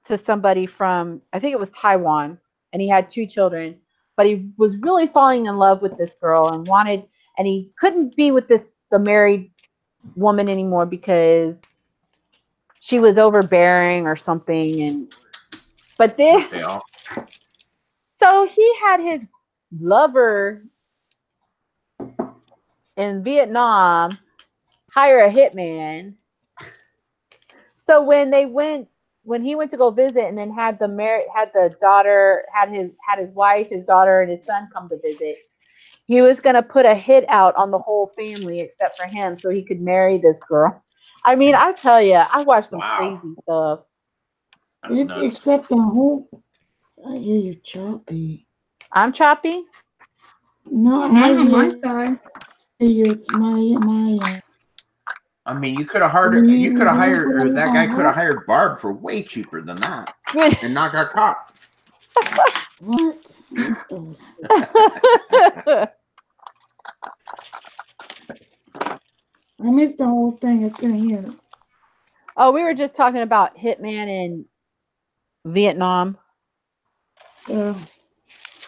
to somebody from, I think it was Taiwan, and he had 2 children, but he was really falling in love with this girl and he couldn't be with the married woman anymore because she was overbearing or something. But then, Yeah. so he had his lover in Vietnam hire a hitman. So when he went to go visit and then had the daughter, had his wife, his daughter, and his son come to visit, he was gonna put a hit out on the whole family except for him, so he could marry this girl. I mean, I tell you, I watched some crazy stuff. That's nuts. Except the whole. I hear you choppy. I'm choppy. No, I Not on my hear side. you. It's my. I mean, you could have hired, or that guy could have hired Barb for way cheaper than that, and not got caught. What? What's those? I missed the whole thing. I couldn't hear it. Oh, we were just talking about Hitman in Vietnam.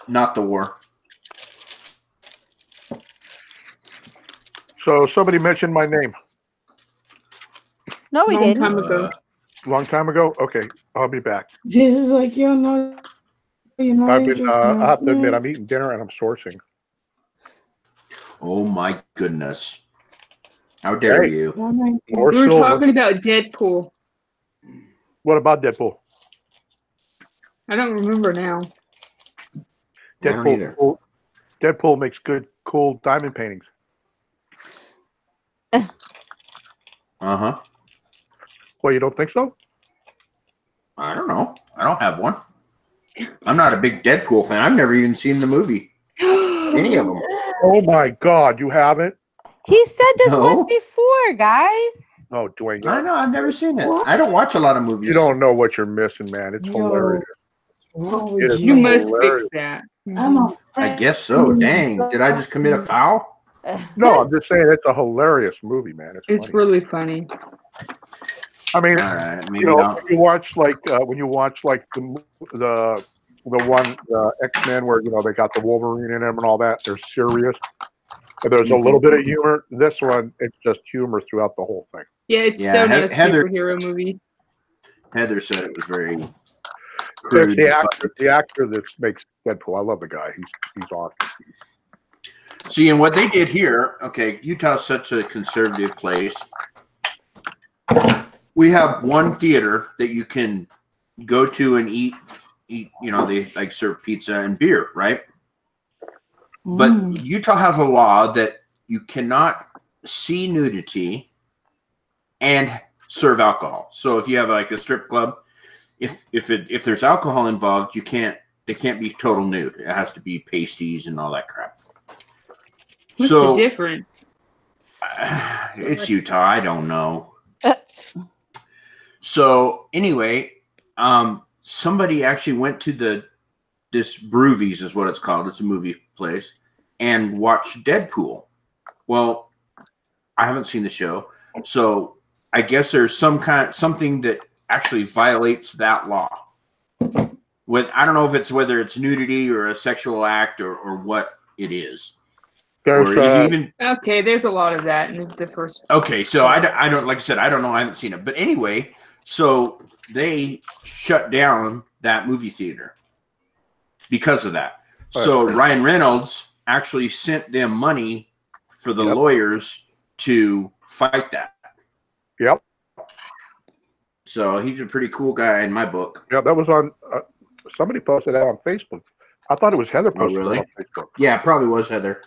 Not the war. So somebody mentioned my name. No, we Long didn't. time ago. Long time ago? Okay, I'll be back. Just like you're not interested. I have to admit, I'm eating dinner and I'm sourcing. Oh my goodness! How dare Hey. you? We More We were silver. talking about Deadpool. What about Deadpool? I don't remember now. I don't either. Deadpool makes good, cool diamond paintings. Uh-huh. Well, you don't think so? I don't know. I don't have one. I'm not a big Deadpool fan. I've never even seen the movie. Any of them. Oh my God, you haven't? He said this No. once before, guys. Oh, Dwayne. I know. I've never seen it. What? I don't watch a lot of movies. You don't know what you're missing, man. It's Yo. hilarious. What's wrong It with is You must hilarious. fix that. I'm a I guess so. Dang. Did I just commit a foul? No, I'm just saying it's a hilarious movie, man. It's funny. really funny. I mean, All right. Maybe you know, not. when you watch like the one X-Men where they got the Wolverine in them and all that, they're serious. But there's a little bit of humor. This one, it's just humor throughout the whole thing. Yeah, it's Yeah, so not a Heather- superhero movie. Heather said it was very It's crude. the actor that makes Deadpool. I love the guy. He's awesome. See, and what they did here, okay, Utah's such a conservative place. We have one theater that you can go to and eat, they like serve pizza and beer, right? But Utah has a law that you cannot see nudity and serve alcohol. So if you have like a strip club, if there's alcohol involved, they can't be total nude. It has to be pasties and all that crap. What's So the difference? it's Utah. I don't know. So anyway, somebody actually went to this Broovies is what it's called. It's a movie place, and watched Deadpool. Well, I haven't seen the show, so I guess there's something that actually violates that law. I don't know if it's whether it's nudity or a sexual act or what it is. There's Okay, there's a lot of that in the first. Okay, so I don't, like I said, I don't know. I haven't seen it. But anyway, so they shut down that movie theater because of that. So Ryan Reynolds actually sent them money for the lawyers to fight that. Yep. So he's a pretty cool guy in my book. Yeah, that was on. Somebody posted that on Facebook. I thought it was Heather posted really? that on Facebook. Yeah, it probably was Heather.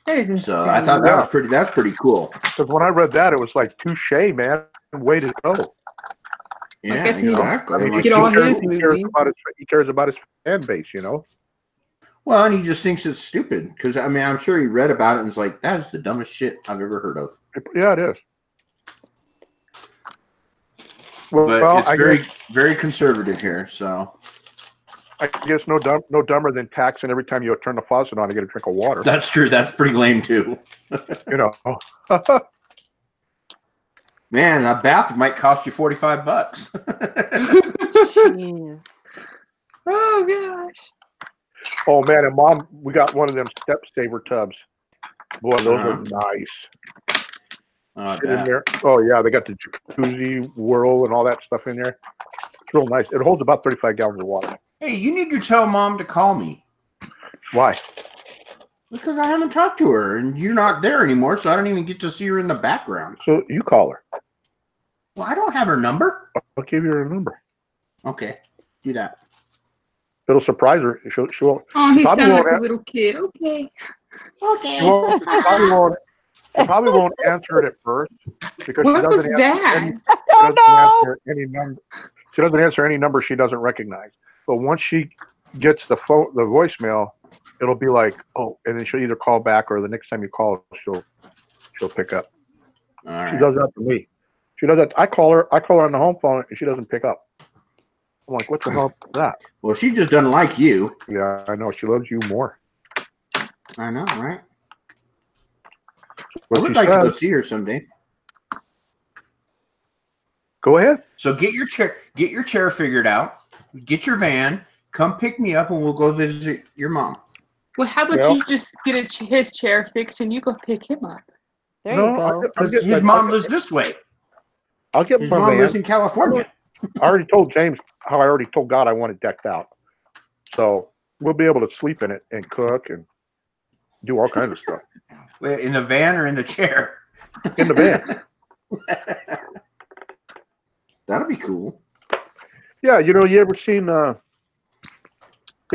That is insane. So I thought that was pretty. That's pretty cool. Because when I read that, it was like touche, man. Way to go. Yeah, I guess he exactly. I mean, Like, get all his He movies. cares about his fan base, you know. well, and he just thinks it's stupid because I mean I'm sure he read about it and was like, "That is the dumbest shit I've ever heard of." Yeah, it is. But it's I very, guess, very conservative here. So I guess no dumber than taxing every time you turn the faucet on to get a drink of water. that's true. That's pretty lame too. You know. Man, a bath might cost you $45. Jeez. Oh gosh. Oh man, and Mom, we got one of them step saver tubs. Boy, those are nice. Sit in there. Oh yeah, they got the jacuzzi whirl and all that stuff in there. It's real nice. It holds about 35 gallons of water. Hey, you need to tell Mom to call me. Why? Because I haven't talked to her, and you're not there anymore, so I don't even get to see her in the background. So you call her. Well, I don't have her number. I'll give you her number. Okay, do that. It'll surprise her. She'll Oh, he probably sounds like won't a little kid. Okay. she probably won't answer it at first because What she was doesn't that? She doesn't answer any number she doesn't recognize. But once she gets the voicemail, it'll be like, oh, and then she'll either call back or the next time you call, she'll pick up. All right. She does that to me. She does that. I call her on the home phone and she doesn't pick up. I'm like, what the hell is that? Well, she just doesn't like you. Yeah, I know. She loves you more. I know, right? What I would she like to go says- see her someday. Go ahead. So get your chair figured out. Get your van. Come pick me up, and we'll go visit your mom. Well, how about Well- you just get his chair fixed and you go pick him up? There you go. I'll Because get his mom lives this way. I'll get His my mom van. lives in California. I already told James how I already told God I want it decked out. So we'll be able to sleep in it and cook and do all kinds of stuff. Wait, in the van or in the chair? In the van. That'll be cool. Yeah, you know, you ever seen Van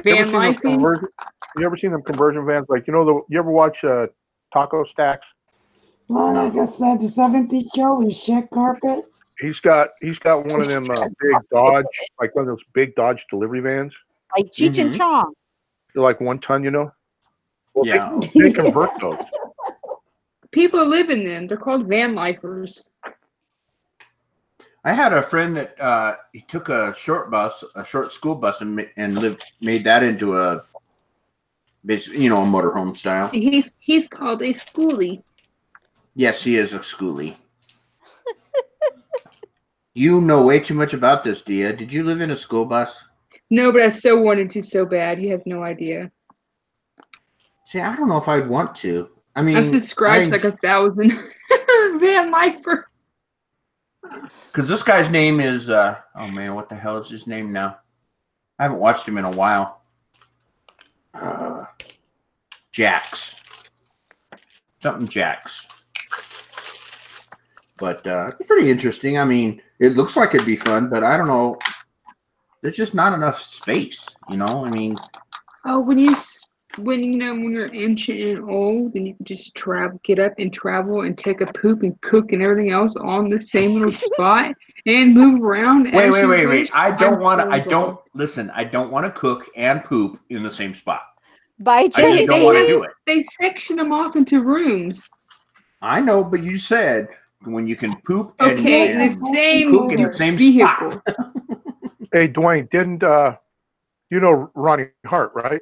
lifing? you ever seen them conversion vans? Like, you know, you ever watch Taco Stacks? Well, No. like I said, the 70 show is shed carpet. He's got one of them big Dodge, like one of those big Dodge delivery vans. Like Cheech and Mhm. Chong. They're like 1 ton, you know. Well, Yeah. they convert those. People live in them. They're called van lifers. I had a friend that he took a short school bus, and made that into a basically, a motorhome style. He's called a schoolie. Yes, he is a schoolie. You know way too much about this, Dia. Did you live in a school bus? No, but I so wanted to so bad. You have no idea. See, I don't know if I'd want to. I mean, I've subscribed to like 1,000 van lifer. because this guy's name is oh man, what the hell is his name now? I haven't watched him in a while. Jax. Something Jax. But it's pretty interesting. I mean, it looks like it'd be fun, but I don't know. There's just not enough space, I mean, Oh, when you're ancient and old, and you can just get up and travel and take a poop and cook and everything else on the same little spot and move around. wait. I I don't want to cook and poop in the same spot. By I choice. just don't want to do it. They section them off into rooms. I know, but you said when you can poop Okay, in and the same cook in the same vehicle. spot. Hey, Dwayne, didn't you know Ronnie Hart, right?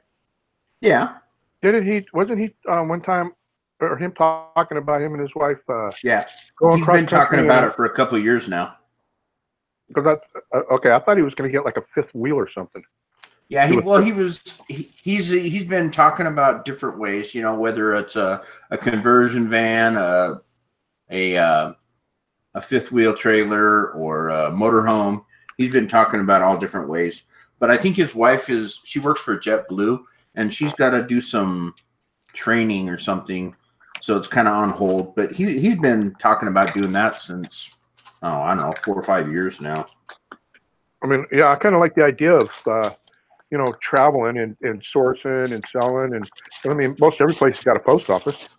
Yeah. Wasn't he one time, or him talking about him and his wife Yeah. going He's cross been talking country about it for a couple of years now. Because okay, I thought he was going to get like a fifth wheel or something. Yeah, he's been talking about different ways, whether it's a conversion van, a fifth wheel trailer, or a motorhome. He's been talking about all different ways. But I think his wife she works for JetBlue, and she's got to do some training or something, so it's kind of on hold. But he's been talking about doing that since oh, I don't know, 4 or 5 years now. I mean, yeah, I kind of like the idea of, you know, traveling and sourcing and selling. And I mean, most every place has got a post office.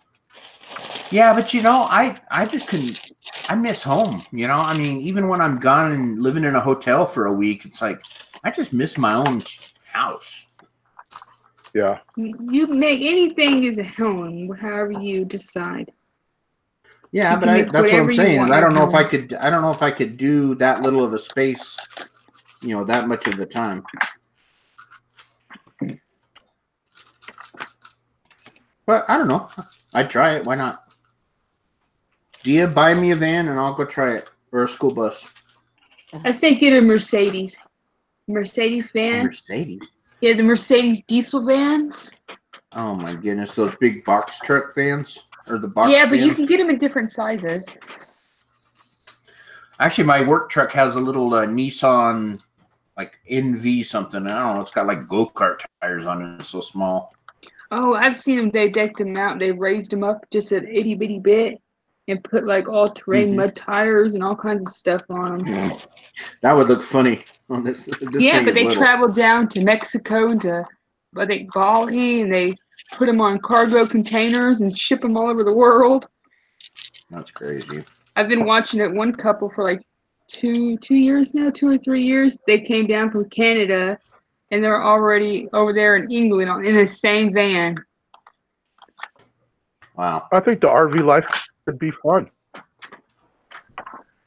Yeah, but you know, I just couldn't. I miss home. You know, I mean, even when I'm gone and living in a hotel for a week, it's like I just miss my own house. Yeah. You make anything as a home, however you decide. Yeah, You but can make that's what whatever I'm you saying. want I don't your know if I home. could. I don't know if I could do that little of a space. You know, that much of the time. But I don't know. I'd try it. Why not? Dia, buy me a van and I'll go try it, or a school bus. I say get a Mercedes van. Mercedes. Yeah, the Mercedes diesel vans. Oh my goodness, those big box truck vans or the box. Yeah, but you vans? can get them in different sizes. Actually, my work truck has a little Nissan, like NV something. I don't know. It's got like go-kart tires on it. It's so small. Oh, I've seen them. They decked them out. They raised them up just an itty bitty bit and put like all-terrain mud tires and all kinds of stuff on them. That would look funny on this. Yeah, thing but is they little. traveled down to Mexico and to, I think, Bali, and they put them on cargo containers and ship them all over the world. That's crazy. I've been watching it. One couple for like 2 years now, 2 or 3 years. They came down from Canada, and they're already over there in England in the same van. Wow. I think the RV life could be fun.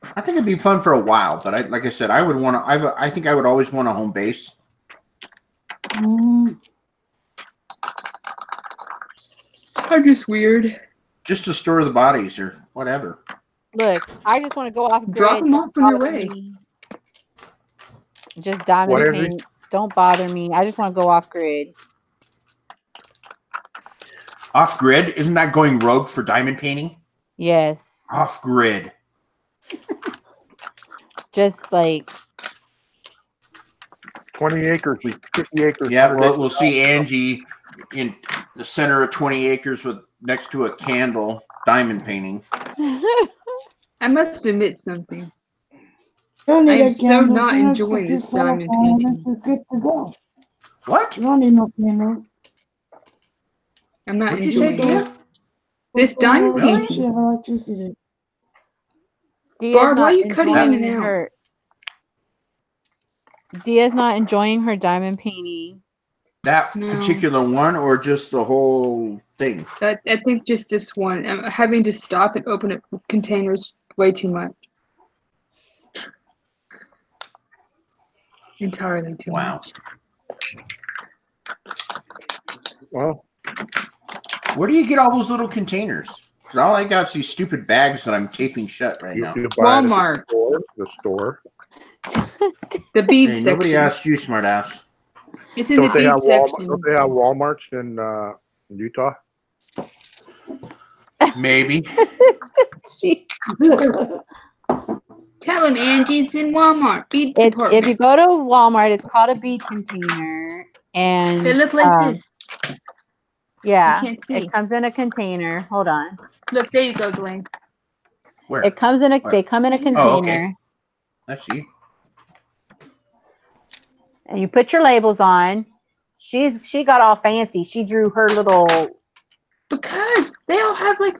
I think it'd be fun for a while, but like I said, I would want to. I think I would always want a home base. Mm. I'm just weird. Just to store the bodies or whatever. Look, I just want to go off grid. Drop them off on your way. Me. Just diamond Whatever. paint. Don't bother me. I just want to go off grid. Off grid? Isn't that going rogue for diamond painting? Yes. Off grid. Just like 20 acres, 50 acres. Yeah, 100 well, acres. we'll see Angie in the center of 20 acres with next to a candle diamond painting. I must admit something. Don't need I am a so candle. not She has enjoying to this just set up diamond on it. painting. It's good to go. What? You don't need no candles. I'm not What'd you say, enjoying Dia? this diamond Really? She painting. have electricity. Dia's Barb, why not are you cutting in enjoying and out? her. Dia's not enjoying her diamond painting. That No. particular one or just the whole thing? I think just this one. I'm having to stop and open up containers way too much. Entirely too Wow. much. Well, Where do you get all those little containers? Because all I got is these stupid bags that I'm taping shut right you now. buy it at Walmart. the store. The bead Hey, nobody section. asked you, smartass. It's in the Don't they bead have section. Don't they have Walmarts in Utah? Maybe. Jeez. Tell him, Angie, it's in Walmart. Bead If department. you go to Walmart, it's called a bead container, and They look like this. Yeah, You can't see. it comes in a container. Hold on. Look, there you go, Dwayne. Where? It comes in a. Where? They come in a container, Oh, okay. I see. and you put your labels on. She got all fancy. She drew her little Because they all have like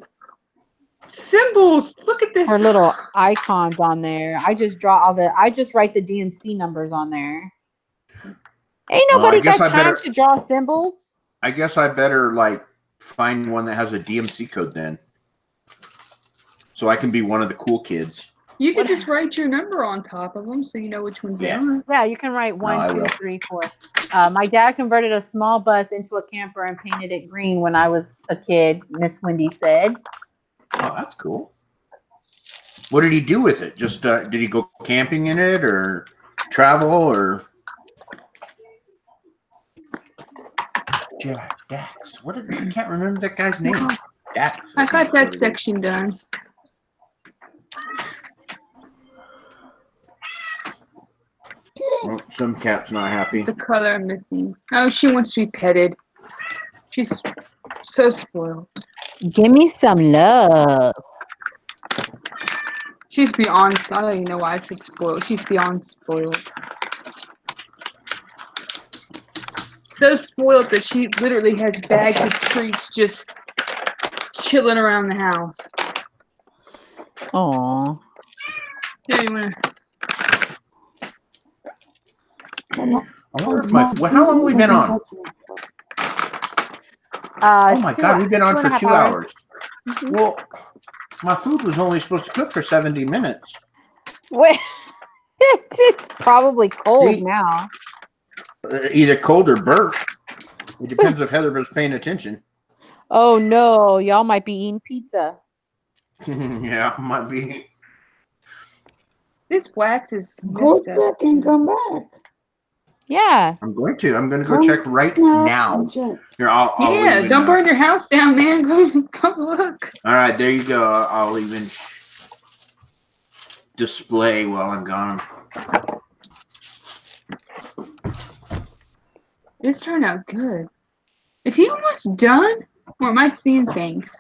symbols. Look at this. her little icons on there. I just draw all the. I just write the DMC numbers on there. Ain't Well, I nobody guess got I time better- to draw symbols. I guess I better like find one that has a DMC code then. So I can be one of the cool kids. You could just write your number on top of them so you know which ones Yeah. they are. Yeah, you can write I 1, 2, will. 3, 4. My dad converted a small bus into a camper and painted it green when I was a kid, Miss Wendy said. Oh, that's cool. What did he do with it? Just did he go camping in it or travel or? Jack Dax. What did I can't remember that guy's name. Dax. I think got is what that it is. section done. Well, some cat's not happy. The color I'm missing. Oh, she wants to be petted. She's so spoiled. Give me some love. She's beyond. I don't even know why I said spoiled. She's beyond spoiled. So spoiled that she literally has bags of treats just chilling around the house. Aw. Here, you wanna? I wonder if my. Well, how long have we been on? Oh my God, we've been on for 2 hours. Mm-hmm. Well, my food was only supposed to cook for 70 minutes. Wait, it's probably cold See? now. Either cold or burnt. It depends if Heather was paying attention. Oh no, y'all might be eating pizza. Yeah, might be. This wax is Go messed up. check and come back. Yeah. I'm going to go check right now. Check. Here, I'll Yeah, even, don't burn your house down, man. Go look. All right, there you go. I'll even display while I'm gone. This turned out good. Is he almost done? Or am I seeing things?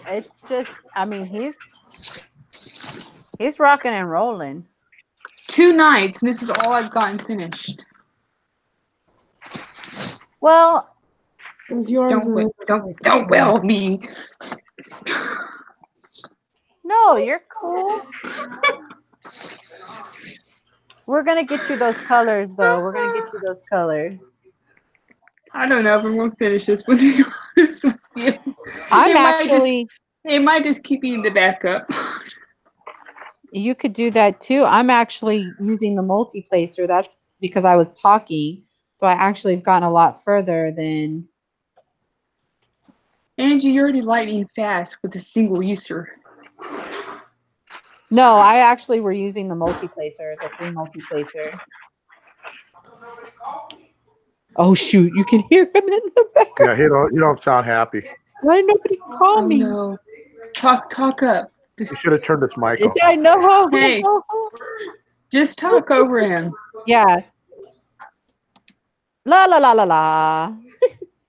It's just, I mean, he's rocking and rolling. 2 nights, and this is all I've gotten finished. Well, Don't well me. no, you're cool. We're gonna get you those colors, though. We're gonna get you those colors. I don't know if I'm gonna finish this one. To be honest with you. It might just keep eating the backup. You could do that too. I'm actually using the multi-placer. That's because I was talking. So I actually have gotten a lot further than. Angie, you're already lightning fast with a single user. No, I actually were using the multi-placer, the 3 multi-placer. Oh shoot, you can hear him in the background. Yeah, you don't sound happy. Why nobody call me? No. Talk up. You should have turned this mic off. I know. Hey, just talk over him. Yeah. La la la la la.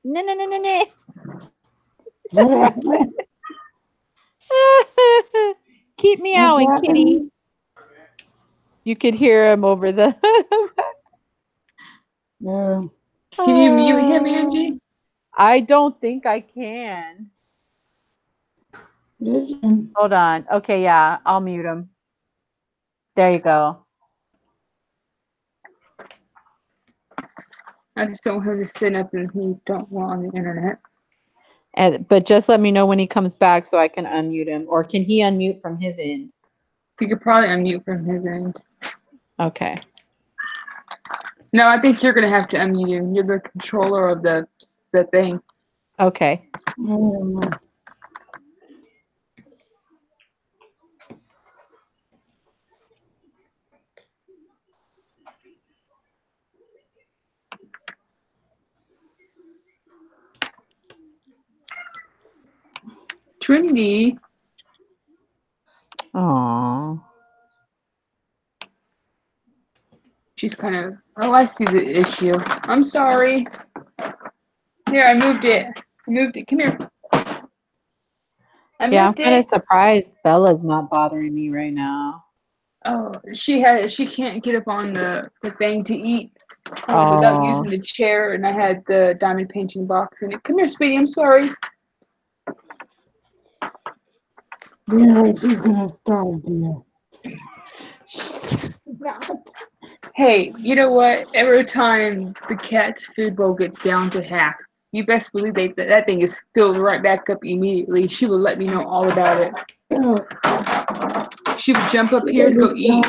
No no no no no. What happened? Keep meowing, kitty. You could hear him over the. Yeah. Can you mute him, Angie? I don't think I can. Listen. Hold on. Okay, yeah, I'll mute him. There you go. I just don't want him to sit up and he don't want on the internet. But just let me know when he comes back so I can unmute him. Or can he unmute from his end? You could probably unmute from his end. Okay. No, I think you're gonna have to unmute him. You're the controller of the thing. Okay. I don't know. Trinity. Aww. She's kind of. Oh, I see the issue. I'm sorry. Here, I moved it. Come here. I'm kind of surprised Bella's not bothering me right now. Oh, she can't get up on the thing to eat without using the chair, and I had the diamond painting box in it. Come here, sweetie. I'm sorry. Yeah, she's gonna start there. Hey, you know what? Every time the cat's food bowl gets down to half, you best believe that thing is filled right back up immediately. She will let me know all about it. Oh. She would jump up here to go eat.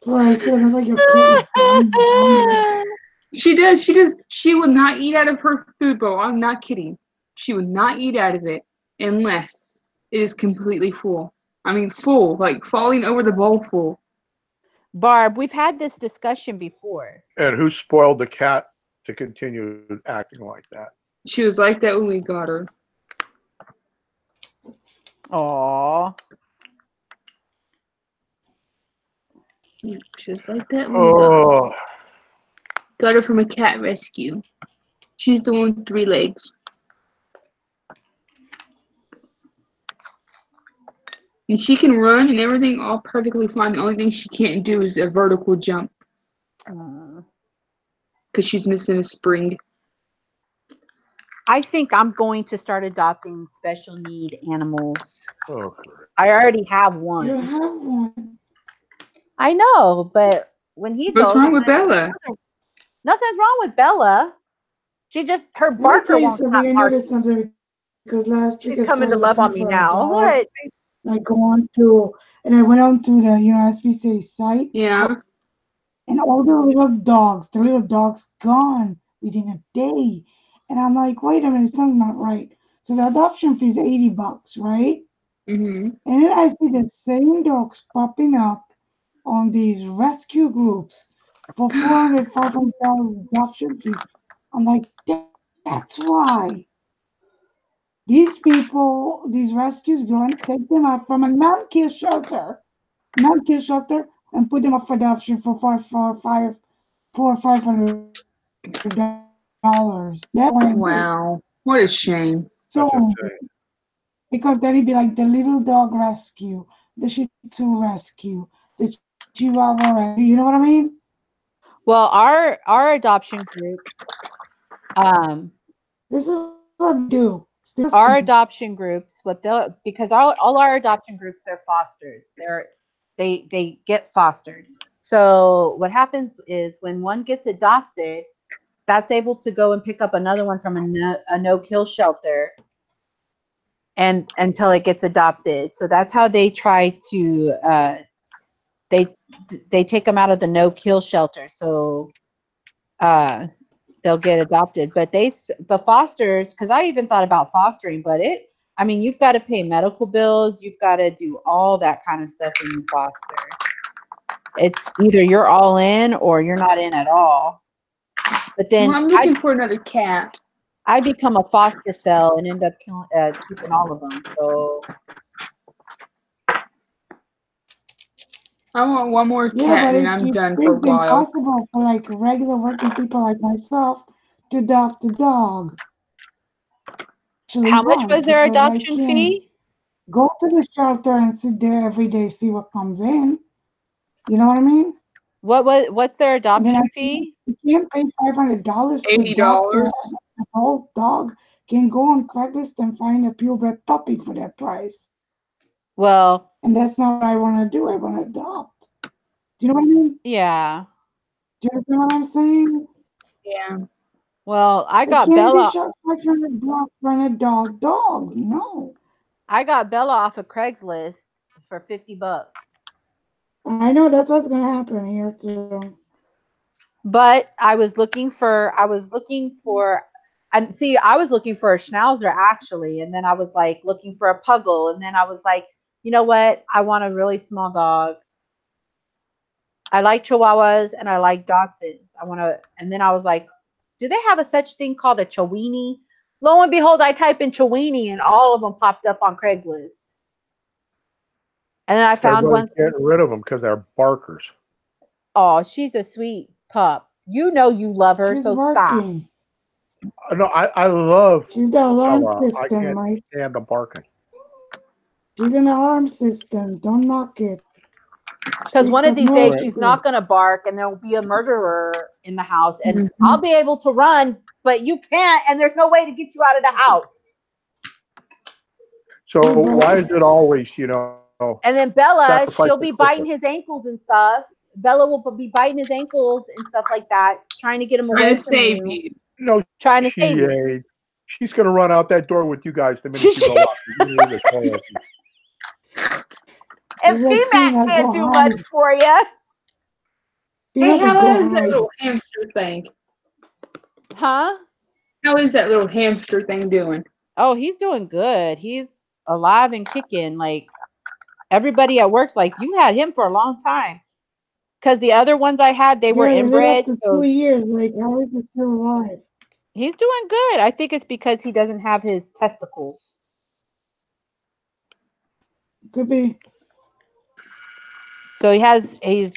So I said, I'm like a kid. She does. She will not eat out of her food bowl. I'm not kidding. She would not eat out of it unless it is completely full. I mean, full, like falling over the bowl full. Barb, we've had this discussion before. And who spoiled the cat to continue acting like that? She was like that when we got her. Aww. She was like that when we got her. Got her from a cat rescue. She's the one with 3 legs. And she can run and everything all perfectly fine. The only thing she can't do is a vertical jump. Because she's missing a spring. I think I'm going to start adopting special need animals. Oh, I already have You one. have one. I know, but when he What's goes, wrong I'm with gonna get Bella? another. Nothing's wrong with Bella. She just her Let me barker tell you won't something. stop I barking. noticed something because last week She's I coming to started love looking on me for a now. dog. What? Like going to, and I went on to the, SPCA site, Yeah. and all the little dogs gone within a day. And I'm like, wait a minute, something's not right. So the adoption fee is $80, right? Mm-hmm. And then I see the same dogs popping up on these rescue groups for $400, $500 adoption fee. I'm like, that's why these people, these rescues go and take them out from a non-kill shelter, and put them up for adoption for $400 or $500. That's why I do. Wow. What a shame. So, that's insane. because then it'd be like the little dog rescue, the Shih Tzu rescue, the Chihuahua rescue. You know what I mean? Well, our adoption groups, This is what I do. our adoption groups, what they'll because all our adoption groups they're fostered. They get fostered. So what happens is when one gets adopted, that's able to go and pick up another one from a no-kill shelter and until it gets adopted. So that's how they try to they take them out of the no-kill shelter. So they'll get adopted. But the fosters, because I even thought about fostering, but I mean, you've got to pay medical bills, you've got to do all that kind of stuff when you foster. It's either you're all in or you're not in at all. But then Well, I'm looking for another cat. I become a foster fell and end up keeping all of them. So I want one more Yeah, cat but and I'm it's done for a while. impossible for like regular working people like myself to adopt a dog. Actually, how much was their because I adoption can't fee? go to the shelter and sit there every day, see what comes in. You know what I mean? What's their And then adoption fee? you can't pay $500 to adopt $80. a whole dog. Can go on Craigslist and find a purebred puppy for that price. Well, And that's not what I want to do. I want to adopt. Do you know what I mean? yeah. Do you understand what I'm saying? Yeah. Well, I They got can't Bella. dish out $500 for an adult dog. No. I got Bella off of Craigslist for $50. I know that's what's gonna happen here too. But I was looking for and see, I was looking for a schnauzer actually, and then I was like looking for a puggle, and then I was like, you know what? I want a really small dog. I like Chihuahuas and I like Dachshunds. And then I was like, do they have a such thing called a Chiweenie? Lo and behold, I type in Chiweenie and all of them popped up on Craigslist. And then I found Everybody's one. getting rid of them because they're barkers. Oh, she's a sweet pup. You know you love her, She's so stop. working. No, I love She's the alarm Bella. I system, can't Mike. stand the barking. She's an alarm system. Don't knock it. Because one of these days she's Too. not going to bark and there'll be a murderer in the house and Mhm. I'll be able to run, but you can't and there's no way to get you out of the house. So why is it always, And then Bella, sacrifice she'll the be cricket? biting his ankles and stuff. Bella will be biting his ankles and stuff like that, trying to get him away Trying to from save you. you. No, Trying to she save you. ain't. She's going to run out that door with you guys the minute you go up. And female can't do much for you. Hey, how is that little hamster thing? Huh? How is that little hamster thing doing? Oh, he's doing good. He's alive and kicking. Like everybody at work's like, you had him for a long time. Because the other ones I had, they were inbred. Up to so 2 years. Like, how is he still alive? He's doing good. I think it's because he doesn't have his testicles. Could be. So he's,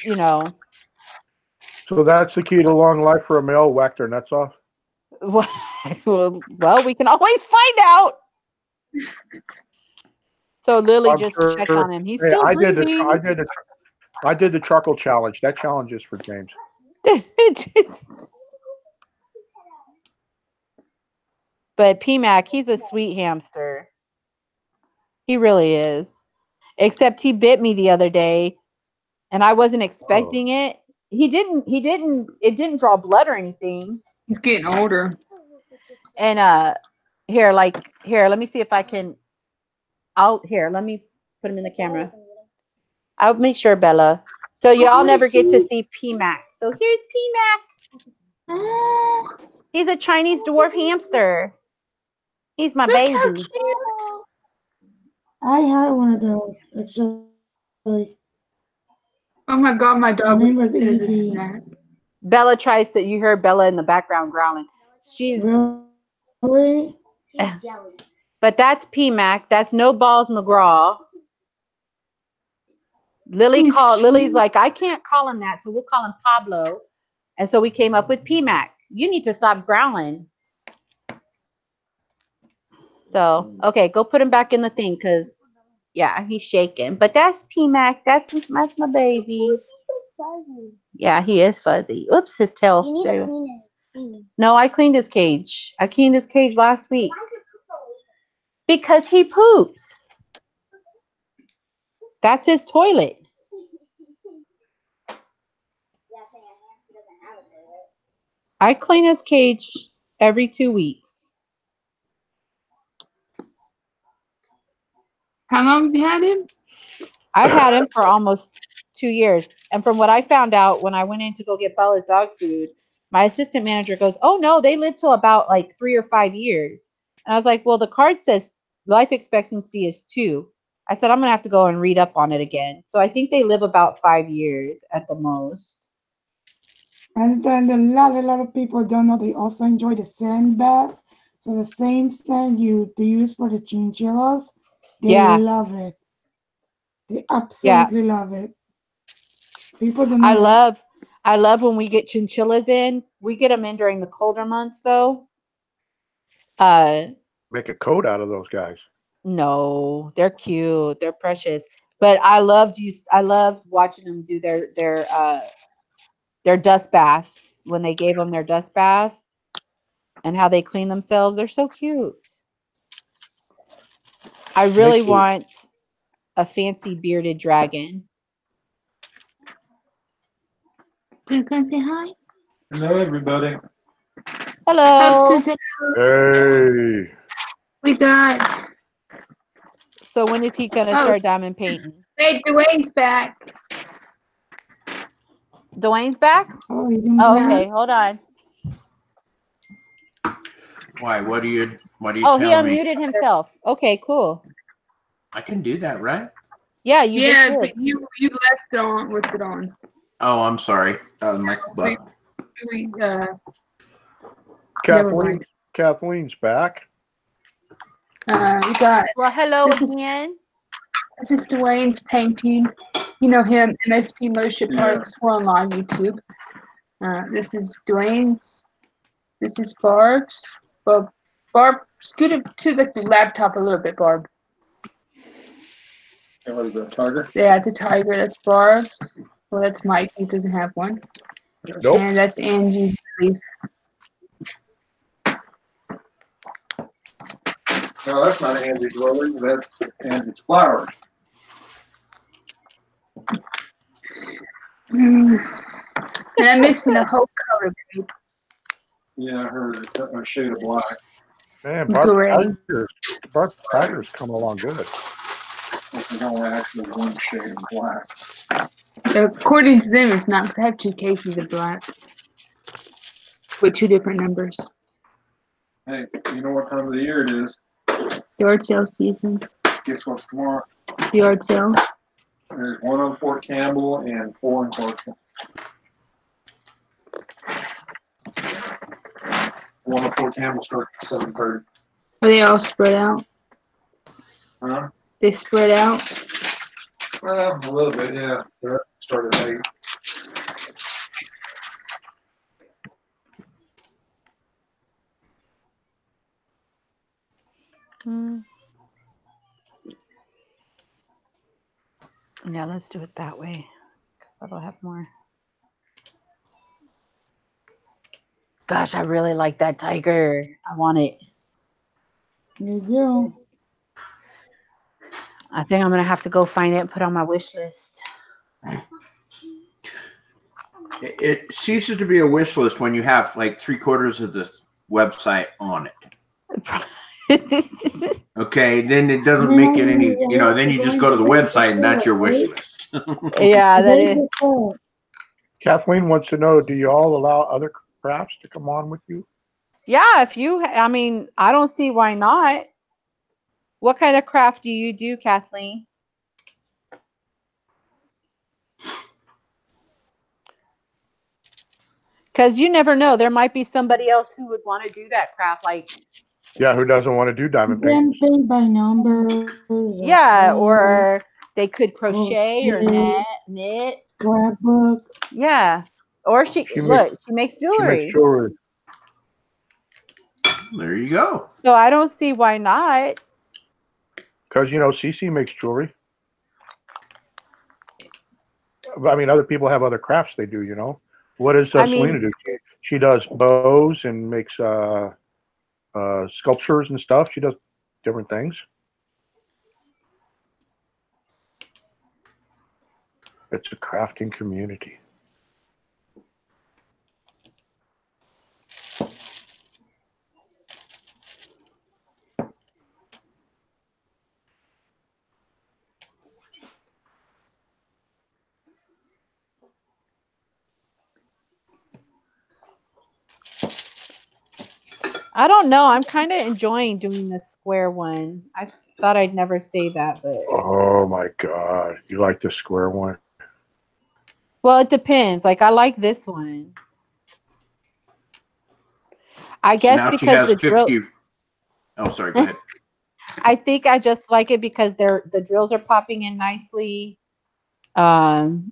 So that's the key to long life for a male, whack their nuts off? Well, we can always find out. So Lily I'm just sure. checked on him. He's Hey, still I breathing. did the truckle challenge. That challenge is for James. But PMAC, he's a sweet hamster. He really is. Except he bit me the other day, and I wasn't expecting it. It didn't draw blood or anything. He's getting older. And here, let me see if I can. Let me put him in the camera. I'll make sure, Bella. So y'all never get to see PMAC. So here's PMAC. He's a Chinese dwarf hamster. He's my baby. How cute. I had one of those, actually. Oh my god, my dog Her name was is a Evie. snack. Bella tries to. You heard Bella in the background growling. She's really. But that's PMAC. That's No Balls McGraw. Lily's like, I can't call him that, so we'll call him Pablo. And so we came up with PMAC. You need to stop growling. So, okay, go put him back in the thing, because, yeah, he's shaking. But that's PMAC. That's my baby. He's so fuzzy. Yeah, he is fuzzy. Oops, his tail. You need to clean it. No, I cleaned his cage. I cleaned his cage last week. Because he poops. That's his toilet. I clean his cage every 2 weeks. How long have you had him? I've had him for almost 2 years. And from what I found out when I went in to go get Bella's dog food, my assistant manager goes, oh, no, they live till about like 3 or 5 years. And I was like, well, the card says life expectancy is 2. I said, I'm going to have to go and read up on it again. So I think they live about 5 years at the most. And then a lot of people don't know they also enjoy the sand bath. So the same sand they use for the chinchillas, they love it. They absolutely love it. People don't know. I love when we get chinchillas in. We get them in during the colder months, though. Make a coat out of those guys. No, they're cute. They're precious. But I love watching them do their dust bath when they gave them their dust bath and how they clean themselves. They're so cute. I really want a fancy bearded dragon. You can say hi. Hello, everybody. Hello. Hey. We got. So when is he gonna start diamond painting? Hey, Dwayne's back. Dwayne's back? Oh, okay. Hold on. Why? What do you Oh, tell he me? unmuted himself. Okay, cool. I can do that, right? Yeah, you just did. But you left it on. Oh, I'm sorry. That was my button. Kathleen's back. You got. Well, hello again. This is Dwayne's painting. You know him, MSP Motion Parks. We're on live YouTube. This is Dwayne's. This is Barb's. Well, Barb, scoot it to the laptop a little bit, Barb. And what is that, tiger? Yeah, it's a tiger. That's Barb's. Well, that's Mike. He doesn't have one. Nope. And that's Angie's. No, that's not Angie's lily. That's Angie's flowers. And I'm missing a whole color, babe. Yeah, her shade of black. Man, Great. Bart Tiger's coming along good. There's only actually one shade of black. According to them, it's not, because I have 2 cases of black with 2 different numbers. Hey, you know what time of the year it is? Yard sale season. Guess what's tomorrow? Yard sale. There's 1 on Fort Campbell and 4 in Clarksville. 1 on Fort Campbell starts at 7:30. Are they all spread out? Huh? They spread out? Well, a little bit, yeah. Start at 8. Yeah, let's do it that way. That'll have more. Gosh, I really like that tiger. I want it. You do. I think I'm gonna have to go find it and put it on my wish list. It ceases to be a wish list when you have like 3/4 of the website on it. Okay, then it doesn't make it any, you know, then you just go to the website and that's your wish list. Yeah, that is. Kathleen wants to know, do you all allow other crafts to come on with you? Yeah, if you, I mean, I don't see why not. What kind of craft do you do, Kathleen? Because you never know. There might be somebody else who would want to do that craft. Like, Yeah, who doesn't want to do diamond Then paintings? pay by numbers. yeah, or they could crochet or knit. Scrapbook. Yeah. Or she makes She jewelry. makes jewelry. There you go. So I don't see why not. Because, you know, Cece makes jewelry. I mean, other people have other crafts they do, you know. What does Selena do? She does bows and makes sculptures and stuff. She does different things. It's a crafting community. I don't know. I'm kind of enjoying doing the square one. I thought I'd never say that, but Oh my God. You like the square one? well, it depends. Like I like this one. I guess now she because has the drill. 50. Oh, sorry. Go ahead. I think I just like it because the drills are popping in nicely. So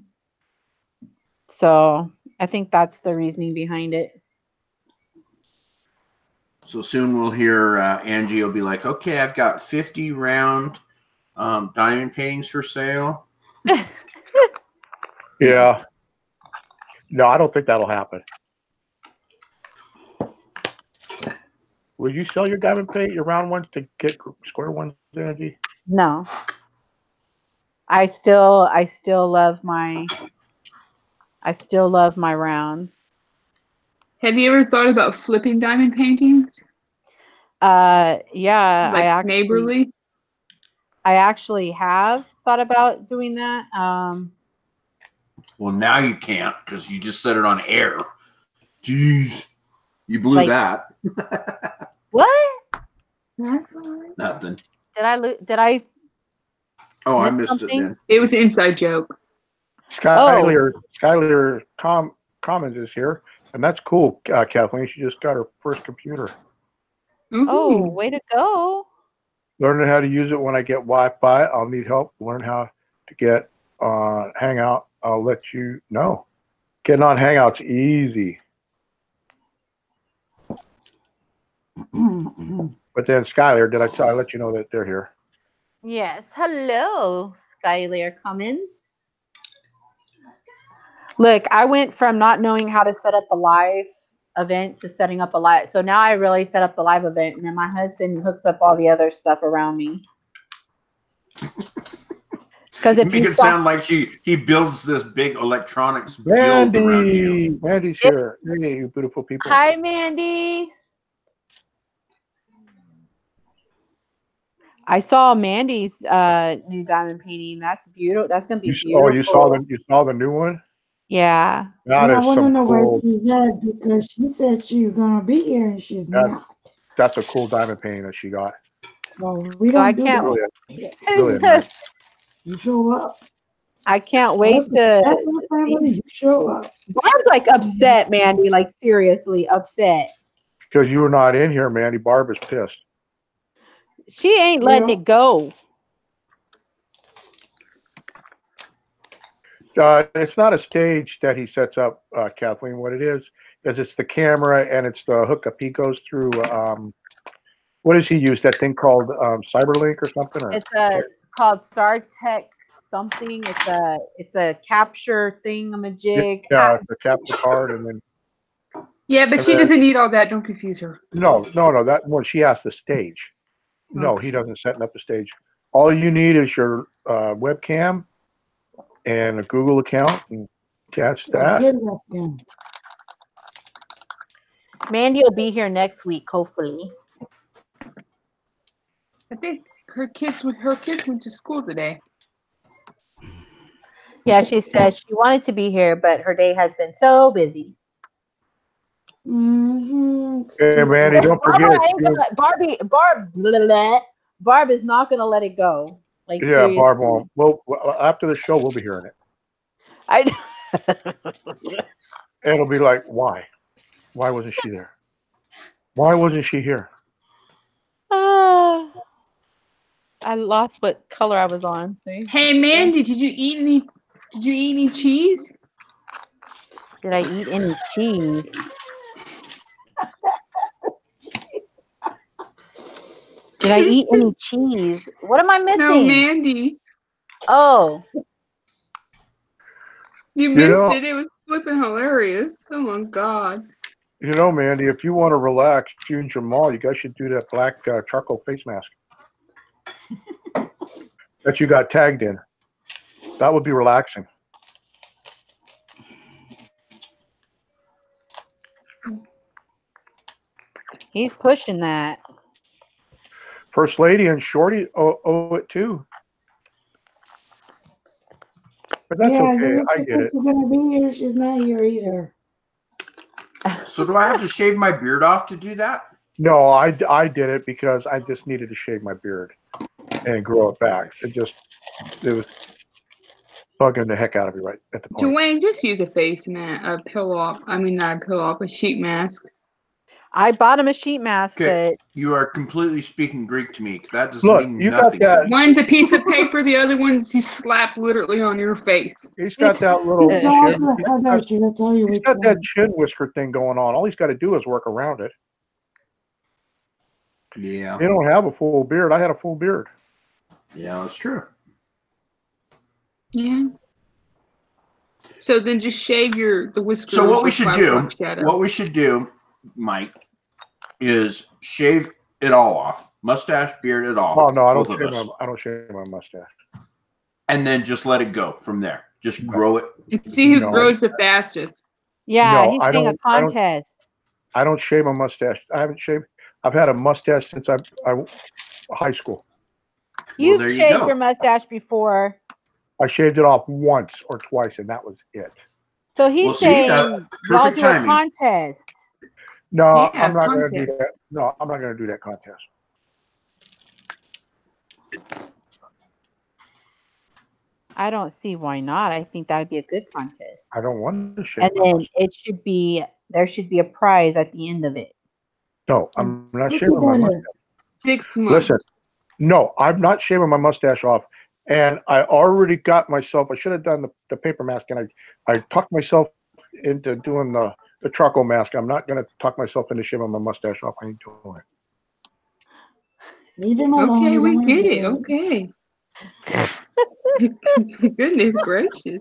I think that's the reasoning behind it. So soon we'll hear Angie will be like, okay, I've got 50 round diamond paintings for sale. Yeah. No, I don't think that'll happen. Will you sell your diamond paint, your round ones, to get square ones, Angie? No. I still love my rounds. Have you ever thought about flipping diamond paintings? Yeah, Like neighborly? I actually have thought about doing that. Well, now you can't because you just set it on air. Jeez. You blew that. What? Nothing. Did I Oh, I miss missed something? it then. It was an inside joke. Skylar Commons is here, and that's cool, Kathleen. She just got her first computer. Oh, way to go. Learning how to use it when I get Wi-Fi. I'll need help. Learn how to get on Hangout. I'll let you know. Getting on Hangout's easy. But then Skylar, did I let you know that they're here? Yes. Hello, Skylar Cummins. Look, I went from not knowing how to set up a live event to setting up a live. So now I really set up the live event, and then my husband hooks up all the other stuff around me. Because if you make it sound like he builds this big electronics guild around you. Mandie's here. Hey, you beautiful people. Hi, Mandie. I saw Mandie's new diamond painting. That's beautiful. That's gonna be beautiful. Oh, you saw the new one? Yeah. That I is want to some know cool. where she's at because she said she's gonna be here and she's not. That's a cool diamond painting that she got. So we don't do that. Really nice. You show up. I can't wait to see. You show up. Barb's like upset, Mandie. Like seriously upset. Because you were not in here, Mandie. Barb is pissed. She ain't letting it go. It's not a stage that he sets up, Kathleen. What it is it's the camera and it's the hook up he goes through What does he use? That thing called Cyberlink or something? Or It's called Star Tech something. It's a capture thingamajig. yeah, the capture card, and then Yeah, but she doesn't need all that. Don't confuse her. no. That one she has the stage. No, Okay. he doesn't set up the stage. All you need is your webcam and a Google account, and catch that. Good webcam. Mandie will be here next week, hopefully. I think her kids went to school today. Yeah, she says she wanted to be here, but her day has been so busy. Mm-hmm. Hey, Mandy, don't forget. Barb is not gonna let it go. Like, Yeah, seriously. Barb won't. Well, after the show, we'll be hearing it. And it'll be like, why? Why wasn't she there? Why wasn't she here? I lost what color I was on. See? Hey, Mandy, did you eat any cheese? Did I eat any cheese? Did I eat any cheese? What am I missing? No, Mandy. Oh, You missed it. It was flipping hilarious. Oh my god. You know, Mandy, if you want to relax, you and Jamal, you guys should do that black charcoal face mask that you got tagged in. That would be relaxing. he's pushing that. First Lady and Shorty owe it too. But that's okay. I get it. She's gonna be here. She's not here either. So do I have to shave my beard off to do that? No, I did it because I just needed to shave my beard and grow it back. It was bugging the heck out of me right at the point. Dwayne, just use a face mask, a sheet mask. I bought him a sheet mask, Okay. but You are completely speaking Greek to me because that doesn't Look, mean you got nothing. that. One's a piece of paper, the other one's you slap literally on your face. He's got that little She'll tell you he's which got one. that chin whisker thing going on. All he's got to do is work around it. Yeah. They don't have a full beard. I had a full beard. Yeah, that's true. Yeah. So then just shave the whiskers. So what we with should 5 do, o'clock shadow. Mike, is shave it all off. Mustache, beard, it all. Oh no, I don't both shave of us. I don't shave my mustache. And then just let it go from there. Just grow it. And see who No. grows the fastest. yeah, No, he's I doing a don't- I don't- contest. I don't shave my mustache. I haven't shaved. I've had a mustache since I high school. You've there you shaved go. your mustache before. I shaved it off once or twice, and that was it. So he's Well, see, saying that's y'all perfect do timing. a contest. No, Yeah, I'm not going to do contest. that. No, I'm not going to do that contest. I don't see why not. I think that would be a good contest. I don't want to shave. And my then mustache. there should be a prize at the end of it. No, I'm not Look shaving at my that. mustache. 6 months. Listen, no, I'm not shaving my mustache off. And I already got myself, I should have done the paper mask, and I talked myself into doing the charcoal mask. I'm not going to talk myself into shaving my mustache off. I ain't doing it. Leave him alone. Okay, You we don't get wanna it. do Okay. Goodness gracious.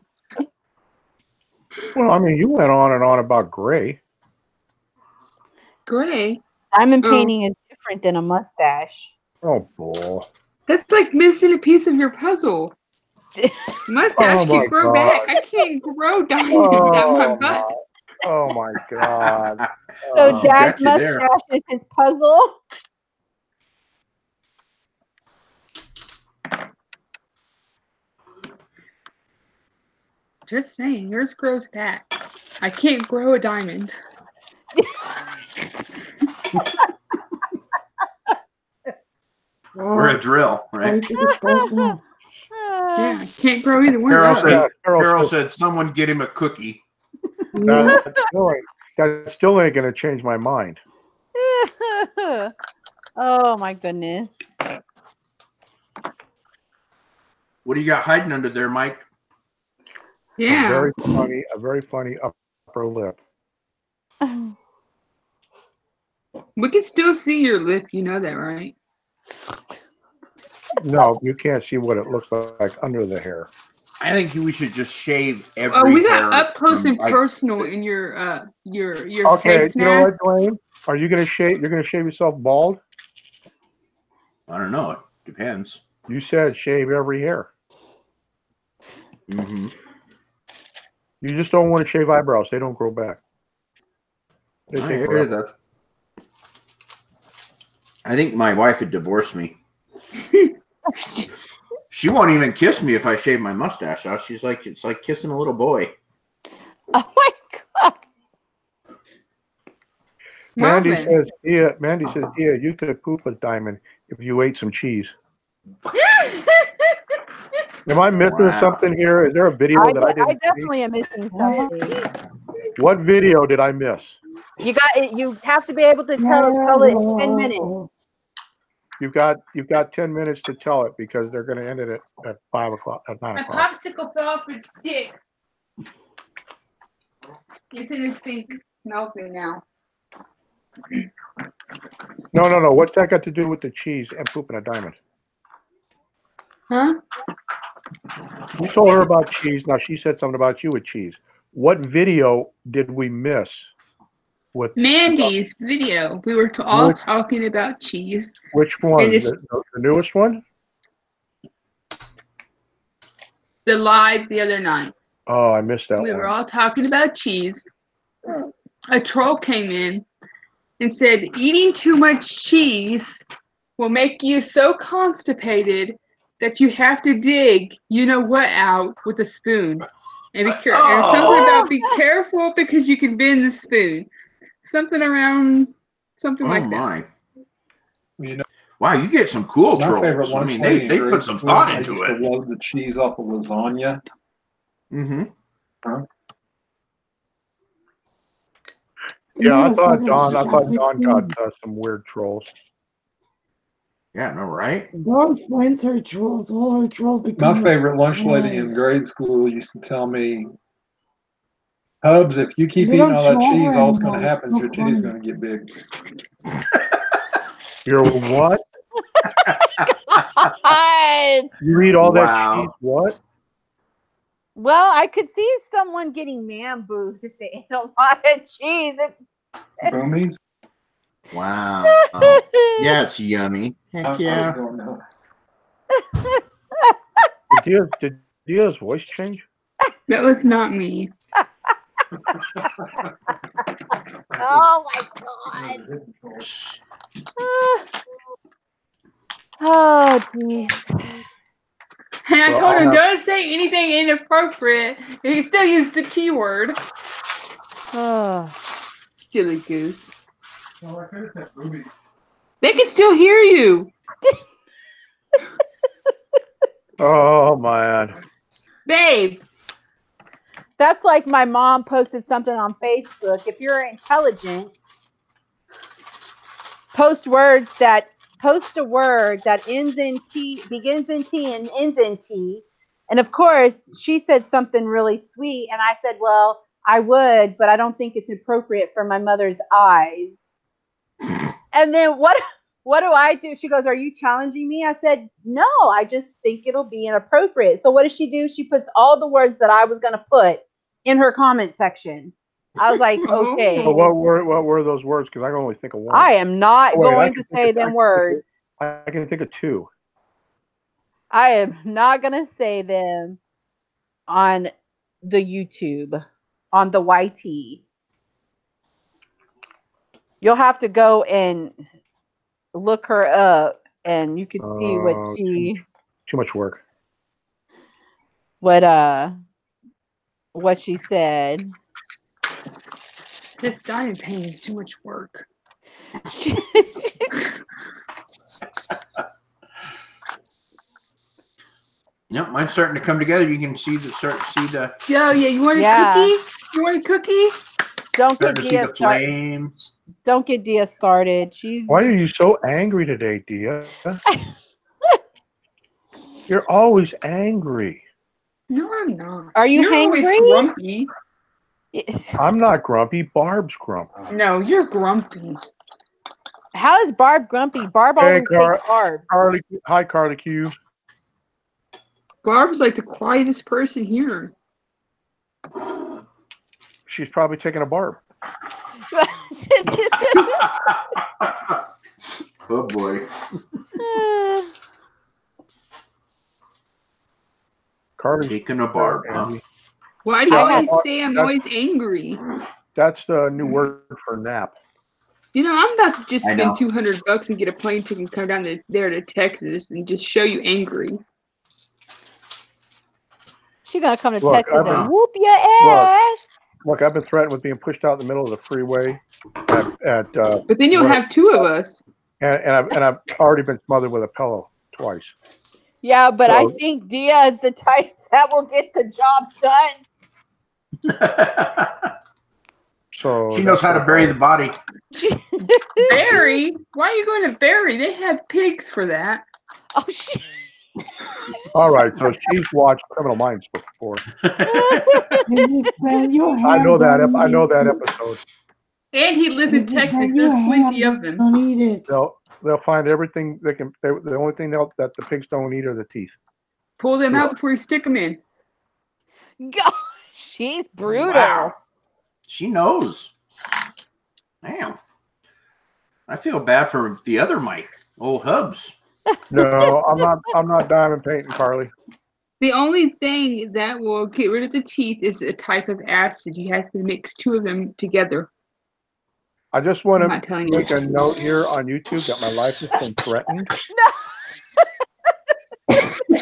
Well, I mean, you went on and on about gray. Gray. Diamond Oh. painting is different than a mustache. Oh, boy. That's like missing a piece of your puzzle. Mustache Oh, my can grow God. back. I can't grow diamonds out my butt. Oh, my God. So Oh. Dad's got you there. mustache is his puzzle. Just saying, yours grows back. I can't grow a diamond. Or a drill, I right? took it personal. Yeah, I can't grow either one Carol of those. said, Carol Carol said- said, someone get him a cookie. Yeah. That still ain't going to change my mind. Oh my goodness. What do you got hiding under there, Mike? Yeah. A very funny upper lip. We can still see your lip. You know that, right? No, you can't see what it looks like under the hair. I think we should just shave every Oh, we hair got up close from, and like, personal in your Okay, face you know what, mask. Dwayne? Are you gonna shave? You're gonna shave yourself bald? I don't know. It depends. You said shave every hair. Mm-hmm. You just don't want to shave eyebrows. They don't grow back. They I take hear forever. that. I think my wife would divorce me. She won't even kiss me if I shave my mustache off. She's like, it's like kissing a little boy. Oh my God. Mandy Marvin. says, "Yeah, you could poop a diamond if you ate some cheese." Am I missing Wow. something here? Is there a video that I I didn't see? definitely am missing something. What video did I miss? You got it. You have to be able to tell it in 10 minutes. You've got 10 minutes to tell it because they're going to end it at 5 o'clock, at 9 My o'clock. popsicle fell off its stick. It's in the sink, melting now. No. What's that got to do with the cheese and pooping a diamond? Huh? You told her about cheese. Now she said something about you with cheese. What video did we miss? With Mandy's video. We were all talking about cheese. Which one? And it's The newest one? the live the other night. Oh, I missed that We one. were all talking about cheese. A troll came in and said, eating too much cheese will make you so constipated that you have to dig you know what out with a spoon. And be careful. And something about be careful because you can bend the spoon. Something like that. My. You know, Wow, you get some cool my favorite trolls. I lunch mean, lady in they grade put some school, thought I into used it. to love the cheese off of lasagna. Mm-hmm. Yeah, I thought Don Don got some weird trolls. Yeah, no, right? Dawn finds her trolls. All her trolls become. My favorite lunch lady in grade school used to tell me, Hubs, if you keep eating all that cheese, all that's going to happen is your titty's going to get big. You're what? God. You eat all Wow. that cheese? What? Well, I could see someone getting man boobs if they ate a lot of cheese. Boomies? Wow. Yeah, it's yummy. Heck yeah. I don't know. Did Dia's voice change? That was not me. Oh my God. Oh, jeez. And I Well, told I'll him, have- don't say anything inappropriate. And he still used the T word. Oh. Silly goose. Well, I could have said boobies. They can still hear you. Oh man. Babe. That's like my mom posted something on Facebook. If you're intelligent, post a word that ends in T, begins in T, and ends in T. And of course, she said something really sweet. And I said, well, I would, but I don't think it's appropriate for my mother's eyes. And then what do I do? She goes, are you challenging me? I said, no, I just think it'll be inappropriate. So what does she do? She puts all the words that I was going to put in her comment section. I was like, okay. But what were those words? Because I can only think of one. I am not Oh, wait, going to say them words. I can think of two. I am not going to say them on the YouTube, on the YT. You'll have to go and look her up, and you can see what she. Too much work. What she said. This diamond painting is too much work. Yep, mine's starting to come together. You can see the Yo, yeah, you want a cookie? You want a cookie? Don't get starting to see Dia the started. flames. Don't get Dia started. She's. Why are you so angry today, Dia? You're always angry. No, I'm not. Are you You're always hangry? grumpy. Yes. I'm not grumpy. Barb's grumpy. No, you're grumpy. How is Barb grumpy? Barb Hey, always takes Barb. Carly, hi, Carly Q. Barb's like the quietest person here. She's probably taking a barb. Oh boy. Carly's Taking a barb, huh? Why do you always say I'm always angry? That's the new word for nap. You know, I'm about to just spend $200 and get a plane ticket and come down there to Texas and just show you angry. She's gonna come to Texas and whoop your ass. Look, I've been threatened with being pushed out in the middle of the freeway. But then you'll have two of us. And I've already been smothered with a pillow twice. Yeah, but I think Dia is the type that will get the job done. So she knows how to bury the body. Bury? Why are you going to bury? They have pigs for that. Oh shit. All right, so she's watched Criminal Minds before. I know that episode. And he lives in Texas. There's plenty of them. They'll find everything they can. The only thing that the pigs don't eat are the teeth. Pull them out before you stick them in. God, she's brutal. Wow. She knows. Damn. I feel bad for the other Mike, old Hubs. No, I'm not diamond painting, Carly. The only thing that will get rid of the teeth is a type of acid. You have to mix two of them together. I just want to make a note here on YouTube that my life has been threatened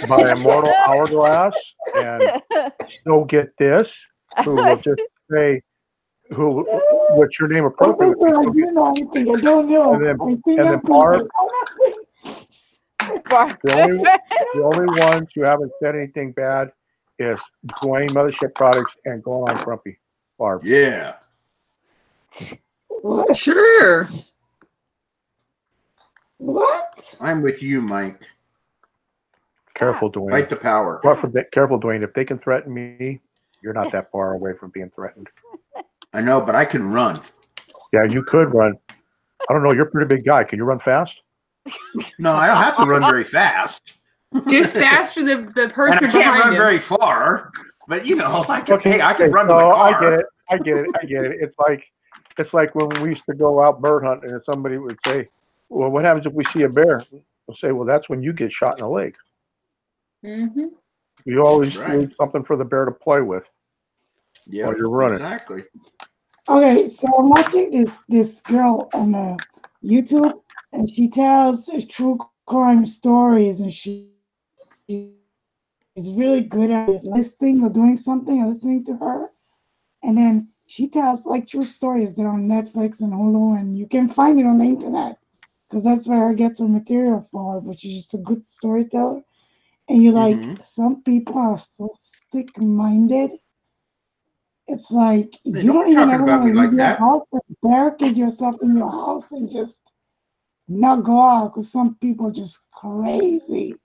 by Immortal Hourglass and SoGitThis, who will just say, what's your name appropriately? I don't know. And then Barb. The only ones who haven't said anything bad is Dwayne Mothership Products and Going on Grumpy. Barb. Yeah. What? Sure. What? I'm with you, Mike. Careful, Dwayne. Fight the power. Careful, Dwayne. If they can threaten me, you're not that far away from being threatened. I know, but I can run. Yeah, you could run. I don't know. You're a pretty big guy. Can you run fast? No, I don't have to run very fast. Just faster than the person and I can't run him. very far, but you know, I can run so to the car. I get it. It's like when we used to go out bird hunting and somebody would say, well, what happens if we see a bear? We'll say, well, that's when you get shot in the leg. Mm-hmm. You always need something for the bear to play with while you're running. Exactly. Okay, so I'm watching this girl on YouTube, and she tells true crime stories, and she's really good at listening or doing something or listening to her. And then she tells like true stories that are on Netflix and Hulu, and you can find it on the internet because that's where her gets her material for. But she's just a good storyteller. And you're like, some people are so sick-minded. It's like you don't even ever want to leave your house and barricade yourself in your house and just not go out because some people are just crazy.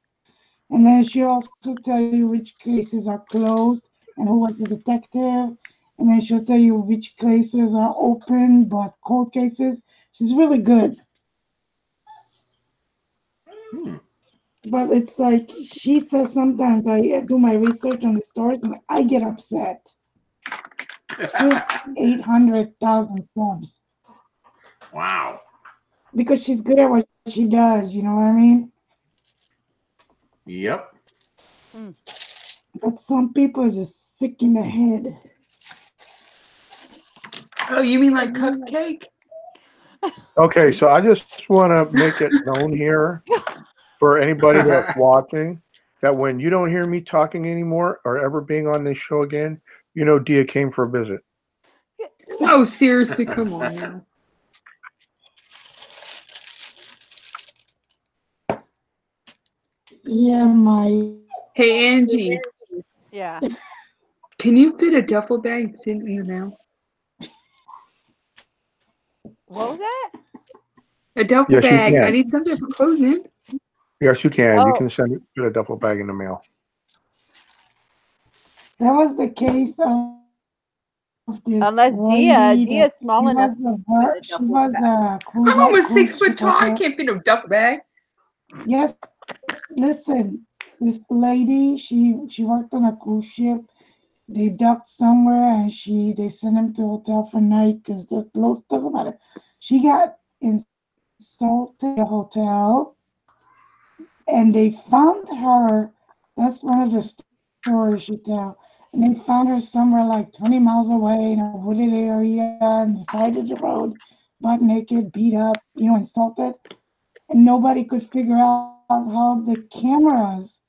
And then she'll also tell you which cases are closed and who was the detective. And then she'll tell you which cases are open but cold cases. She's really good. But it's like she says sometimes I do my research on the stories and I get upset. 800,000 subs. Wow. Because she's good at what she does, you know what I mean? Yep. But some people are just sick in the head. Oh, you mean like Cupcake? Okay, so I just want to make it known here for anybody that's watching that when you don't hear me talking anymore or ever being on this show again, you know Dia came for a visit. Oh, seriously, come on now. Yeah, my. Hey, Angie. Yeah. Can you fit a duffel bag and send it in the mail? What was that? A duffel bag. I need something for clothes in. Yes, you can. Oh. You can send a duffel bag in the mail. That was the case this Unless lady Dia's small enough. she was a I'm almost 6 cruise foot tall. I shipper. can't fit a duffel bag. Yes, listen, this lady, she worked on a cruise ship. They docked somewhere and they sent him to a hotel for night because just doesn't matter. She got insulted at a hotel and they found her. That's one of the stories she tell. And they found her somewhere like 20 miles away in a wooded area on the side of the road, butt naked, beat up, insulted. And nobody could figure out how the cameras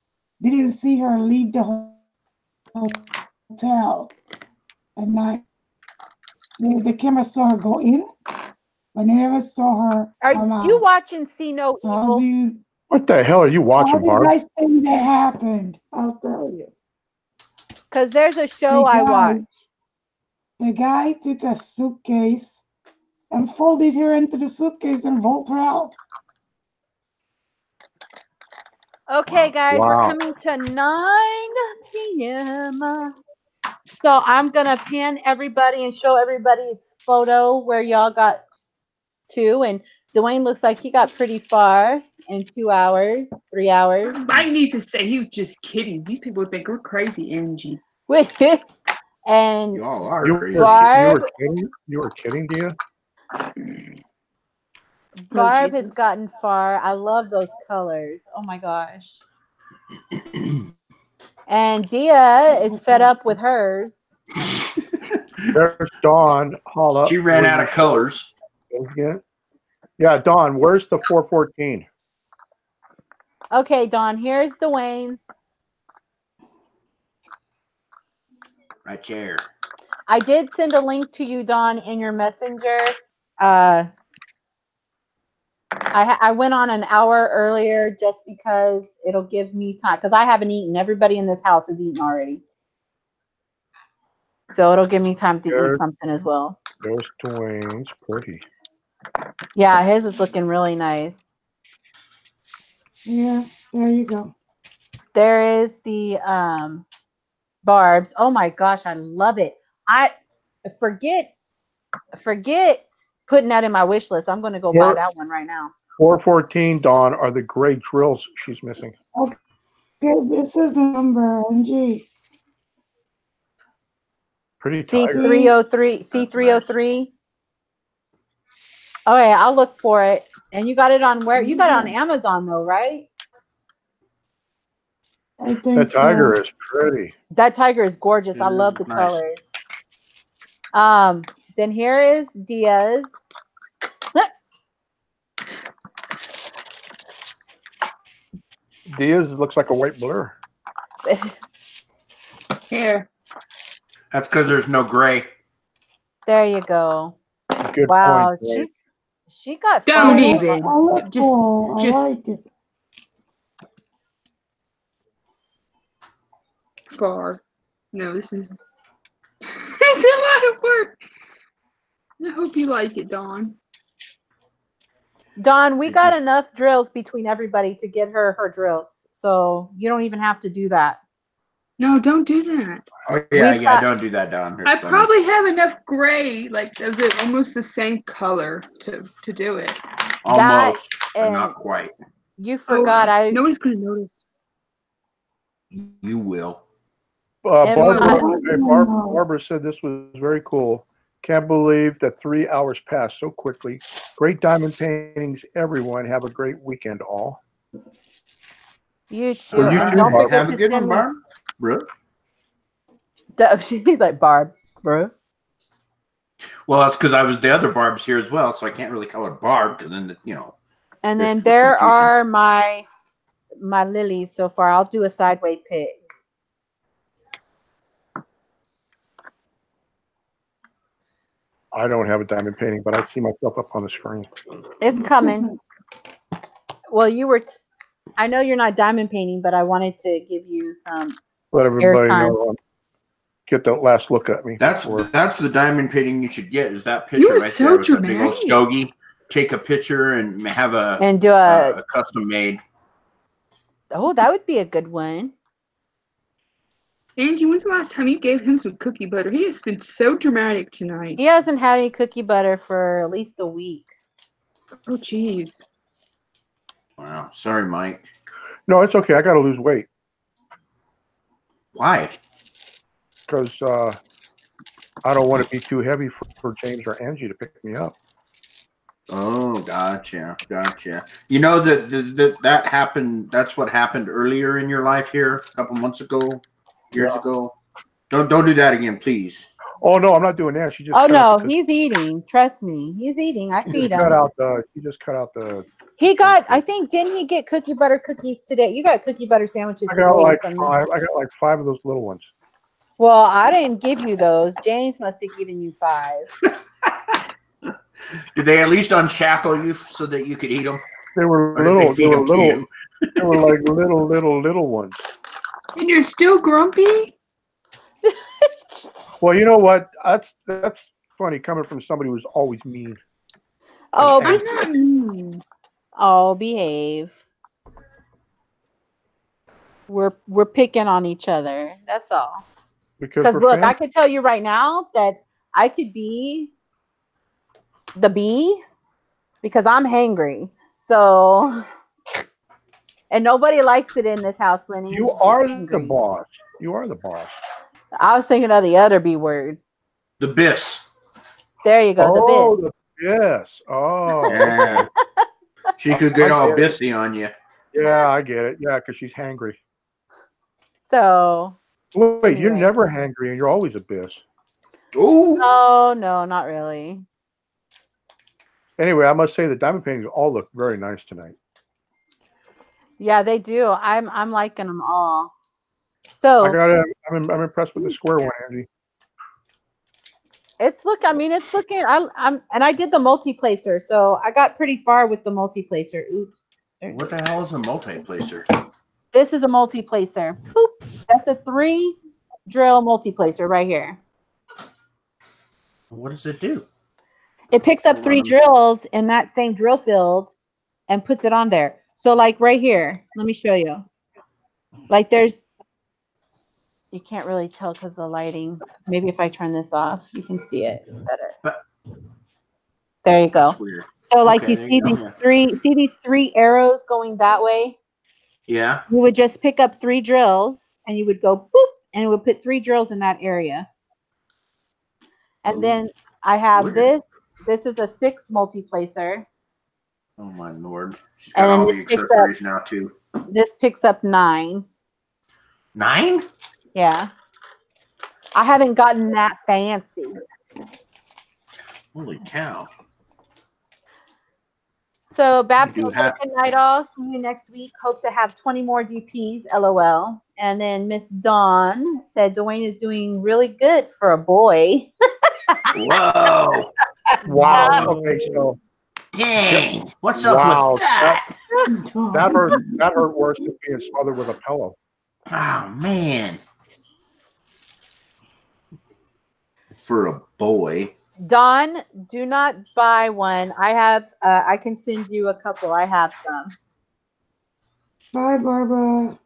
didn't see her leave the hotel at night. The camera saw her go in, but they never saw her come Are you out. watching See No So how do Evil? you? What the hell are you How watching, do you Barb? guys think that happened? I'll tell you. Because there's a show I watch. The guy took a suitcase and folded her into the suitcase and rolled her out. Okay, guys, Wow. we're coming to 9 p.m. So I'm going to pan everybody and show everybody's photo where y'all got to. And Dwayne looks like he got pretty far in 2 hours, 3 hours. I need to say he was just kidding. These people think we're crazy, Angie. And You all are crazy. You were kidding, Dia? Barb has gotten far. I love those colors. Oh my gosh. And Dia is fed up with hers. There's Dawn. Holla. She ran out of colors. Yeah, Dawn, where's the 414? Okay, Dawn, here's Dwayne. Right there. I did send a link to you, Dawn, in your messenger. I went on an hour earlier just because it'll give me time, because I haven't eaten. Everybody in this house has eaten already. So it'll give me time to eat something as well. There's Dwayne's pretty. Yeah, his is looking really nice. Yeah, there you go. There is the Barb's. Oh my gosh, I love it. I forget putting that in my wish list. I'm going to go buy that one right now. 414, Dawn, are the gray drills she's missing. Okay, this is the number, Angie. Pretty tired. C303. C303. Okay, I'll look for it. And you got it on where? You got it on Amazon though, right? I think that tiger is pretty. That tiger is gorgeous. I love the colors. Then here is Dia's. Dia's looks like a white blur. Here. That's because there's no gray. There you go. Good wow, point, she got don't fun. even. Just I like it. Far. No, this is it's a lot of work. I hope you like it, Dawn. Dawn, we got enough drills between everybody to get her drills, so you don't even have to do that. No, don't do that. Oh yeah, don't do that, Dawn. I probably have enough gray, like of it, almost the same color to do it. Almost, but not quite. You forgot. Nobody's gonna notice. You will. Barbara said this was very cool. Can't believe that 3 hours passed so quickly. Great diamond paintings, everyone. Have a great weekend, all. You too. And don't forget have a good one, Barb. Bro. She's like, Barb, bro. Well, that's because I was the other Barb's here as well, so I can't really call her Barb because then And then there are my lilies so far. I'll do a sideways pick. I don't have a diamond painting, but I see myself up on the screen. It's coming. Well, you were. I know you're not diamond painting, but I wanted to give you some. Let everybody know. Get that last look at me. That's the diamond painting you should get. Is that picture you were right so there with dramatic. that big old stogie? Take a picture and have do a custom made. Oh, that would be a good one. Angie, when's the last time you gave him some cookie butter? He has been so dramatic tonight. He hasn't had any cookie butter for at least a week. Oh, jeez. Wow. Sorry, Mike. No, it's okay. I got to lose weight Why? because I don't want to be too heavy for James or Angie to pick me up. Oh, gotcha. You know that happened. That's what happened earlier in your life here, a couple months ago, years ago. Don't do that again, please. Oh no, I'm not doing that. She just. Oh no, he's eating. Trust me, he's eating. I feed him. He just cut out the. He got. I think didn't he get cookie butter cookies today? You got cookie butter sandwiches. I got like today, five. I got like 5 of those little ones. Well, I didn't give you those. James must have given you 5. Did they at least unshackle you so that you could eat them? They were little. They were little. They were like little ones. And you're still grumpy? Well, you know what? That's funny coming from somebody who's always mean. Oh, I'm not mean. Oh, behave. We're picking on each other. That's all. Because look, I could tell you right now that I could be the bee because I'm hangry. So, and nobody likes it in this house when you are the boss. You are the boss. I was thinking of the other B word. The bis. There you go. Oh, the bis. Yes. Oh. Yeah. She could get all bissy on you. Yeah, I get it. Yeah, because she's hangry. So. Wait, anyway. You're never hangry and you're always a bis. Ooh. No, not really. Anyway, I must say the diamond paintings all look very nice tonight. Yeah, they do. I'm liking them all. So I'm impressed with the square one, Angie. It's looking. I'm and I did the multi-placer, so I got pretty far with the multi-placer. Oops. What the hell is a multi-placer? This is a multi-placer. Boop. That's a 3 drill multi-placer right here. What does it do? It picks up 3 drills in that same drill field and puts it on there. So like right here, let me show you. Like you can't really tell because of the lighting. Maybe if I turn this off, you can see it better. There you go. Weird. So like you see these 3 arrows going that way? Yeah. You would just pick up 3 drills and you would go boop and it would put 3 drills in that area. And then I have this. This is a 6 multi-placer. Oh my lord. She's got all the accessories now too. This picks up 9. 9? Yeah. I haven't gotten that fancy. Holy cow. So, Babson, good night all. See you next week. Hope to have 20 more DPs, LOL. And then Miss Dawn said Dwayne is doing really good for a boy. Whoa. Wow. Okay, so. Dang. What's up with that? That hurt worse than being smothered with a pillow. Oh, man. For a boy. Dawn, do not buy one. I have, I can send you a couple. I have some. Bye, Barbara.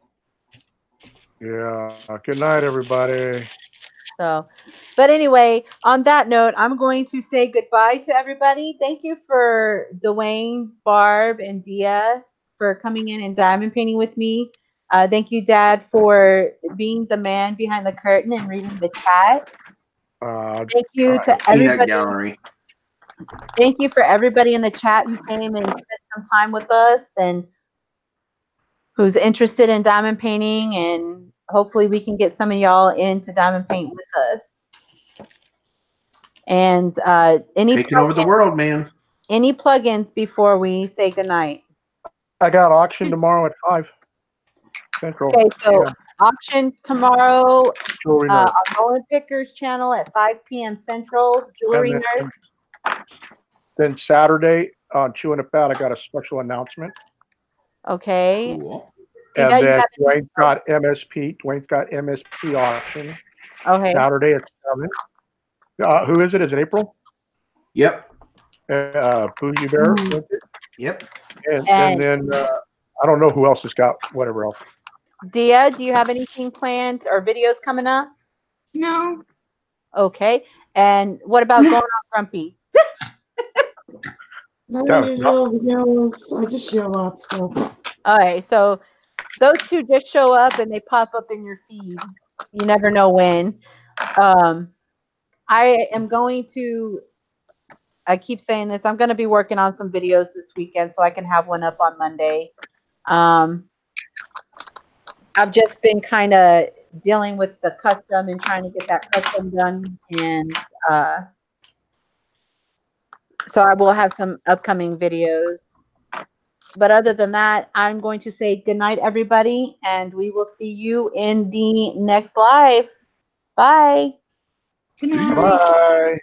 Yeah. Good night, everybody. So, but anyway, on that note, I'm going to say goodbye to everybody. Thank you for Dwayne, Barb, and Dia for coming in and diamond painting with me. Thank you, Dad, for being the man behind the curtain and reading the chat. Thank you to everybody. Gallery. Thank you for everybody in the chat who came and spent some time with us and who's interested in diamond painting, and hopefully we can get some of y'all into diamond paint with us. And taking over the world, man. Any plugins before we say goodnight? I got auction tomorrow at 5 Central. Okay, so auction tomorrow on Rollin Picker's channel at 5 p.m. Central. Jewelry Nerd. Then Saturday on Chewing It Bad, I got a special announcement. Okay. Cool. And then Dwayne's got MSP. Dwayne's got MSP auction. Okay. Saturday at 7. Who is it? Is it April? Yep. Bougie Bear. Yep. And then I don't know who else has got whatever else. Dia, do you have anything planned or videos coming up? No. Okay. And what about going on Grumpy? No usual videos. I just show up. So. All right. So those two just show up and they pop up in your feed. You never know when. I am going to. I keep saying this. I'm going to be working on some videos this weekend so I can have one up on Monday. I've just been kind of dealing with the custom and trying to get that custom done. And so I will have some upcoming videos. But other than that, I'm going to say good night, everybody. And we will see you in the next live. Bye. Good night. Bye.